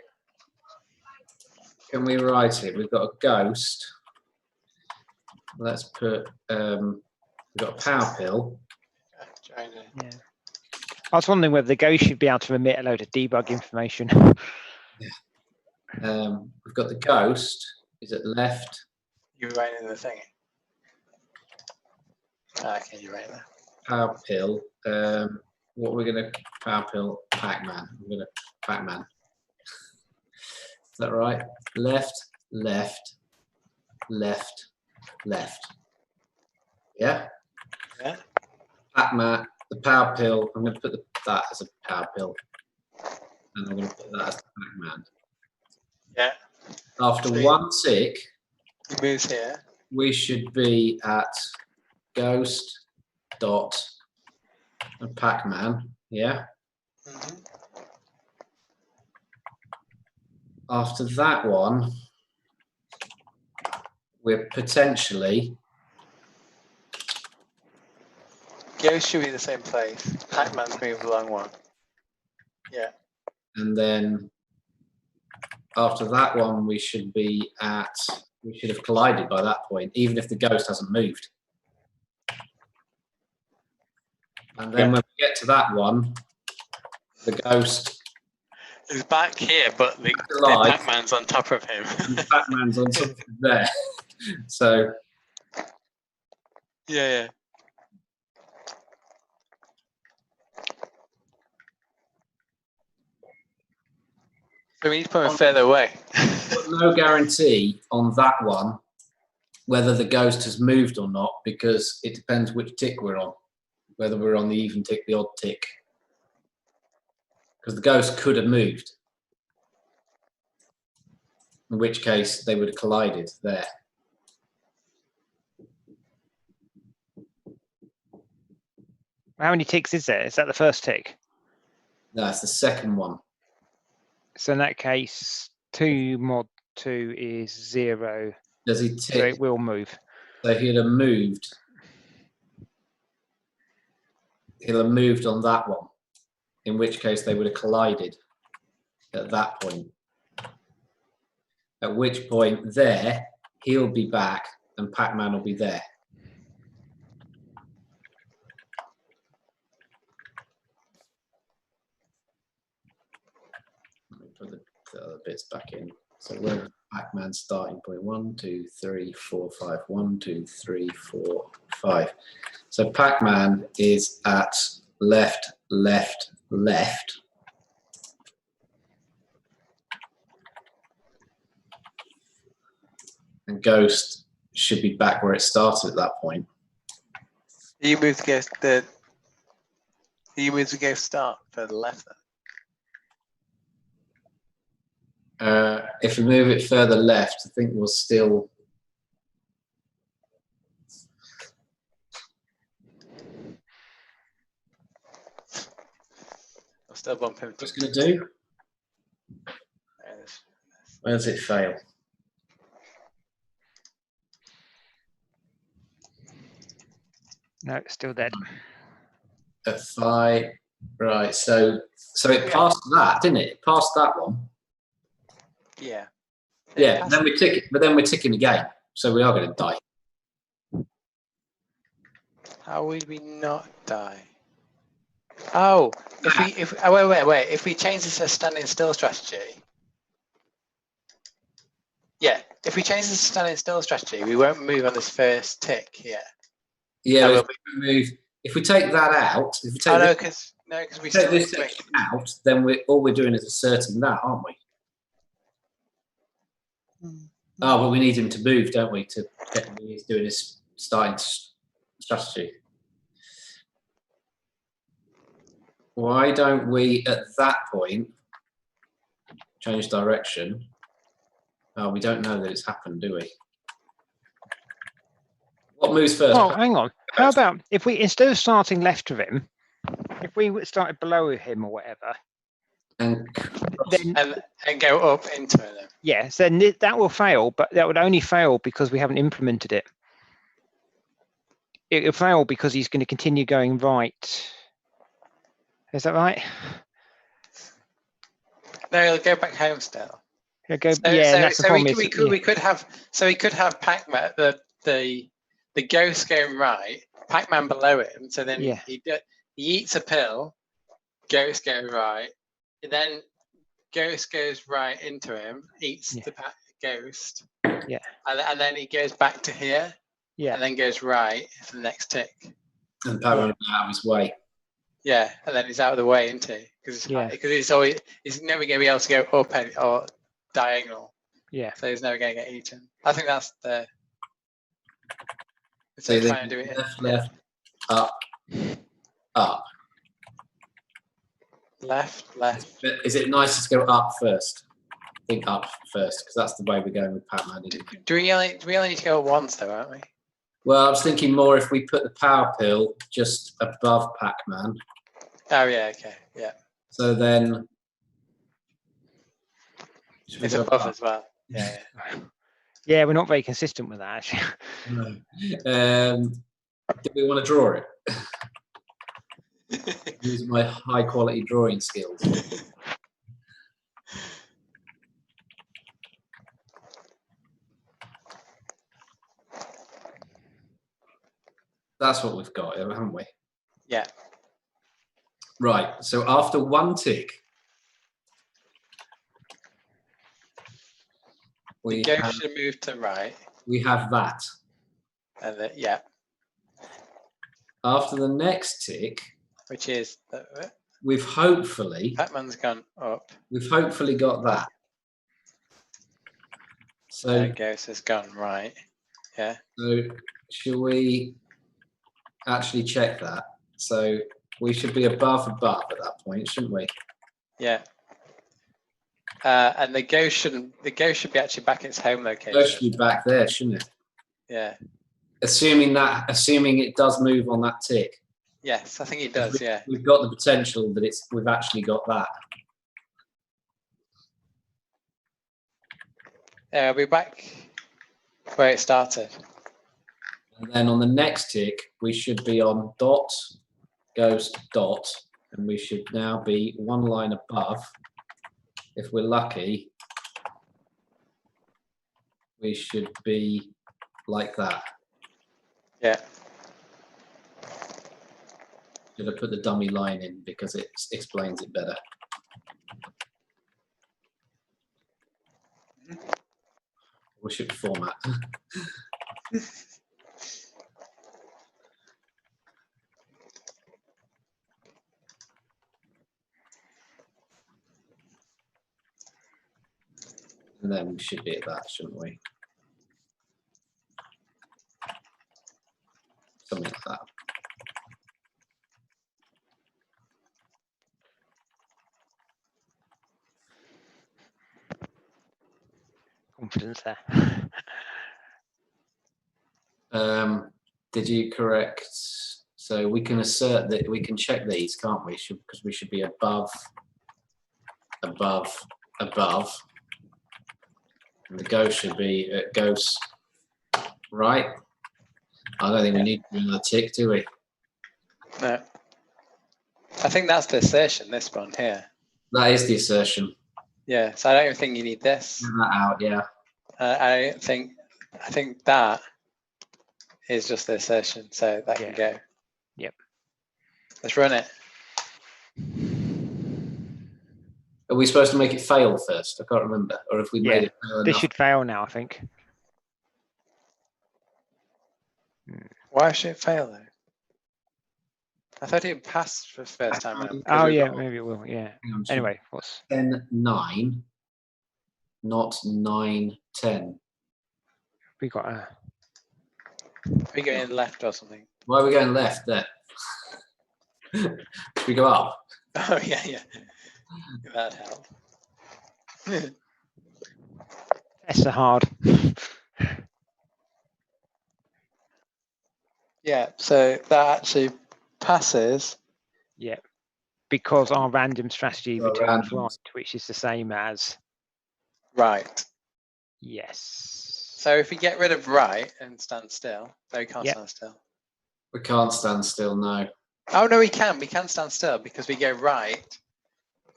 Can we write it? We've got a ghost. Let's put, we've got a power pill. Yeah. I was wondering whether the ghost should be able to emit a load of debug information. Yeah. We've got the ghost, Is it left? You're right in the thing. Okay, you're right there. Power pill. What we're gonna power pill? PacMan. We're gonna PacMan. Is that right? Left, left, left, left. Yeah. Yeah. PacMan. The power pill. I'm gonna put that as a power pill, and I'm gonna put that as the PacMan. Yeah. After one tick, he moves here. We should be at ghost dot and PacMan. Yeah. Mm-hmm. After that one, we're potentially. Ghost should be the same place. PacMan's moved along one. Yeah. And then after that one, we should be at. We should have collided by that point, even if the ghost hasn't moved. And then when we get to that one, the ghost is back here, but the PacMan's on top of him. PacMan's on top of there. So. Yeah. So we need to put him further away. No guarantee on that one whether the ghost has moved or not, because it depends which tick we're on, whether we're on the even tick, the odd tick. Because the ghost could have moved, in which case they would have collided there. How many ticks is there? Is that the first tick? No, it's the second one. So in that case, 2 mod 2 is 0. Does he tick? So it will move. So he'd have moved. He'll have moved on that one, in which case they would have collided at that point. At which point there, he'll be back and PacMan will be there. Let me put the other bits back in. So where's PacMan's starting point? 1, 2, 3, 4, 5. 1, 2, 3, 4, 5. So PacMan is at left, left, left. And Ghost should be back where it started at that point. You move the Ghost start further left then. If we move it further left, I think we'll still. I'll still bump him. What's going to do? Where does it fail? No, it's still dead. At 5, right? So it passed that, didn't it? It passed that one. Yeah. Yeah. Then we tick it, but then we're ticking again, so we are going to die. How would we not die? Oh, wait. If we change this to standing still strategy. Yeah, if we change this to standing still strategy, we won't move on this first tick here. Yeah, if we take that out, if we take because we take this tick out, then all we're doing is asserting that, aren't we? Oh, but we need him to move, don't we, to get what he's doing his starting strategy. Why don't we, at that point, change direction? Oh, we don't know that it's happened, do we? What moves first? Oh, hang on. How about if we, instead of starting left of him, if we started below him or whatever, and go up into it then? Yes, then that will fail, but that would only fail because we haven't implemented it. It will fail because he's going to continue going right. Is that right? No, he'll go back home still. He'll go, that's the problem. We could have PacMan, the ghost going right, PacMan below him. So then he eats a pill, ghost goes right, and then ghost goes right into him, eats the ghost, and Yeah. And then he goes back to here. Yeah. And then goes right for the next tick. And PacMan out of his way. Yeah, and then he's out of the way, isn't he? Because he's never going to be able to go up or diagonal. Yeah. So he's never going to get eaten. I think that's the. So So trying to do it. Left, up, up. Left. Is it nicer to go up first? I think up first, because that's the way we're going with PacMan. Do we only need to go once though, aren't we? Well, I was thinking more if we put the power pill just above PacMan. Oh yeah, okay, yeah. So then it's above as well. Yeah. Yeah, we're not very consistent with that actually. No. Do we want to draw it? Use my high quality drawing skills. That's what we've got, haven't we? Yeah. Right. So after one tick, the ghost should move to right. We have that. And then, yeah. After the next tick, which is we've hopefully PacMan's gone up. We've hopefully got that. So ghost has gone right. Yeah. So should we actually check that? So we should be above at that point, shouldn't we? Yeah. And the ghost should be actually back in its home location. The ghost should be back there, shouldn't it? Yeah. Assuming it does move on that tick. Yes, I think it does. Yeah. We've got the potential that we've actually got that. Yeah, I'll be back where it started. And then on the next tick, we should be on dot, ghost, dot, and we should now be one line above. If we're lucky, we should be like that. Yeah. Should I put the dummy line in because it explains it better? We should format. And then we should be at that, shouldn't we? Something like that. Confidence there. Did you correct? So we can assert that we can check these, can't we? Because we should be above. And the ghost should be at ghost, right? I don't think we need to do another tick, do we? No. I think that's the assertion, this one here. That is the assertion. Yeah, so I don't even think you need this. Get that out, yeah. I think that is just the assertion, so that can go. Yep. Let's run it. Are we supposed to make it fail first? I can't remember. Or if we made it fail this enough. should fail now, I think. Why should it fail though? I thought it passed for the first time around. Oh yeah, maybe it will. Yeah. Anyway, what's 10-9, not 9-10. We got a. We go in left or something. Why are we going left there? Should we go up? Oh yeah. That helped. Tests are hard. Yeah, so that actually passes. Yeah, because our random strategy returns random. right, which is the same as Right. yes. So if we get rid of right and stand still, no, we can't stand still. We can't stand still, no. Oh no, we can. We can stand still because we go right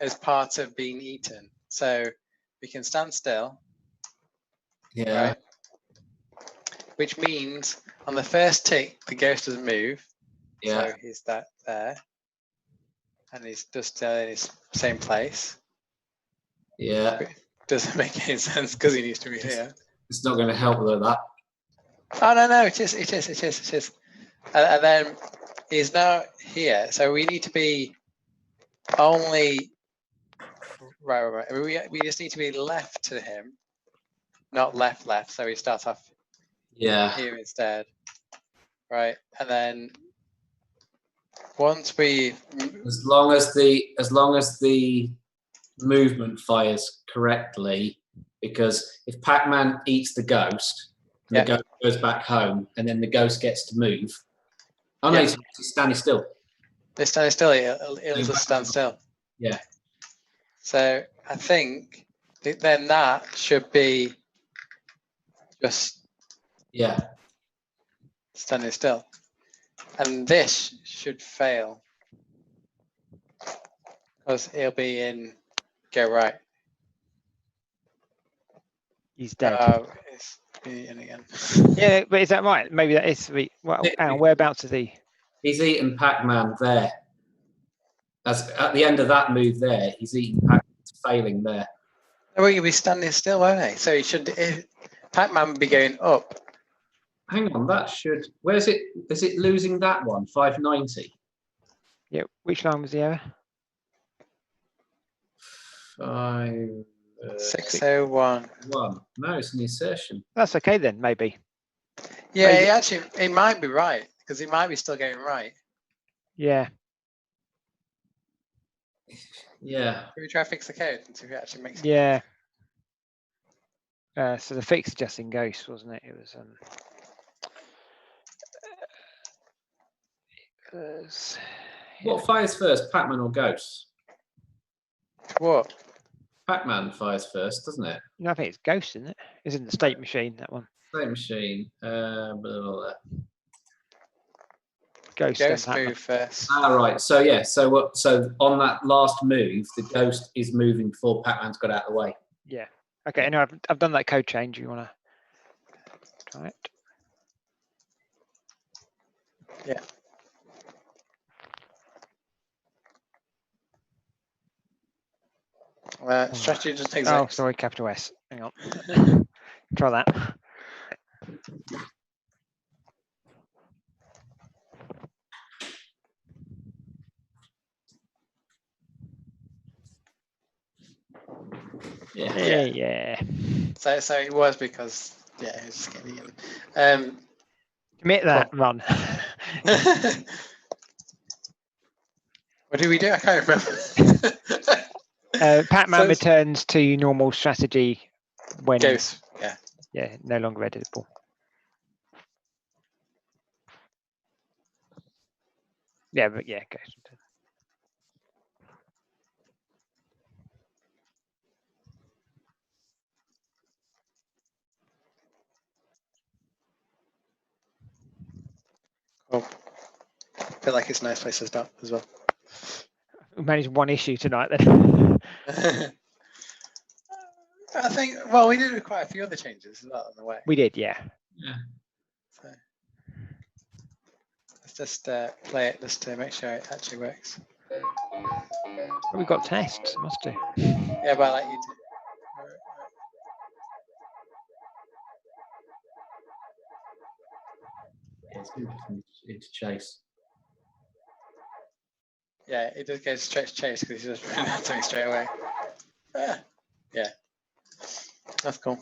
as part of being eaten. So we can stand still. Yeah. Right? Which means on the first tick, the ghost doesn't move. Yeah. So he's there. And he's just in his same place. Yeah. Doesn't make any sense because he needs to be here. It's not going to help with that. Oh no, it is. And then he's now here, so we need to be only right. We just need to be left to him, not left. So he starts off here instead, right? And then once we, as long as the movement fires correctly, because if Pac-Man eats the ghost, the ghost goes back home, and then the ghost gets to move. Oh no, he's standing still. They're standing still. It'll just stand still. Yeah. So I think then that should be just standing still, and this should fail because it'll be in go right. He's dead. It's in again. Yeah, but is that right? Maybe that is. Well, whereabouts is he? He's eaten Pac-Man there. As at the end of that move there, he's eaten Pac-Man, failing there. Well, you'll be standing still, won't he? So he should. Pac-Man would be going up. Hang on, that should. Where's it? Is it losing that one? 590. Yeah. Which line was the error? 601. No, it's an insertion. That's okay then, maybe. Yeah, maybe. It might be right because he might be still going right. Yeah. Yeah. Can we try to fix the code and see if it actually makes it? Yeah. So the fix is just in Ghost, wasn't it? It was. What fires first, Pac-Man or Ghost? What? Pac-Man fires first, doesn't it? No, I think it's Ghost, isn't it? It's in the state machine, that one. State machine. Blah, blah, blah. Ghost move first. Right. So yeah. So on that last move, the ghost is moving before Pac-Man's got out of the way. Yeah. Okay. No, I've done that code change. You want to try it? Yeah. Strategy just takes. Oh, sorry, capital S. Hang on. Try that. Yeah. So it was because it was just getting in. Commit that run. What do we do? I can't remember. Pac-Man returns to normal strategy when Ghost. Yeah, no longer editable. Yeah, but yeah, Ghost. Cool. I feel like it's a nice place to start as well. We managed one issue tonight then. I think, well, we did quite a few other changes as well on the way. We did, yeah. So let's just play it just to make sure it actually works. We've got tests, must do. Yeah, but I like you to. It's into chase. Yeah, it does go straight to chase because he just ran out to me straight away. Yeah, that's cool.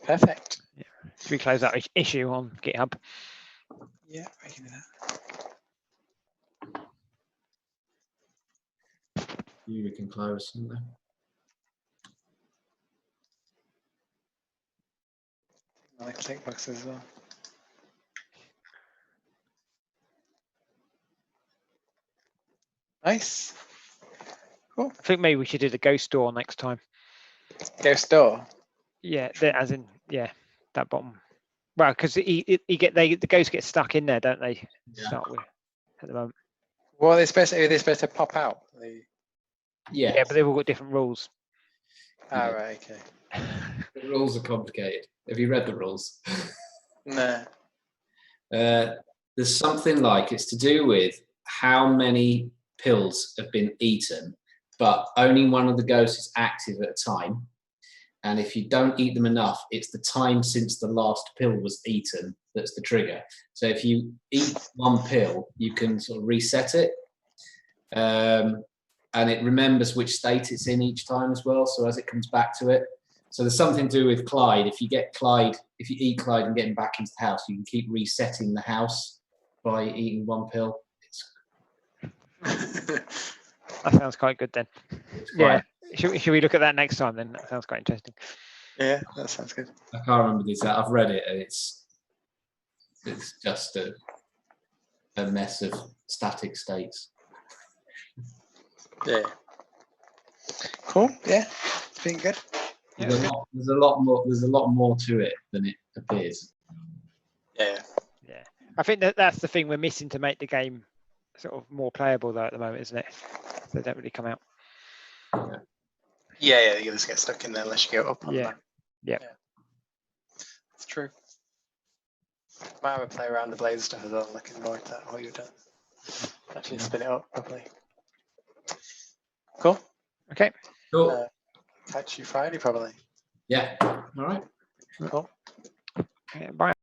Perfect. Yeah. Should we close that issue on GitHub? Yeah, we can do that. We can close, isn't there? I like tick boxes as well. Nice. Cool. I think maybe we should do the ghost door next time. Ghost door? Yeah, as in, yeah, that bottom. Well, because the ghosts get stuck in there, don't they? Yeah. Start with at the moment. Well, they're supposed to pop out. Yeah, but they've all got different rules. Oh, right, okay. The rules are complicated. Have you read the rules? No. There's something like it's to do with how many pills have been eaten, but only one of the ghosts is active at a time. And if you don't eat them enough, it's the time since the last pill was eaten that's the trigger. So if you eat one pill, you can sort of reset it. And it remembers which state it's in each time as well. So as it comes back to it. So there's something to do with Clyde. If you eat Clyde and get him back into the house, you can keep resetting the house by eating one pill. That sounds quite good then. Yeah. Should we look at that next time then? That sounds quite interesting. Yeah, that sounds good. I can't remember the exact. I've read it, and it's just a mess of static states. Yeah. Cool. Yeah, it's been good. There's a lot more to it than it appears. Yeah. Yeah. I think that's the thing we're missing to make the game sort of more playable though at the moment, isn't it? They don't really come out. Yeah, you just get stuck in there unless you go up on that. Yeah. It's true. Might have a play around the blaze stuff as well, looking more at that, what you've done. Actually spin it up properly. Cool. Okay. Cool. Catch you Friday probably. Yeah. All right. Cool. Yeah, bye.